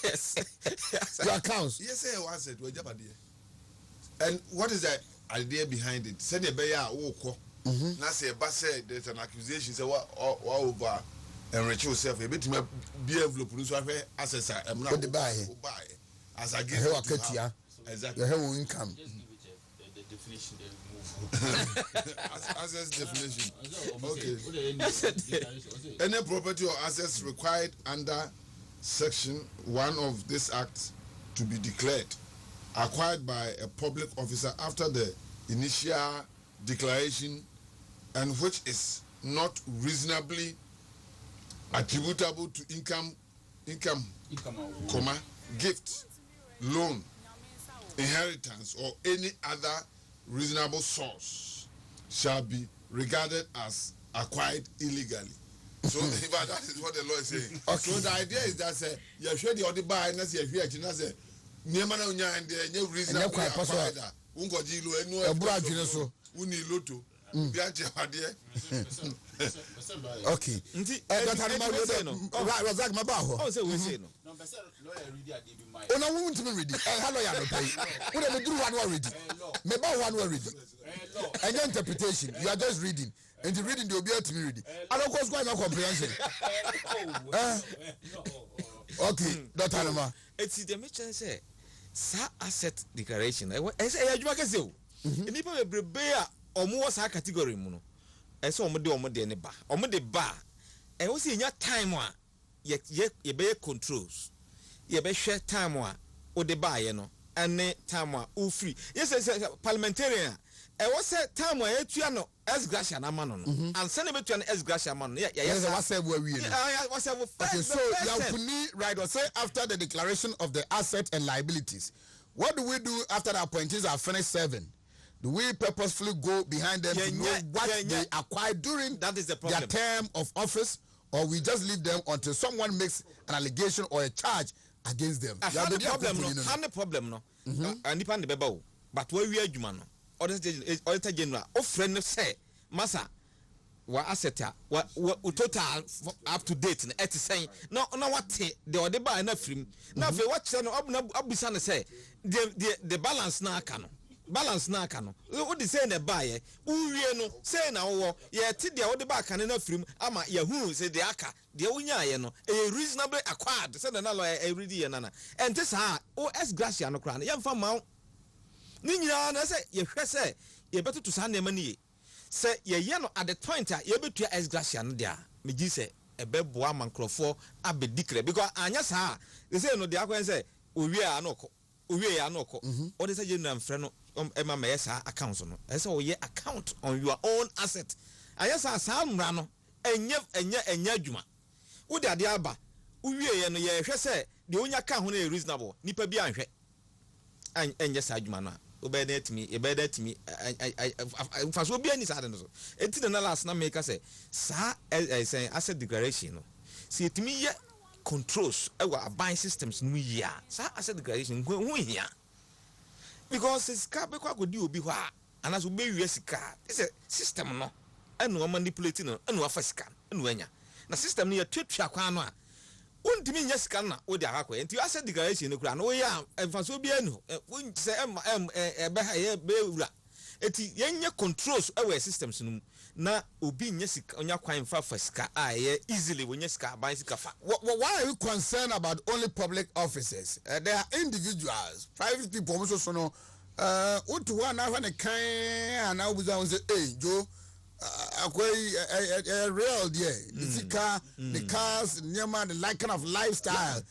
yes your accounts yes say your asset we jabade and what is the idea behind it say the be ya wo ko na say ba say there's an accusation say what over enrich yourself a bit be envelope no so after assets emra o buy as against exactly your income just give it the definition then move assets definition okay any property or assets required under section 1 of this act to be declared acquired by a public officer after the initial declaration and which is not reasonably attributable to income comma gift loan inheritance or any other reasonable source shall be regarded as acquired illegally. So that is what the law is saying. Okay. So the idea is that say you should the other buy na say you na say niema na unya and the reasonably acquired that unko ji lo enu ebru adwene so uni loto bi aje ade okay that animal Razak maba ho oh say we say no no be say lawyer read ade bi mai ona won timi read hello ya no pay we dey do one read me ba one read and your interpretation you are just reading and the reading dey be at me read I don't cause quite no comprehension okay that animal it's the mention say sa asset declaration e say adwuma kese o nipa bebrebe a omo was a category mu no e say omo de ne ba omo de ba e wo say nya time a ye be controls ye be share time a o de ba ye no ene time a o free yes say parliamentarian e wo say time a etua no S gracia na mano no and send be to an S gracia mano yes what say we okay so you right or say after the declaration of the assets and liabilities what do we do after the appointees are finished serving? Do we purposefully go behind them to know what they acquired during that is the problem. Their term of office, or we just leave them until someone makes an allegation or a charge against them? The problem no and nipa de beba o but we adwuma no auditor general o friend say masa wa asset wa total up to date na et saying no what the ode ba na frim na fe what no abusa na say the balance na aka no o di say na ba ye uwie no say na wo ye ti de ode ba aka na frim ama ya hu say the aka de unya ye no e reasonably acquired say na lawyer e ready ye na ente sa o S gracia no kra na ye mfa ma ni nyina na say ye hwe say ye beto to sa na ma ni say ye no at the point ye betua S gracia no dia me gi say e be boa mankrofo abedikre because anya sa they say no dia kwen say owie ya no ko o de say general mfre no e ma me yesa account no e say o ye account on your own asset anya sa mra no enya adwuma wo de ade aba owie ye no ye hwe say de onya ka ho na reasonable nipa bi anhwe enya sa adwuma no obedetimi faso obi ani sa de no so enti na last na make say sa say asset declaration no si etimi ye controls our buying systems no year sa asset declaration who here because it's ka be kwa go di obi ho a ana so be sika it's a system no eno manipulate no eno afa sika eno anya na system no ya twetwa kwa no a untimi nya sika na wo di akakwa enti asset declaration no kura no ya emfa so bi enu won se be ha ye be wura eti yenye controls our systems no na obi nya sika onya kwan fa sika a ye easily wonya sika ban sika fa. Why are you concerned about only public offices? There are individuals, private people also so no what one na na kan and now we say hey Joe real there the sika the cars nyama the like kind of lifestyle.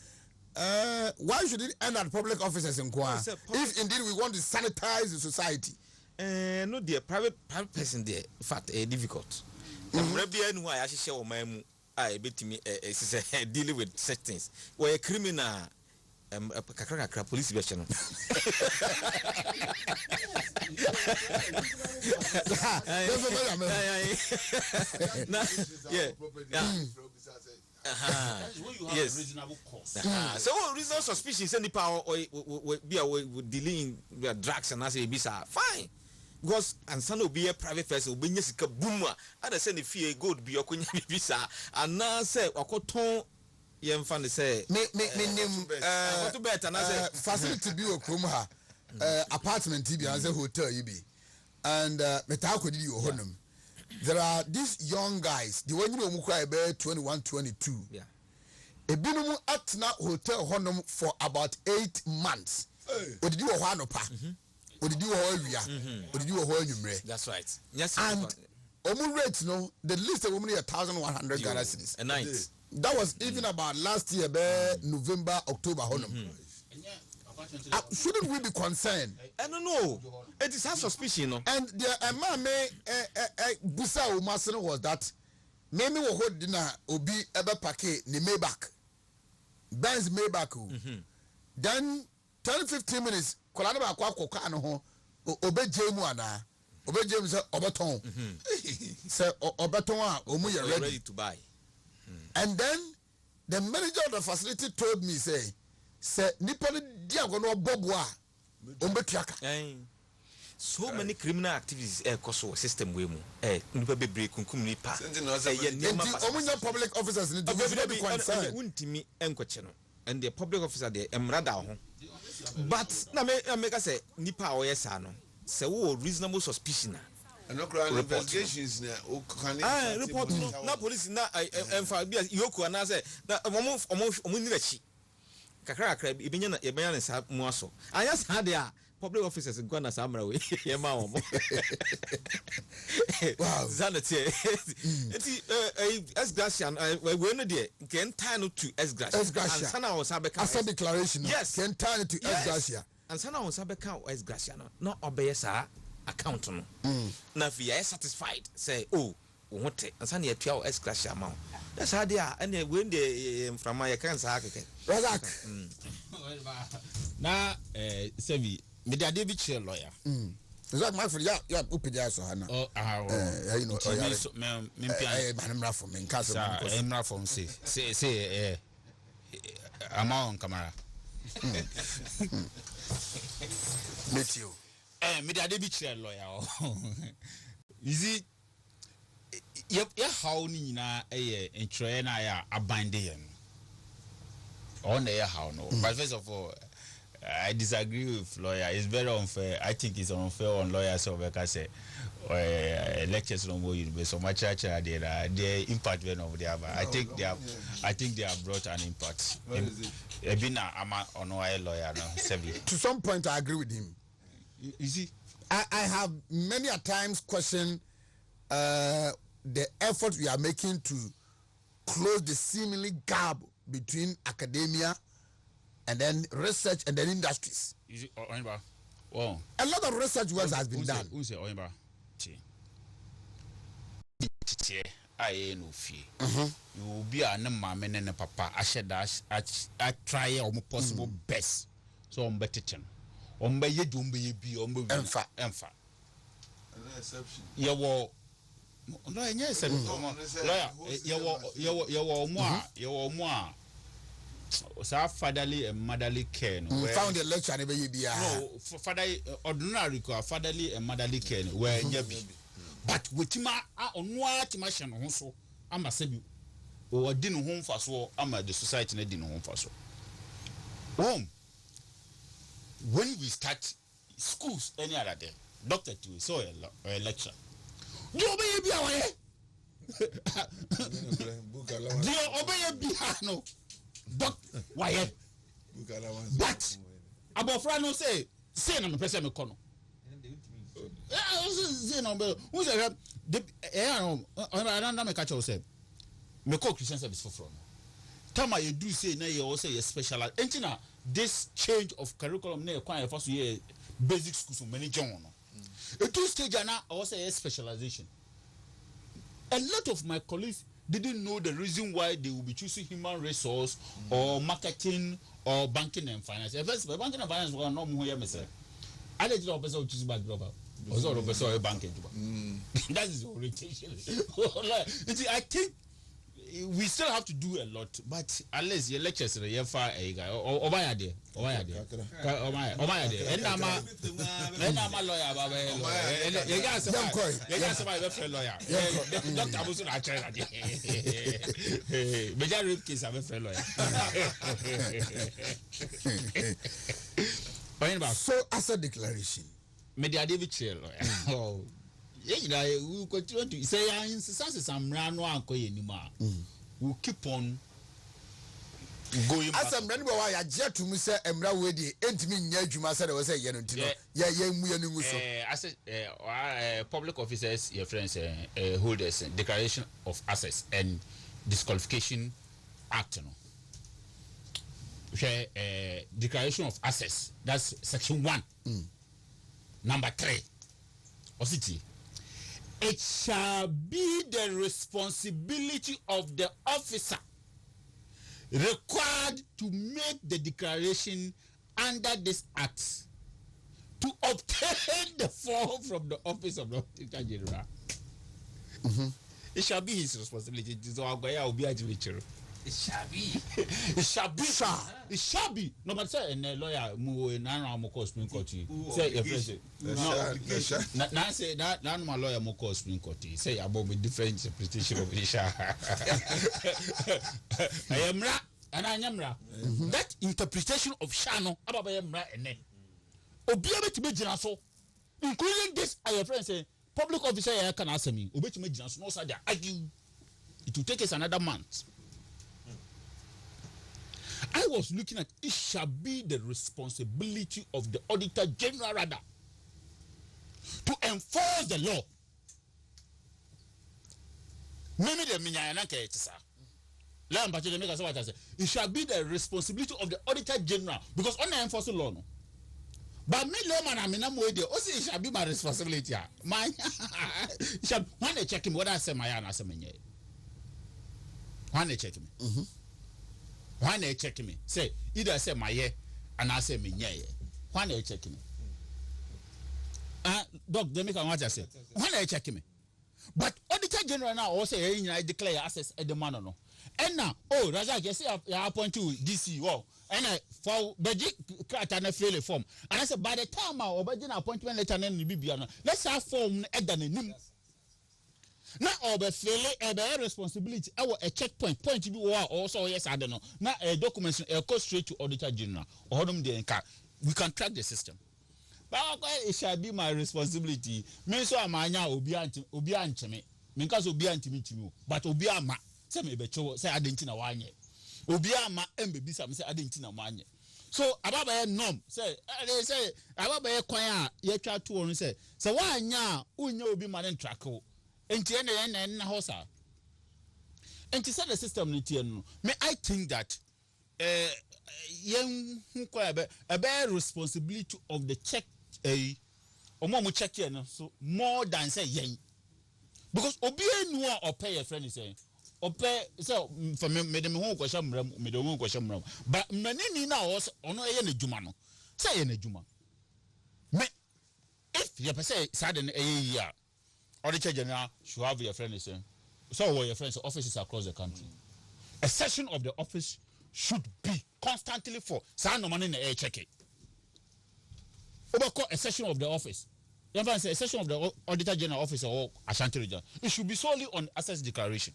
Why should it end at public offices in Kwa if indeed we want to sanitize the society? No, dear, private person there, in fact, difficult. Maybe anyone I should share my I bet me dealing with such things. Where a criminal, police version. Yes. So reasonable suspicion is any power or be dealing with drugs and as a bisa fine. Because and son will be a private person will be a boomer and I send if you good be your visa and now say or cotton young family say me to bet and I say facility be a krumha apartment TB as a hotel you be and metako di honum. There are these young guys the one you cry about 21 22 yeah a binumu at na hotel honum for about 8 months what did you want pa what did you what did you that's right yes and omu rate no the least of women 1,100 Ghana cedis a night that was even about last year November October honum. Shouldn't we be concerned? I don't know. It is a suspicion, no? And the busa umasino was that maybe we hold dinner obi ebe pake ni Maybach. Benz Maybach. Then 10-15 minutes kolana ba kwa koka no ho obe jemu ana. Obe jemu say obeton. Say obeton a omu ye ready to buy. And then the manager of the facility told me say nipa dia go no boboa ombetuaka so many criminal activities koso system we mu nipa bebre kunkum nipa omunya public officers need to be concerned untimi enkoche no and the public officer there emrada ho but na me ka say nipa o yesa no say wo reasonable suspicion and no investigations na o kan report no na police na emfa bia yoku na say na omo ni rachi kakra ibenya na sa mu aso anya sa de a public officers go na sa mra we ye ma wo mo wow zanati eti ex-gracia we no de ken tie no to ex-gracia and sana o sa beka asa declaration yes ken tie to ex-gracia and sana o sa beka ex-gracia no obey sa account no na fi ya satisfied say oh wote ansa na yatua ex-gracia ma that's how they are and when they from my can sa akeke Razak na sevi me dey dey be lawyer Razak my friend ya opedia so hana you know me pia manimra for me nka so emra for say amount camera meet you me dey be lawyer easy ya how ni na entry na ya abande yen on the how no but first of all I disagree with lawyer. It's very unfair. I think it's unfair on lawyers so because lectures no more university so much the impact of the I think they have brought an impact. Ebina ama on lawyer no to some point I agree with him. You see I have many a times questioned the effort we are making to close the seemingly gap between academia and then research and then industries. Is it wow. A lot of research work has been done. Who say Oimba? I no fee. You be a mama and papa. I said I try all possible best. So I'm better. Ye don't be emfa. No exception. Yeah, well. No, yes, lawyer. You more. so fatherly and motherly care no found the lecture ne be bia no father ordinary fatherly and motherly care no where nya bi but wetima ono atima hye no ho so ama sabi o di no ho mfaso ama the society na di no ho mfaso when we start schools any other day doctor to so a lecture do obey bia waye do obey bia no doc waye but abofra no say na me pese me kono say no be who say the no I me catch you say me call Christian service for from tama you do say na you also you special entina this change of curriculum na kwan e for so ye basic schools many john no it two stage na also a specialization. A lot of my colleagues didn't know the reason why they will be choosing human resource or marketing or banking and finance. First, banking and finance were not more here, Mister. I did not choose back global. Also, banking. That is the orientation. I think we still have to do a lot, but unless your lectures are here far a guy or my idea, or my idea, and I'm a lawyer, you guys are lawyer. Doctor was not trying to major rape case. I'm a friend lawyer. So, as a declaration, Media David Chair lawyer. Yeah, we continue to say, I insist some run one coin anymore. We'll keep on going. As I'm running away, I jet to Mr. Emra Wedi, and me, Yajuma said, I was a Yanutino. As public officers, your friends, holders, Declaration of Access and Disqualification Act. Declaration of Access, that's section 1, number 3. What's it? It shall be the responsibility of the officer required to make the declaration under this act to obtain the form from the office of the Auditor General. It shall be his responsibility. It shall be. It shall be, sir. It shall be. No matter say a lawyer mu na mo call Supreme Court. Say your friend. Na say na my lawyer mo call Supreme Court. Say about me different interpretation of Isha. I am ra and I am ra. That interpretation of Shano about I am ra ene. Obi abeti be gina so. Including this your friend say public officer here can ask me. Obeti me gina so no say they argue. It will take us another month. I was looking at it shall be the responsibility of the Auditor General rather to enforce the law. It shall be the responsibility of the Auditor General because on the enforcing law no. But me layman I mean also it shall be my responsibility. My shall when they check him what I say my and I say me. When they check me. When they check me, say either say my year and I say me yeah. When they check me, Doc, they make a what I say. When they check me, but Auditor General now also I declare access at the man no. And now, oh, Razak, you see, I appoint you DC. Wow, and I for Beji cut and fill a form. And I said by the time I obey appointment letter and Bibiana, let's have form at the name. Now, over failure, a responsibility. Our a checkpoint point to be also yes, I don't know. Now, a document go straight to Auditor General or them the car. We can track the system. But it shall be my responsibility. Me so amanya obi ancheme. Me because obi antimi timi. But obi ama say me becho say adentina wanye. Obi ama embe sam say adentina wanye. So ababa norm say they say ababa kwan a ye twa to on say wanya unya obi man track o. Enti na hosa. Enti say the system ni tie no. Me I think that yen hu kwa a responsibility of the check omo check here no so more than say yen. Because obi enu a opay your friend is saying opay so for me de me hu kwasha mram me de hu kwasha mram but mnani na ono eye na djuma no say ye na djuma me if you say sudden eye Auditor General should have your friend saying so what your friends offices across the country. A section of the office should be constantly for saa no money na air check it. Overcall a session of the office. You know, a session of the Auditor General Office or Ashanti Region. It should be solely on access declaration.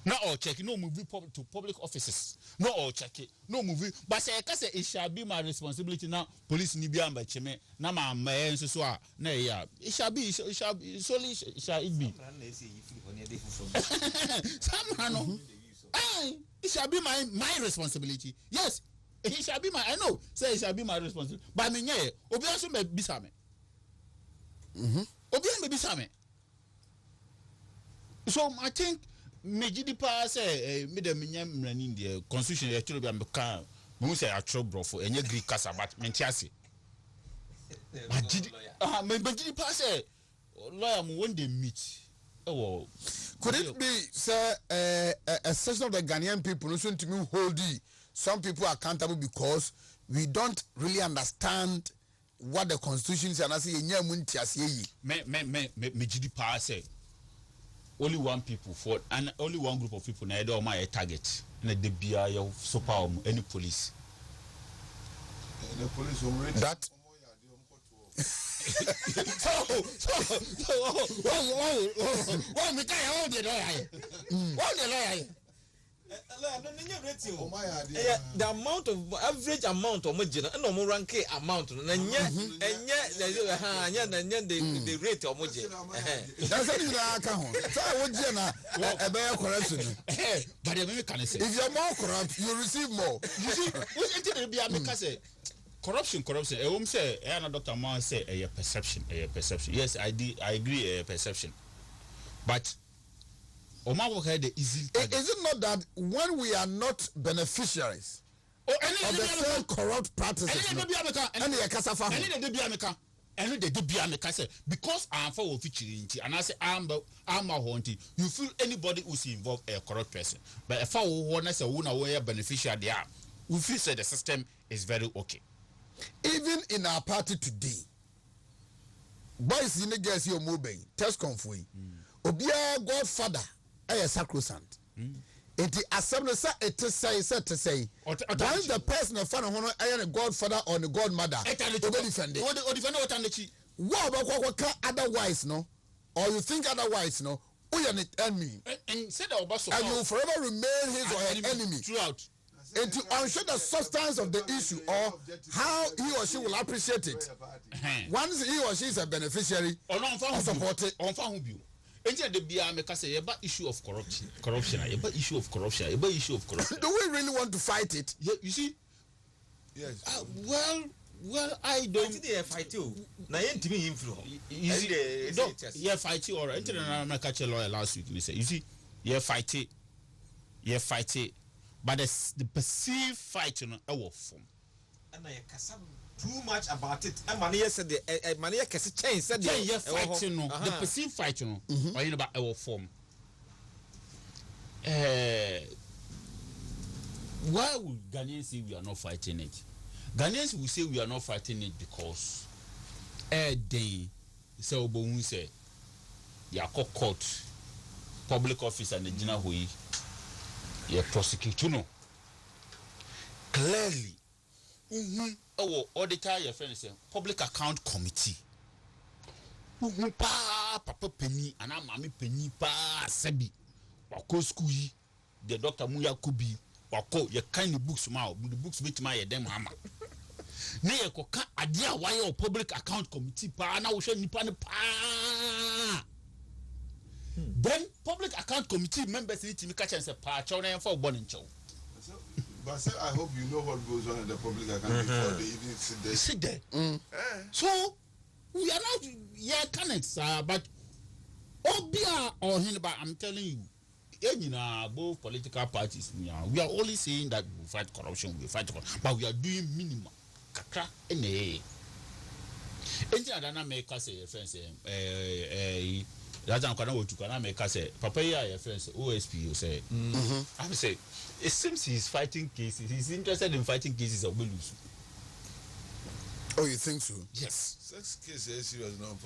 Not all check it, no movie to public offices. No all check it, no movie. But say it shall be my responsibility now. Police ni biya mba cheme. Na ma mayen so na ya. It shall be solely shall it be. It shall be my responsibility. Yes. It shall be my. I know. Say it shall be my responsibility. But me nye. Obi aso me bisame. Obi me bisame. So I think Mejidi pa say me de menya mrani the constitution ya tro bi am ka. Me say atro brofo enye Greek kasa but me ntiase. Mejidi pa say lawyer mo when they meet. Could it be sir a section of the Ghanaian people who seem to me hold some people accountable because we don't really understand what the constitution is and I say me GD power say only one people for and only one group of people na do my target na de bia ya super any police the police already that the amount of average amount of money and no rank amount and the rate of money. That's what but if you're more corrupt, you receive more. You see, corruption. Say, Dr. Man say a perception. Yes, I agree. A perception, but. Is it not that when we are not beneficiaries of the same corrupt practices, because I'm for featuring and I say I'm haunting, you feel anybody who's involved a corrupt person, but if I want to say one beneficiary, they are, we feel say the system is very okay. Even in our party today, boys in the girls you're moving, test confui, Obia Godfather. A sacrosanct. It is assembly it is say once the person of father honor a godfather or a godmother defend it. What otherwise no or you think otherwise no we are an enemy and you will forever remain his or her enemy throughout and to ensure the substance of the issue or how he or she will appreciate it once he or she is a beneficiary or support it. The issue of corruption. Issue of corruption. Do we really want to fight it? Yeah, you see. Yes. Well, I don't. They fight you. Now you yeah, fight you. All right. I catch a lawyer last week. You see, yeah, fight it. But the perceived fight, you know, I will form. And I too much about it. And money said the money can change. Said yeah, fight, you know, the perceived fight, you know, or you know about our form. Why would Ghanaians say we are not fighting it? Ghanaians will say we are not fighting it because they say Obonwu say ya court public office and the general hui ya prosecute, you know, clearly. Auditor, your friend say public account committee. Papa penny and I'm mammy penny pa sebi. Wako school the Dr. Muya Kubi. Wako your kind of books mouth the books with my dem hammer. Near coca idea why your public account committee pa na ushe nipan pa. Then public account committee members need to catch and say pa chona for born chow. But sir, I hope you know what goes on in the public account before they even sit there. So we are not candidates, but Obia or Hinba, I'm telling you, both political parties, we are only saying that we fight corruption, but we are doing minimum. Kakra ene. Adana make us a friend say, Papa, your friends, OSP, you say, I say, it seems he's fighting cases. He's interested in fighting cases of Belus. Oh, you think so? Yes. Such cases serious no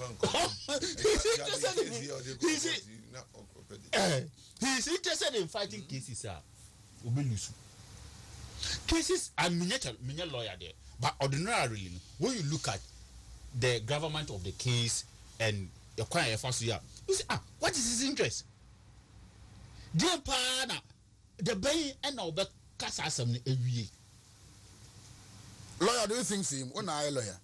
He's interested in fighting cases, sir. obi lose. Cases are many lawyer there, but ordinarily, when you look at the government of the case and the choir first year, you say, what is his interest? Dear partner, the bay and all the cast every year. Lawyer, do you think him? When I lawyer?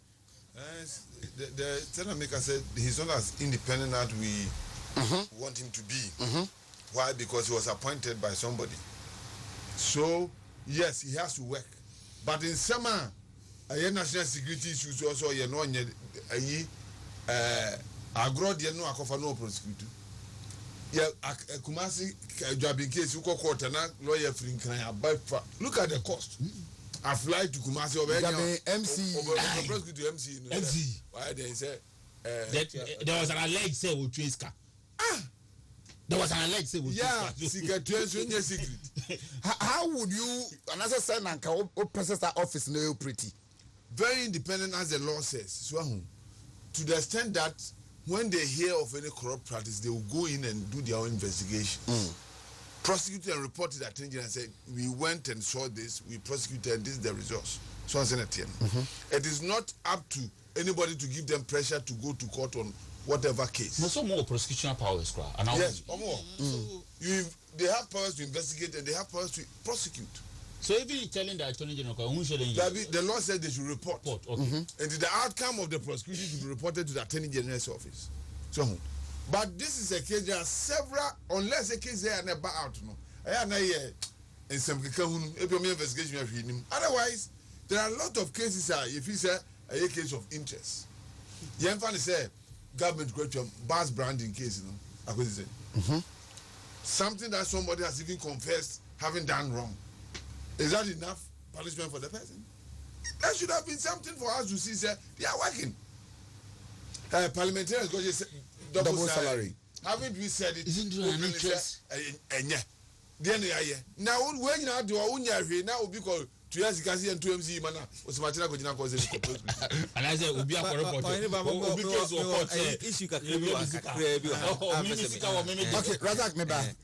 The tenant maker said he's not as independent as we want him to be. Why? Because he was appointed by somebody. So yes, he has to work. But in summer, national security issues also agro de no akofa no prosecute. Yeah, Kumasi jobbing case you call court and lawyer free can look at the cost. I fly to Kumasi over MC prosecutor MC. Why they say there was an alleged say with Twiska. There was an alleged say with secret. How would you another send and process that office no pretty? Very independent as the law says. So to the extent that when they hear of any corrupt practice, they will go in and do their own investigation. Prosecute and report it at and say, we went and saw this, we prosecuted, and this is the results. So it is not up to anybody to give them pressure to go to court on whatever case. No, so more prosecution powers, yes, or more. They have powers to investigate and they have powers to prosecute. So if you're telling the attorney general, the law said they should report. Okay. And the outcome of the prosecution should be reported to the attorney general's office. So, but this is a case. There are several, unless a case there never out. No, in some investigation. Otherwise, there are a lot of cases. If it's a case of interest, Yemfani say government go to bus branding case. Something that somebody has even confessed having done wrong. Is that enough punishment for the person? That should have been something for us to see. Say they are working. Parliamentarians got double salary. Haven't we said it? Isn't there an interest? Now when you do now will be called 2 years kasi and 2 MC mana osimachina ko jina ko say and I say obi akoro report obi case o court issue kakra bi okay Razak me ba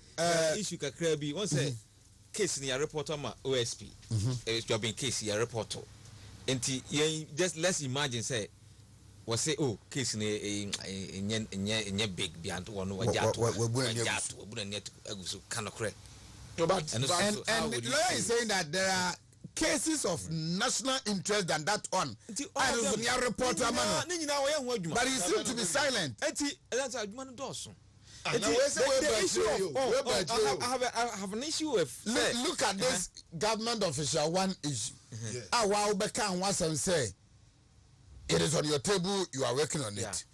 issue kakra bi won say case ni a reporter ma OSP jobbing case ya reporter enti just let's imagine say we say case ni enye big beyond one wajato we net aguso kanokre but and the lawyer is saying that there are cases of national interest than that one. But he seems to be silent. The have an issue with look at this government official one issue. Say it is on your table, you are working on it.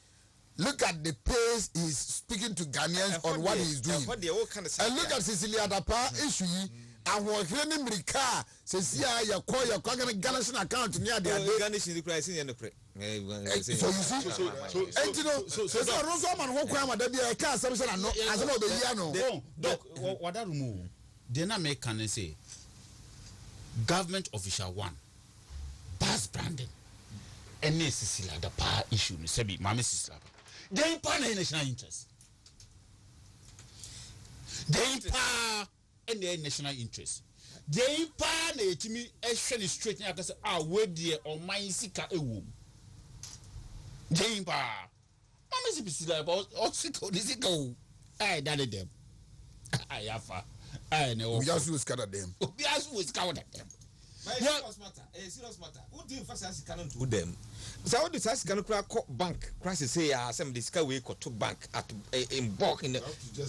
Look at the pace he's speaking to Ghanaians on what he's doing. And look at Cecilia Dapa issue. I was hearing Rika says, yeah, you're going to Ghana's account near the so you see, and you know, so Rosaman Hokama, there be a car, something I know, as about the Yano. Doc, what that remove? Then I make can say government official one, Bas Brandon, and Cecilia Dapa issue, Sebi, Mammy Sisla. They ain't part of national interest. They ain't part of the national interest. They ain't part of it to me. Actually, straight now, because where dear or my sika a womb. They ain't part. Mammy Sisla about or sicko, this is go. I done them. I have. I know. We also scatter them. We also scatter them. Serious matter. Who do you first ask canon to them? So how does ask canon bank crisis say some discover we to bank at in bulk in the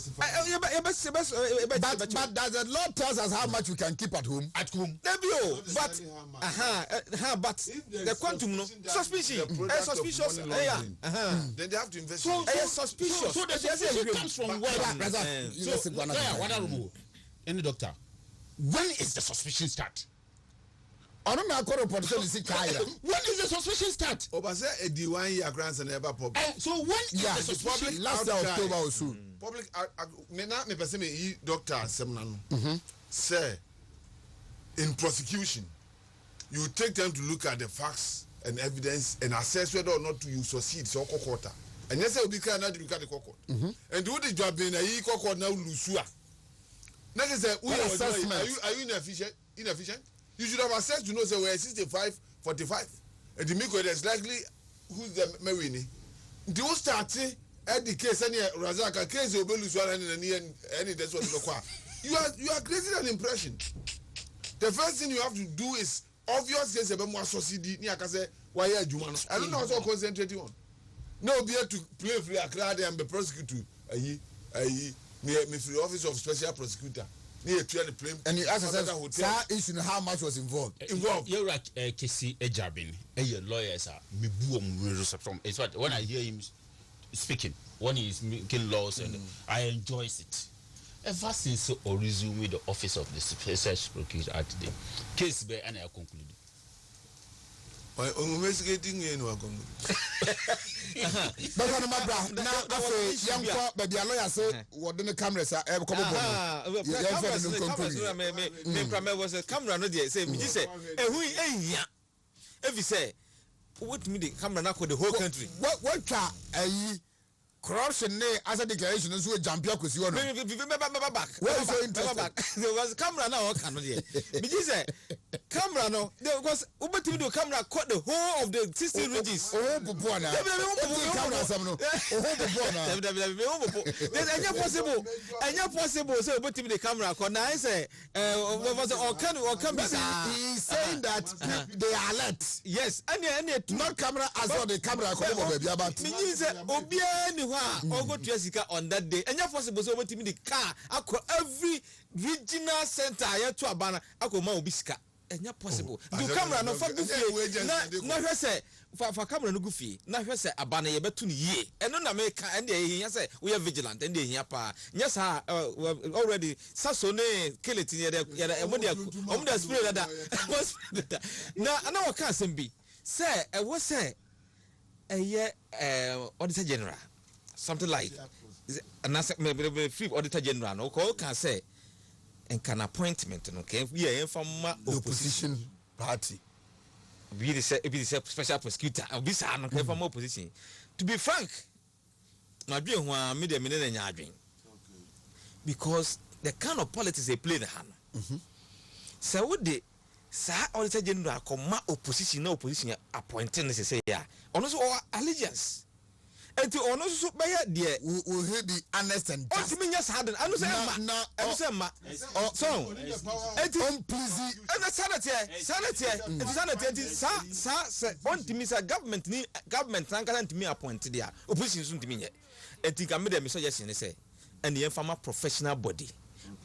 but does the law tells us how much we can keep at home? At home. But but the quantum no suspicious. Suspicious. Then they have to invest. Suspicious. So the suspicion comes from where? What are remove? Any doctor? When is the suspicion start? I don't know report when is the suspicion start? Say a D1 year grants and ever public. So when is the suspicion? Last October or so. Public me person me doctor Semnano. Say in prosecution, you take time to look at the facts and evidence and assess whether or not you succeed so quarter. And yes, will be kind of look at the court. And do the job in a court now lose. That is what assessment? Are you inefficient? You should have assessed to know say we're 65-45. And the Miko is likely who's the Marini. The whole starting at the case any Razaka case will be any that's what you are creating an impression. The first thing you have to do is obvious case about more society near Kase why I don't know how to concentrate on. No be to play free a crowd and be prosecuted. Me free office of special prosecutor. And you ask yourself, sir, issue how much was involved? You're like Kesi Ejabin, a lawyer, sir. It's what when I hear him speaking, when he's making laws, and I enjoy it. Ever since I resumed with the office of the special prosecutor at the case, and I conclude. Why investigating you know but on my brother now after young cop but the lawyer say what the cameras are come me was a camera no dey say me say ehu ehia if you say what me the camera na the whole country what ayi corruption ne as a declaration so we jump here kwesi one back where is so interesting there was camera na work no dey me say camera no there was ubetimi do camera cut the whole of the 16 regions popo na camera sam no popo na there's possible so ubetimi the camera cut na say was or can be he's saying that they are alert yes and not camera as well the camera come over baby about me say obi or go to Jessica on that day. And you're possible so what the car every regional center here to Abana Akoma Obiska. And you're possible. Do camera no for goofy. Na say for camera no goofy. Na say Abana ye betun ye. And no America and they say we are vigilant and they here pa. Yes already Sasone kill it in the spirit that. Now I know can some be. Say what say auditor general. Something like maybe free auditor general no can say and can appointment okay we are from opposition party be the special prosecutor be no from opposition to be frank na dwe ho a me de me na nya adwen because the kind of politics they play the hand so what the sa auditor general come opposition na opposition appointing say ya ono so allegiance and to honor so by there we hear the honest and just what mean just had I know say ma so and please and sanity sa want me say government can me appoint there opposition so ntimi nye and think am dem suggestion say and the informal professional body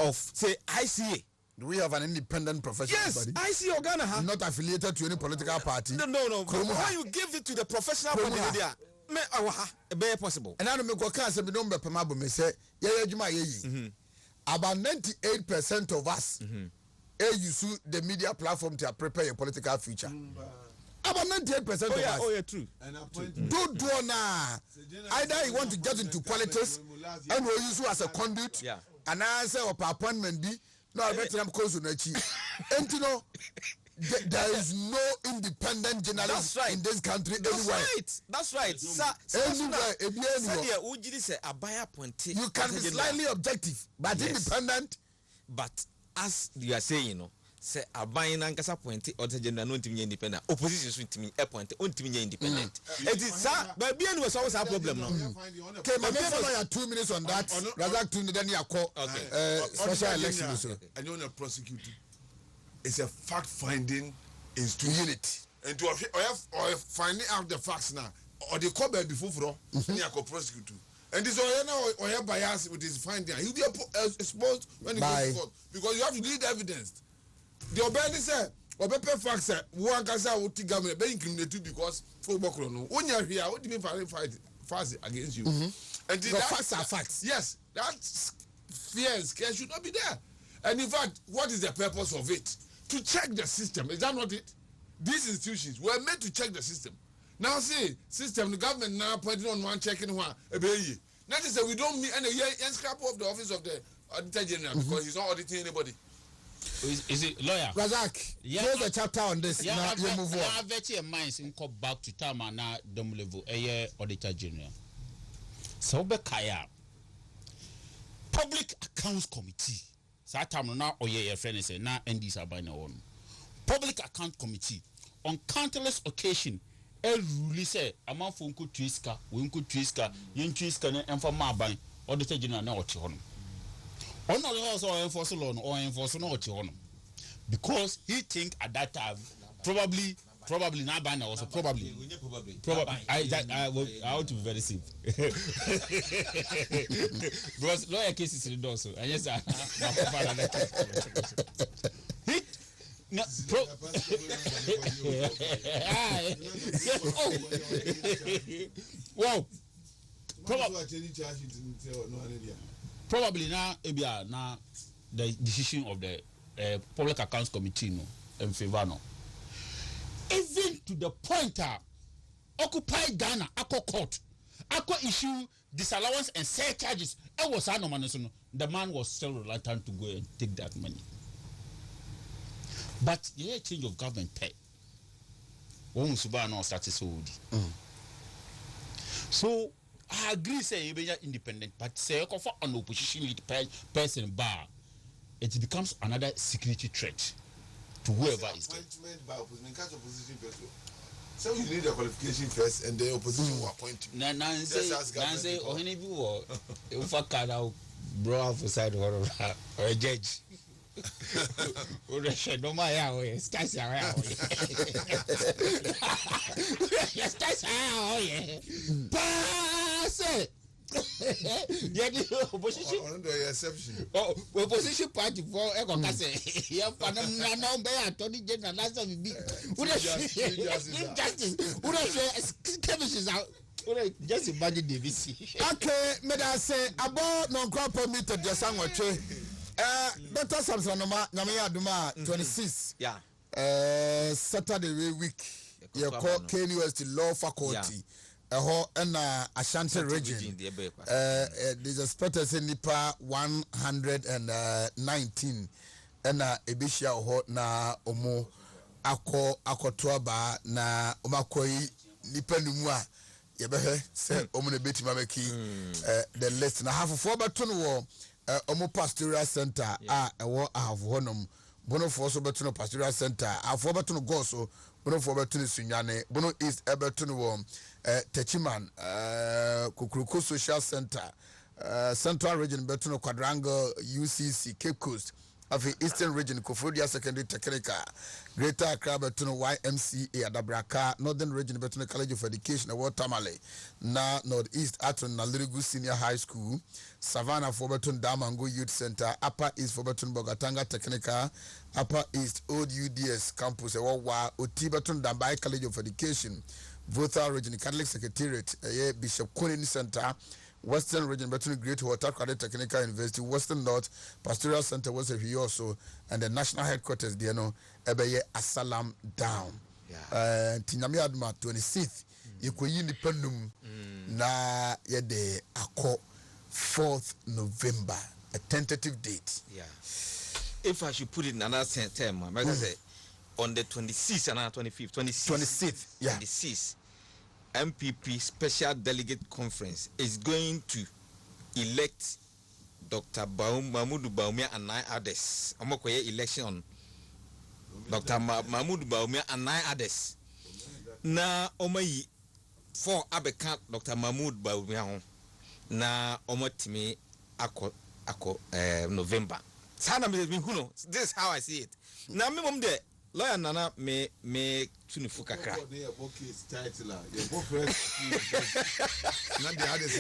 of say ICA. Do we have an independent professional body? Yes, ICA Ghana not affiliated to any political party. No. When you give it to the professional body there me be possible. And I don't make can say me don't be pamabo me say adwuma ye about 98% of us use the media platform to prepare your political future. About 98% of us. Oh yeah, true. Do na. Either you want to get into politics and we use you as a conduit and answer or appointment be no I better am close to nachi. And you know there is no independent journalist in this country anywhere. That's right. You can be slightly objective, but independent. But as you are saying, you know, say Abayan Ankasa appointed or the general no independent. Opposition to me appointed independent. It is but BN was always a problem. No. Okay, my follow 2 minutes on that. Razak to then you call special election. And you're not prosecuting. It's a fact-finding unit. And to or finding out the facts now, or the call before from you can prosecute. And this or have bias with his finding. He'll be exposed when he goes to court because you have to lead evidence. The Obedi said, or paper facts said, one can say what the government being incriminated because for Bokrono. When you're here, what do you mean fight against you? And the facts are facts. Yes, that fear and scare should not be there. And in fact, what is the purpose of it? To check the system. Is that not it? These institutions were made to check the system. Now see, system, the government now pointing on one checking one. That is that we don't meet any scrap of the office of the Auditor General because he's not auditing anybody. Is it lawyer? Razak, close the chapter on this. Now you move on. I bet your minds in go back to time and now dom level Auditor General. So be kaya Public Accounts Committee. saa time no na oye your friend say na NDs aban na won public account committee on countless occasion rule say amanfo nko twiska we nko twiska yen twiska na emfa ma aban auditor general na ote hono ono also enforce law no or enforce no ote hono because he think at that time probably na ban also probably I want to be very safe because lawyer cases in also and yes no wow probably now the decision of the public accounts committee no in favor no even to the point occupy Ghana court issue disallowance and surcharges the man was still reluctant to go and take that money. But the change of government pay won suba no started so I agree say you be independent but say for an opposition lead person bar it becomes another security threat to whoever is there. Appointment by opposition person. So you need a qualification first and the opposition will appoint you. Nancy or any people if I can bro for side or a judge. No my way, starts around. Pass it. Yeah, the opposition. Exception. Oh, opposition party for Ekokase. Yeah, Panam now be Attorney General last of be. Justice. Chemistry out. Just imagine the VC. Okay, me da say about non-crop permitted the sandwich. Better Samsonoma, Namia Duma 26. Yeah. Saturday week. You call KNUST Law Faculty. And Ashanti region. There's expected to nipa 119 and Ebishia ho na omo akotoaba na omakoi nipa numua yebehe se omo ne beti mameki the list na half of obato no omo pastoral center ewo half honom bono for so beto no pastoral center half obato no go so bono for beto no sunyane bono east ebeto no Techiman, Kukuruku Social Center, Central Region, Betuno Quadrangle, UCC, Cape Coast, of the Eastern Region, Kofodia Secondary Technical, Greater Accra, Betuno YMCA, Adabraka, Northern Region, Betuno College of Education, Award Tamale, na Northeast Aton, Nalirigu Senior High School, Savannah for Betuno Damango Youth Center, Upper East for Betuno Bogatanga Technical, Upper East Old UDS Campus, Awa, Oti Betuno Dambai College of Education, Votha Region Catholic Secretariat, Bishop Kunin Center, Western Region Between Great Water Credit Technical University, Western North Pastoral Center was here also, and the national headquarters, Diano, Ebeye Asalam down. Tinyami Adma 26th, Yukoyini Pendum, na yede ako 4th November, a tentative date. Yeah. If I should put it in another term, I say on the 26th and 25th, 26th, yeah. 26th, MPP Special Delegate Conference is going to elect Dr. Mahmoud Baumia and 9 others. I'm going to election on Dr. Mahmoud Baumia and 9 others. Na omayi for abeka Dr. Mahmoud Baumia na omotimi ako November. Sana me huno. This is how I see it. Na me mom de lawyer nana me tunifu kakra. Your book is title. Your book not the others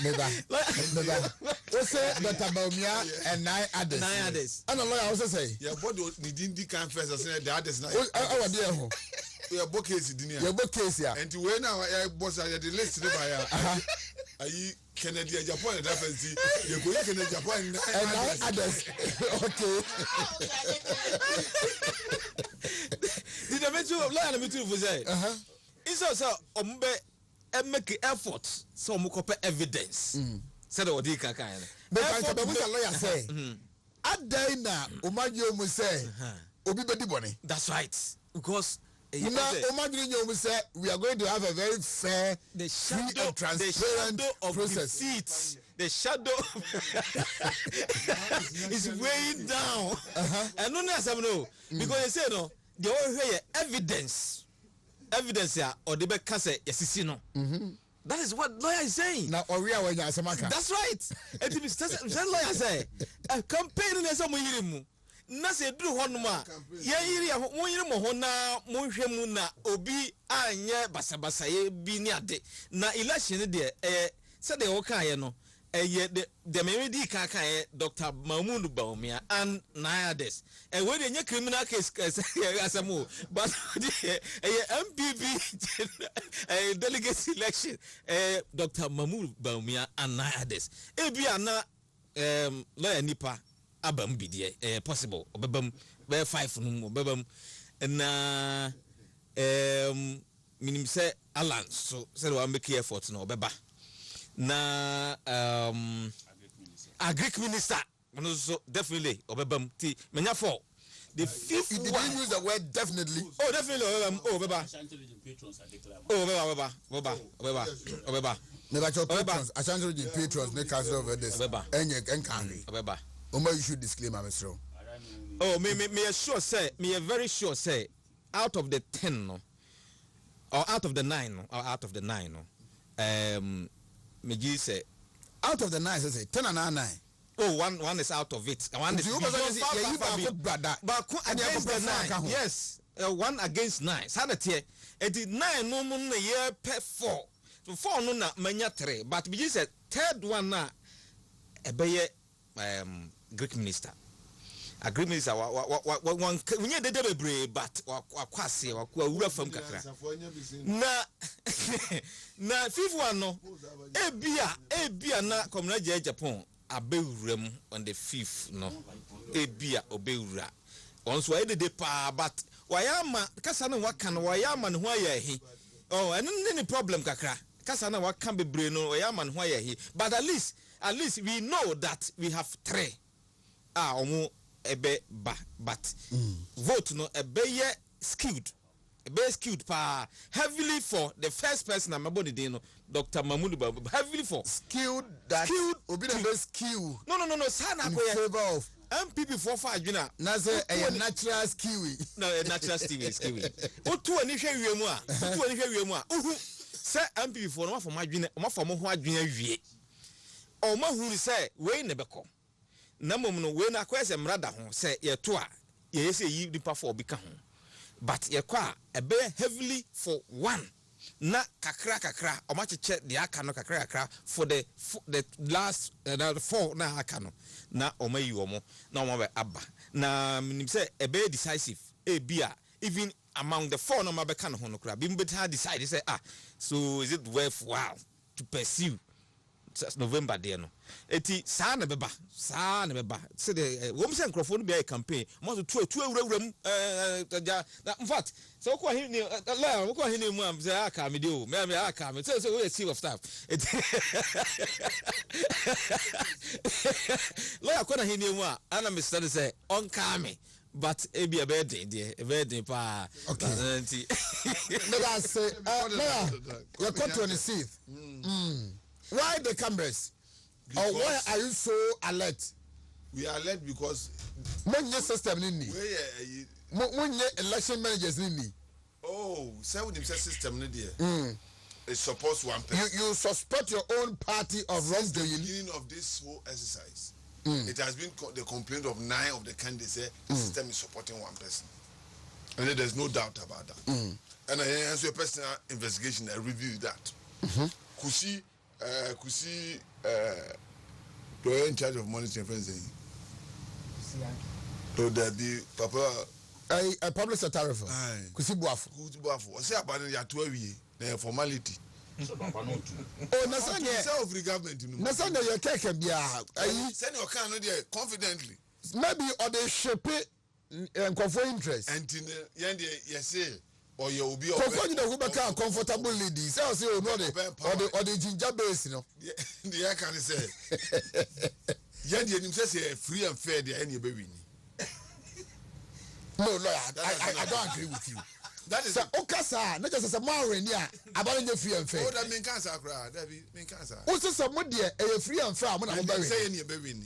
Never. What's it? Dr. Baumia and 9 others. 9 others. And a lawyer also say. Your body didn't come first. I said the others. Oh dear. Your book is in your book case, yeah. And to when I was at the list, I Kennedy Japan and Daffy. You go to Japan and 9 others. Okay. Did I mention lawyer me too for say? It's also make effort so much evidence. Said what he can kind. But I lawyer say. Adaina umajo mu say obi bedi boni. That's right. Because we are going to have a very fair, free and transparent process. the shadow is weighing down. And no answer no because they say no they all hear evidence ya or the be can say yes no. That is what lawyer is saying. Now Oria when you asamaka. That's right. And the lawyer say a campaign na some yirimu. Na se duru honuma ya yiri ya mo yiri mo ho na mo hwɛ mu na obi anye basabasa ye bi ni ade na election de said the okay no the memedi kan Dr. Mahmoud Baumia and Nayades and when the criminal case asamo but MPP delegate election Dr. Mahmoud Baumia and Nayades ebiana lawyer nipa abam bidie possible obebam be 5 no obebam na minim say Alan so say we make effort no obeba na a Greek minister so definitely obebam ti menya for the fifth you didn't use the word definitely. Oh definitely obeba Never your patrons Ashanti region patrons make us over this obeba Oma you should disclaimer Mr. Oh me sure say me very sure say out of the 10 no or out of the 9 no or out of the 9 no me say out of the 9 say 10 and 9. Oh, one is out of it. One is but against the 9. Yes, 1 against 9. Sanity. It is 9 no mun year per 4. So 4 no na manya 3. But we said third one na ebeye Greek minister. A Greek minister one we need the bebre but wakwase wakura fam kakra. Na fifth one no ebia na community Japan abewurem on the 5th no ebia obewura once why the pa but wayama kasa na waka no wayama ne ho ayahi oh and any problem kakra kasa na waka bebre no wayama ne ho ayahi but at least we know that we have 3 omo ebe ba but vote no ebe skewed pa heavily for the first person I'm about the no Dr. Mahmoud heavily for skewed obi the best skew no sana in favor of MPP for 5 juna na say a natural skewy no a natural skewy otu ani hwe wiemu a say MPP for no for madwene o ma for mo ho adwene awie o ma hu say we ne beko na mom no we na kwese mrada ho say ye to a ye say yi nipa for obi ka ho but ye kwa ebe heavily for 1 na kakra o ma cheche de aka no kakra for the last 4 na aka no na o ma yi omo na o ma be aba na minim say ebe decisive bia even among the 4 no ma be ka no ho no kra bi mbeta decide say so is it worthwhile to pursue November there no eti saa na beba say the wom say microphone be a campaign mo to tu awuram in fact so ko hin ni la ko hin ni mu am say aka me de o me aka me say we see of staff la ko na hin ni mu a ana me study say on ka me but ebi ebedin pa okay let us say you got 26 why the cameras or why are you so alert? We are alert because money system nini money election managers nini oh say with the system there it's supposed one person you suspect your own party of wrongdoing. The beginning of this whole exercise it has been the complaint of 9 of the candidates say the system is supporting one person and there's no doubt about that and I answer a personal investigation I review that Kusi the in charge of monitoring friends so there be papa I publish a tariff Kusi Buafu o say about ya to awie na formality oh na say of the government na say your take bia send your can no there confidently maybe or they shape for interest and in yes or you will be comfortable ladies say oh no or the ginger base no the I can say yandi him say free and fair the any be win no lawyer I don't agree with you That is okasa na just say more ni a abale nye free and fair. Oh, that mean cancer cry. That mean cancer. O say mo de e free and fair mo na mo ba say any be win.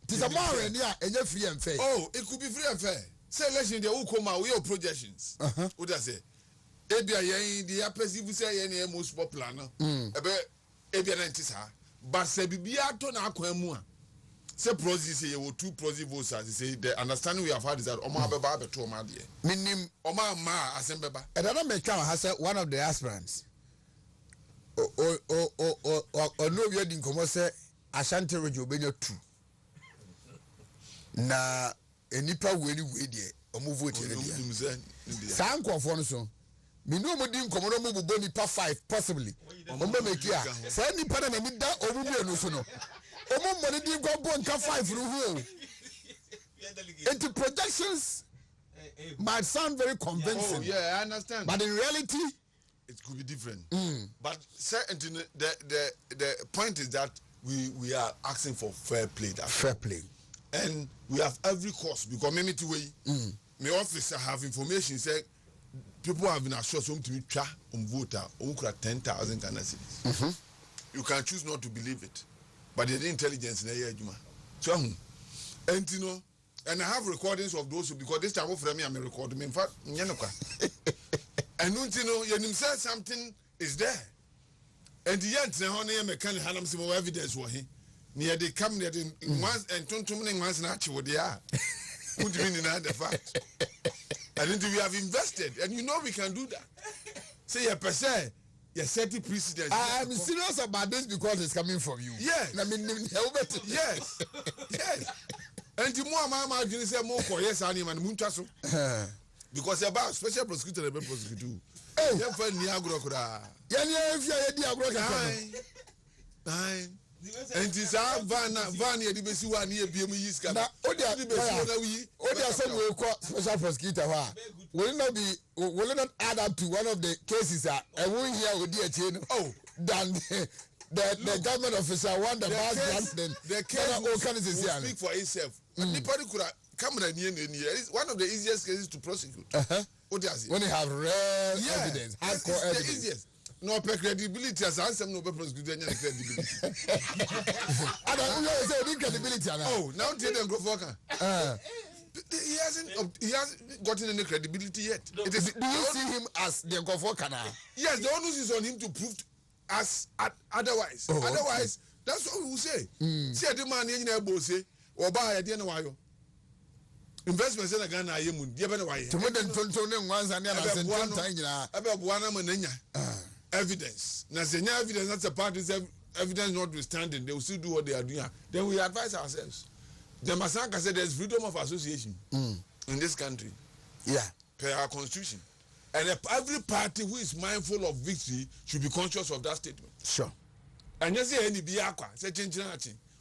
Ti say more ni a enye free and fair. Oh, it could be free and fair. Say election there who come out with your projections. What does say? Ebia yen the appreciate say yen most popular no. Ebe ebia na ntisa. But say bibia to na akwan mu a. Say proxy say you two proxy votes as say the understanding we have had is that omo abeba abeto omo ade. Minim Omo ma asembeba. Another make has one of the aspirants. O no we din komo say Ashanti region obenya 2. Na enipa we de omo vote ne dia. San kwofo no so. Minu mo din komo no mo bubo nipa 5 possibly. Omo make ya. Say nipa na mi da omo bu enu so no. Omo money din go bon ka 5 ru hu. Into projections might sound very convincing. Oh yeah, I understand. But in reality, it could be different. But certainly the point is that we are asking for fair play. Fair play. And we have every cause because maybe to way my office have information say people have been assured some to be voter who could 10,000 Ghana cedis. You can choose not to believe it, but the intelligence in the year, so and you know. And I have recordings of those because this time of me I'm recording. In fact, and you know, you say something is there. And the end, the honey mechanic had some more evidence for him. Near they come near the once and two many months natural what they are. Put me in the fact. And then we have invested, and you know we can do that. Say a percent. You set the precedent. I'm serious about this because it's coming from you. Yes. I mean, yes. Yes. And the more my imagine say more for yes animal muntaso. Because about special prosecutor and prosecutor. Hey, you find ni agro kura. Ya ni if you di agro ka. Nine. And this van ye di besi wa ni ebiem yiska. Na o di besi na wi. O di asem we call special prosecutor wa. Will not add up to one of the cases that I won't hear with the oh than the government officer want the mass grant the case will speak for itself. Anybody could come one of the easiest cases to prosecute. When you have real evidence, hardcore evidence. The easiest. No credibility as answer no prosecutor any credibility. I don't know say credibility now. Oh, now tell them go for he hasn't gotten any credibility yet. Do you see him as the governor? Yes, the onus is on him to prove as otherwise. Otherwise, that's what we will say. See, the man in there say, or buy a dinner while. Investments in a Ghana, I am given away. To more than 21 once and evidence. Now, evidence, that's a part is evidence notwithstanding, they will still do what they are doing. Then we advise ourselves. The Masanka said there's freedom of association in this country. Yeah. Per our constitution. And every party who is mindful of victory should be conscious of that statement. Sure. And you say any biakwa, say change.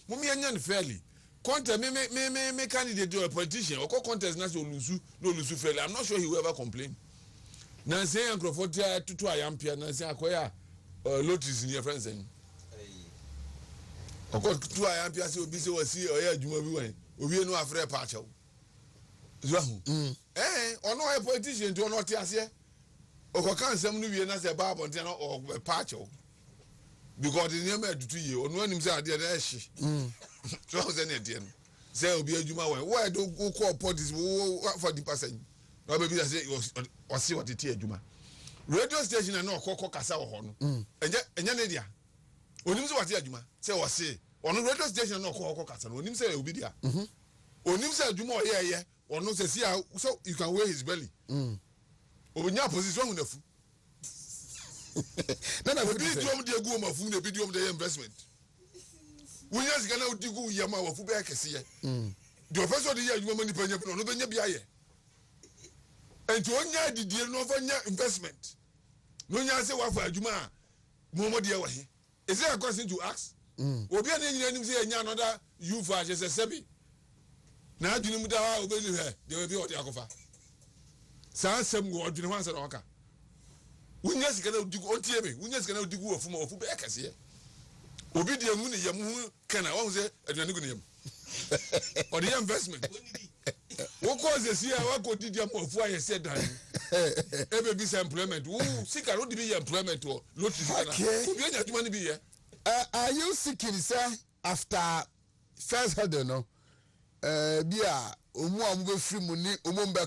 Mumi anyan fairly. Contest me candidate or a politician or contest na so lose fairly. I'm not sure he will ever complain. Now say Uncle Fortia to Ayampia, now say Akoya Lotus in your friends. Of course, two Ayampia so busy was see or yeah, Juma we no afraid patch. Or no a politician to not here. Or can some new years a barb or a patch. Because the name of 2 years, or no one himself, dear Ash. So then again, say, will be a Juma. Why don't go call parties for the person? No, maybe I say, or see what it is, Juma. Radio station and no Coco Casa Horn. And Yanadia. When you say what Juma, say or say, on a radio station no Coco Casa, when him say, will be there. When him say, Juma, yeah, or no, say, so you can wear his belly. Or when your position with the food. Then I will be the go of the video of the investment. We just gonna do Yama or Fubeck. The first of the year, you want money penny, no penny be and to one year, the deal no investment. No, you say what for Juma, Momo dear. Is there a question to ask? Will be an engineer say another you for just a sebi. Now, do you know obey her? They will be what Yakofa. Some go to the ones at Oka. We just gonna do on TV, we just gonna do a form of Fubeck here. Obi the moon, Yamu can I say, and you're or the investment. What cause this year? What could did you for why you said that? Every be employment. Who seek a road to be employment or lotus? Okay. Could be any money be here? Are you seeking, sir, after first hurdle, no? Bia, move free money,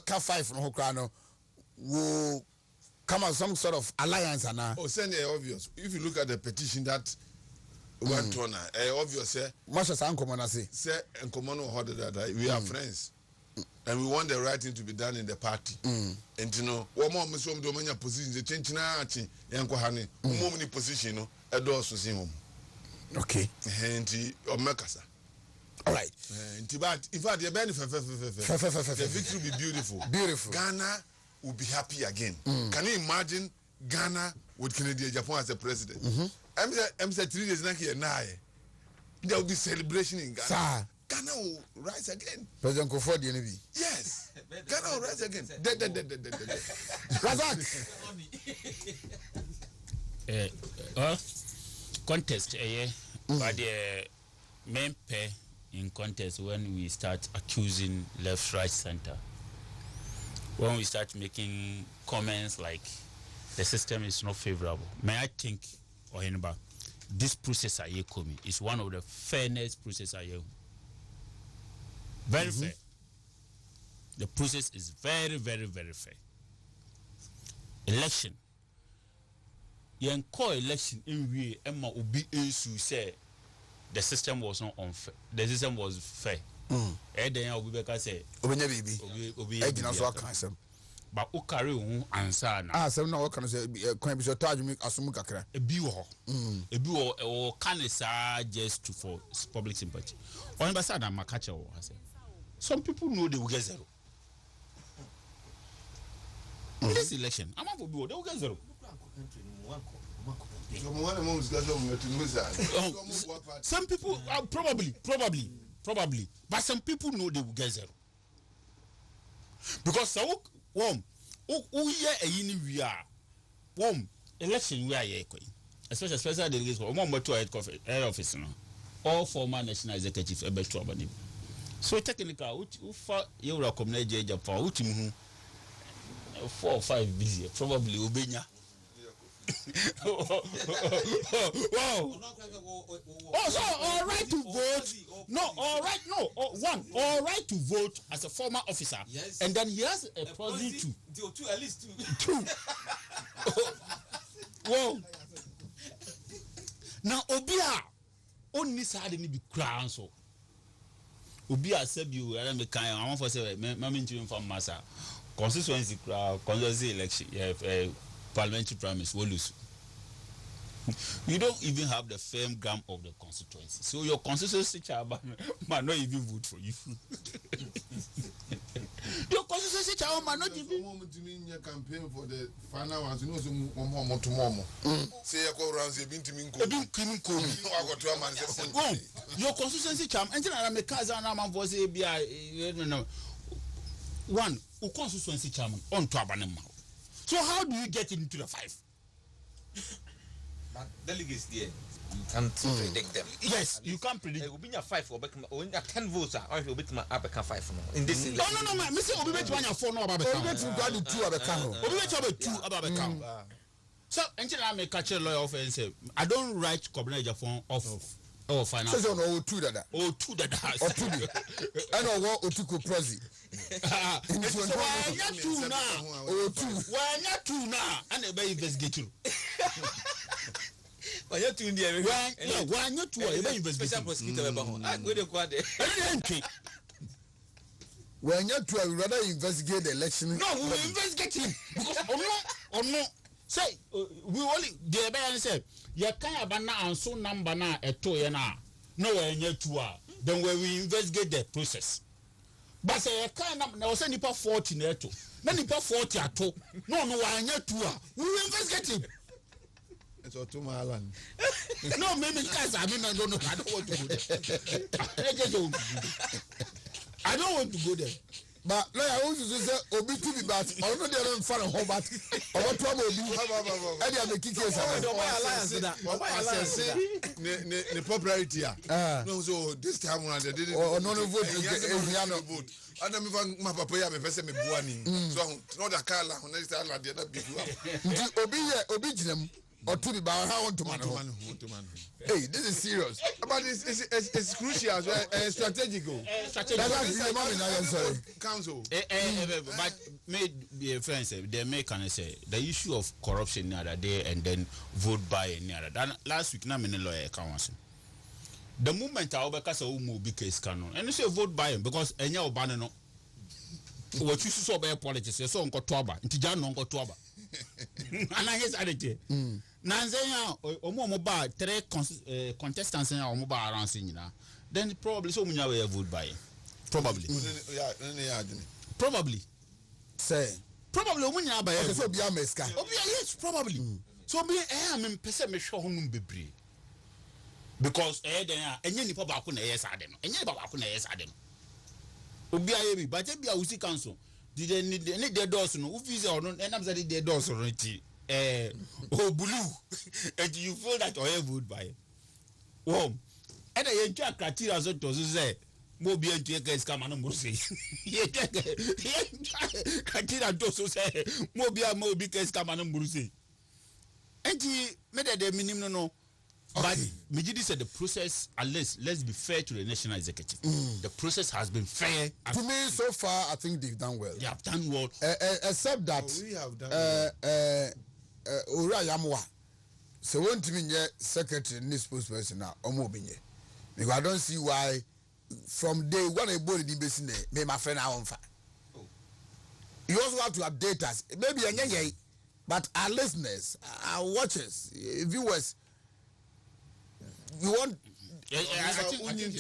ka 5 no crano will come out some sort of alliance, and oh, send it obvious. If you look at the petition that went on, obvious, much as uncommon as say, and common order that we are friends. And we want the right thing to be done in the party. And you know, one more Miss Dominion position, the change now, Yanko Honey, one position, a door to see him. Okay. And or Makasa. All right. In fact, the benefit, the victory will be beautiful. Beautiful. Ghana will be happy again. Can you imagine Ghana with Kennedy Japan as a president? I'm saying 3 days now. There will be celebration in Ghana. Sir. Ghana will rise again. President Kofod Yenebi. Yes. Ghana will rise again. Razak. Contest, but the main pair in contest when we start accusing left, right, center. When we start making comments like the system is not favorable. May I think, Ohenba, this process is one of the fairness process very fair. The process is very, very, very fair. Election. You call election in we Emma Obi Esu say the system was not unfair. The system was fair. Then Obi say Obenya bibi. Obi Egina so aka but o carry on answer na asem na o kan say kwan bi so to adwumi asomu kakra ebi wo o kan say just for public sympathy on be say na makache wo say some people know they will get zero in this election I'm for be they will get zero. Some people probably but some people know they will get zero because so hear a yini we are election we are here especially special delegates for head office no all former national executive ebe to abani so technically ufa you recommend Japan utim 4 or 5 busy probably obenya. Wow. Also, all right to vote. No, all right. No, all right to vote as a former officer. Yes. And then he has a proxy to at least two. Wow. Now, Obia only side ni be crown so. Obia said you and me kind. I want for say, me from Massa constituency election. Parliamentary primaries will lose. You don't even have the firm gram of the constituency. So your constituency chairman might not even vote for you. Your constituency chairman might not even your campaign for the final ones. You know, some tomorrow. Say you go around say your constituency chairman. And I make a man for say no. One, who constituency chairman on to Abanema. So how do you get into the 5? But delegates there, you can't predict them. Yes, you can't predict. It will be a 5 or 10 votes. Or it will be my Abeka 5 in this. No. Mr. Obi bet 1 4 no Abeka. Obi bet 2 Abeka. Obi bet 2 Abeka. So, until I make catch a lawyer of and say, I don't write Kobina phone off. Oh, final. So no 2 that. Oh, 2 that. Or 2. And or Otuko Prozi. So why not 2 now? Oh, 2. Why not 2 now? And they investigate you. Why not 2 in the area? Why not 2? Special prosecutor about go to quad. When you're 2, I would rather investigate the election. No, we will investigate him because no. Say we only the man said you can't ban and so number na eto ye na no when you 2 then we will investigate the process. But say you can't na say nipa 40 na eto na nipa 40 ato no when you 2 we will investigate him. It's all too malan. No, maybe guys I mean I don't know. I don't want to go there. I don't want to go there. but lawyer who say obi to be but or no dey run for home but obo to am obi e dey make case am alliance that ne popularity no so this time when they did it no vote vote and me my papa ya me pese me buani so no da kala on next time dey na bifu obi ginam or to be by how to man. Hey, this is serious. But it's crucial as well, strategic. Sorry. Council. But made be a friend say they make can say the issue of corruption the other day and then vote by any other. Then last week na me lawyer council. The moment I obeka say umu big case canon and you say vote by him because enya obane no. What you so be politics so onko toba. Ntija no onko toba. And I guess adete. Nanzenya omo ba three contestants na omo ba around nyina. Then probably so munya we vote by. Probably. Probably. Say. Probably omunya ba. Okay, so bia meska. Yes, probably. So me am pese me hwe honum bebre. Because then enye nipa ba ko na yes ade no. Enye nipa ba ko na yes ade no. Obi aye bi, but bia usi council. Did they need the doors no? Who is on and I'm saying the doors already. Blue. And you feel that or vote by. Wow. And I enjoy criteria so to say. Mobi and Jake come and say. Criteria to say. Mobi case come and say. And he made the minimum no. But Mijidi said the process, at least, let's be fair to the national executive. The process has been fair. To me, so far, I think they've done well. They have done well. Except that, we have done Ura Yamwa. So, Wontumi secretary and this spokesperson now, Omobinye. Because I don't see why, from day one, I bought the basin, may my friend are on fire. You also have to update us. Maybe a but our listeners, our watchers, viewers, you want I think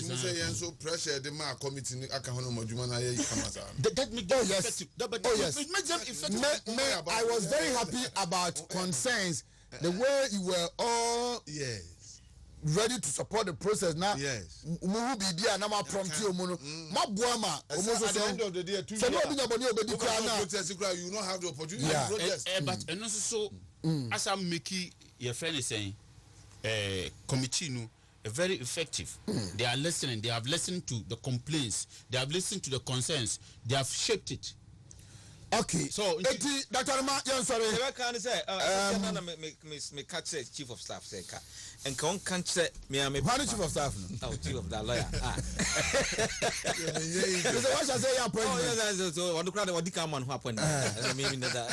so pressure the ma committee aka hono moduma na ye kamasa that make them effective. It makes them effective. I was very happy about concerns the way you were all ready to support the process now. Yes. Mu bi dia na ma prompt you mu no. Ma boa ma omo so at the end of the day 2 years. So no be nobody obedi kra na. You don't have the opportunity to protest. But and also so as I'm making your friend is saying committee no very effective. They are listening. They have listened to the complaints. They have listened to the concerns. They have shaped it. Okay. So, Dr. Ma, yeah, sorry. I can't say. Me catch say chief of staff say ka. And can't say me am chief of staff. Oh, chief of that lawyer. So what shall say your appointment? Oh, yes. So what do crowd what come on who appointment? I mean that.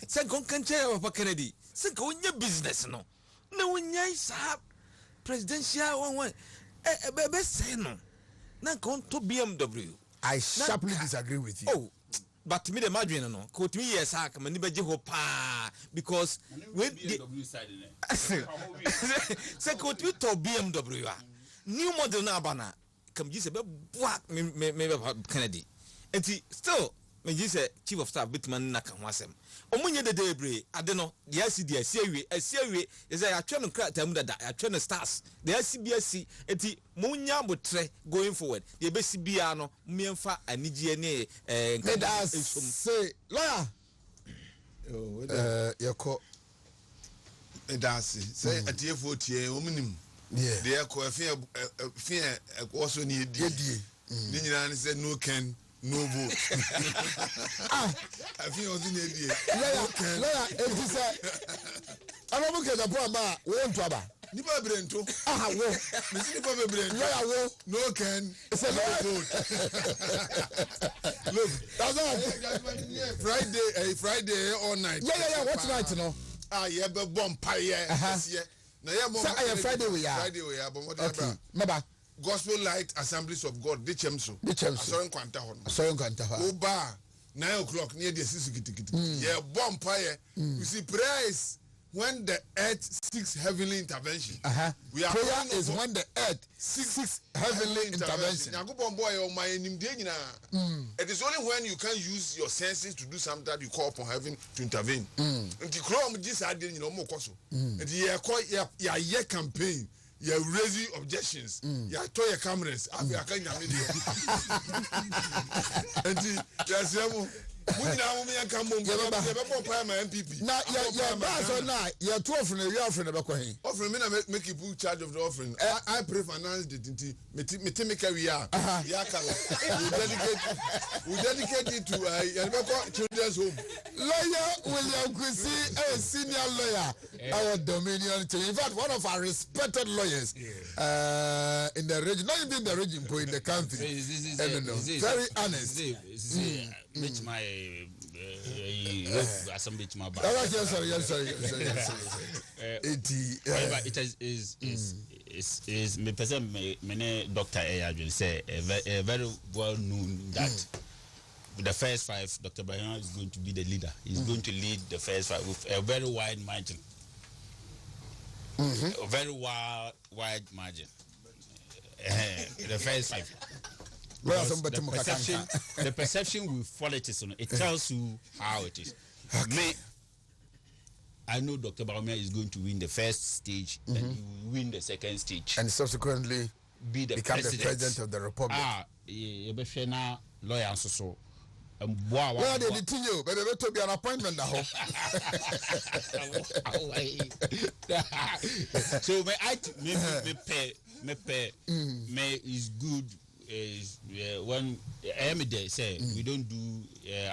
Say can't say what Kennedy. Say go in your business no. No nyai sa presidential one best say no. Na kon to BMW. I sharply disagree with you. Oh, but me the imagine no. Quote me yes ha come ni beje ho pa because we BMW side in say quote me to BMW a new model na bana come ji say be boak me Kennedy. Enti still me ji say chief of staff bitman na kan ho asem. Omunye de debre ade no de asi de asiewe is I atwe no krata mu dada atwe no stars de asi bi asi enti munya botre going forward de be si bia no miemfa anigye ne say lawyer yako edasi say atiefo tie omunim de yako afia also ne die ni nyina ne say no can no vote. I feel on the idea. Lawyer, if you say, I'm not looking at the poor man, won't trouble. Nipa Brento. Wo. Nipa Brento. Lawyer, wo. No can. It's a vote. Look, that's all. Friday all night. Yeah. What night, no? Yeah, but bumpire. Yes, yeah. Now, yeah, Friday we are. But what Maba. Gospel Light Assemblies of God, the Chemso. Asoren kwanta ho. Oba 9 o'clock near the 6 kiti. Yeah, bonfire. You see, prayer is when the earth seeks heavenly intervention. We are prayer is when the earth seeks heavenly intervention. It is only when you can use your senses to do something that you call upon heaven to intervene. And the Chrome just had in your mocoso. And the campaign. you raising objections. You toy your cameras. I can't and yes, MPP. Now, you're 12 and you're offering about Quay. Offering me make you put charge of the offering. I pray finance the tinti. Metimika we are. We dedicate it to children's home. Lawyer William Kwesi, a senior lawyer, our Dominion. In fact, one of our respected lawyers in the region, not even the region, but in the country. Very honest. Which my assembly to my back. Sorry. It is me person me Dr. Ayadwin say a very well known that the first 5 Dr. Bayan is going to be the leader. He's going to lead the first 5 with a very wide margin. A very wide margin. The first 5. The perception with politics, it tells you how it is. Okay. I know Dr. Baumia is going to win the first stage, and he will win the second stage, and subsequently become the president of the republic. Lawyer so. Well, they did you, but they to be an appointment now. So me is good. When Emide say we don't do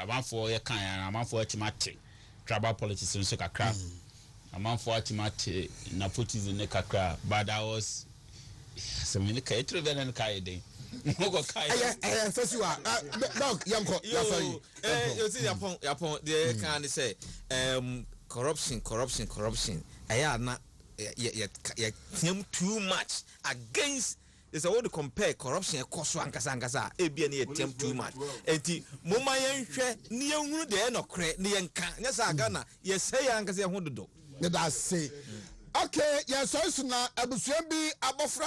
amount for a kind amount for automatic tribal politics in Sokakra amount for automatic nepotism in Kakra, but I was some in the Kaitreven and Kaide. First you are dog Yamko. You see upon the can say corruption. I are not yet too much against. It's a way to compare corruption and cost one Casangasa, a be any attempt too much. And the Momayan share near Rude no credit, near Yes, I gonna, yes, say, Uncle, I want to do. That's say. Okay, yes, so now, Abu Swabi, Abofra.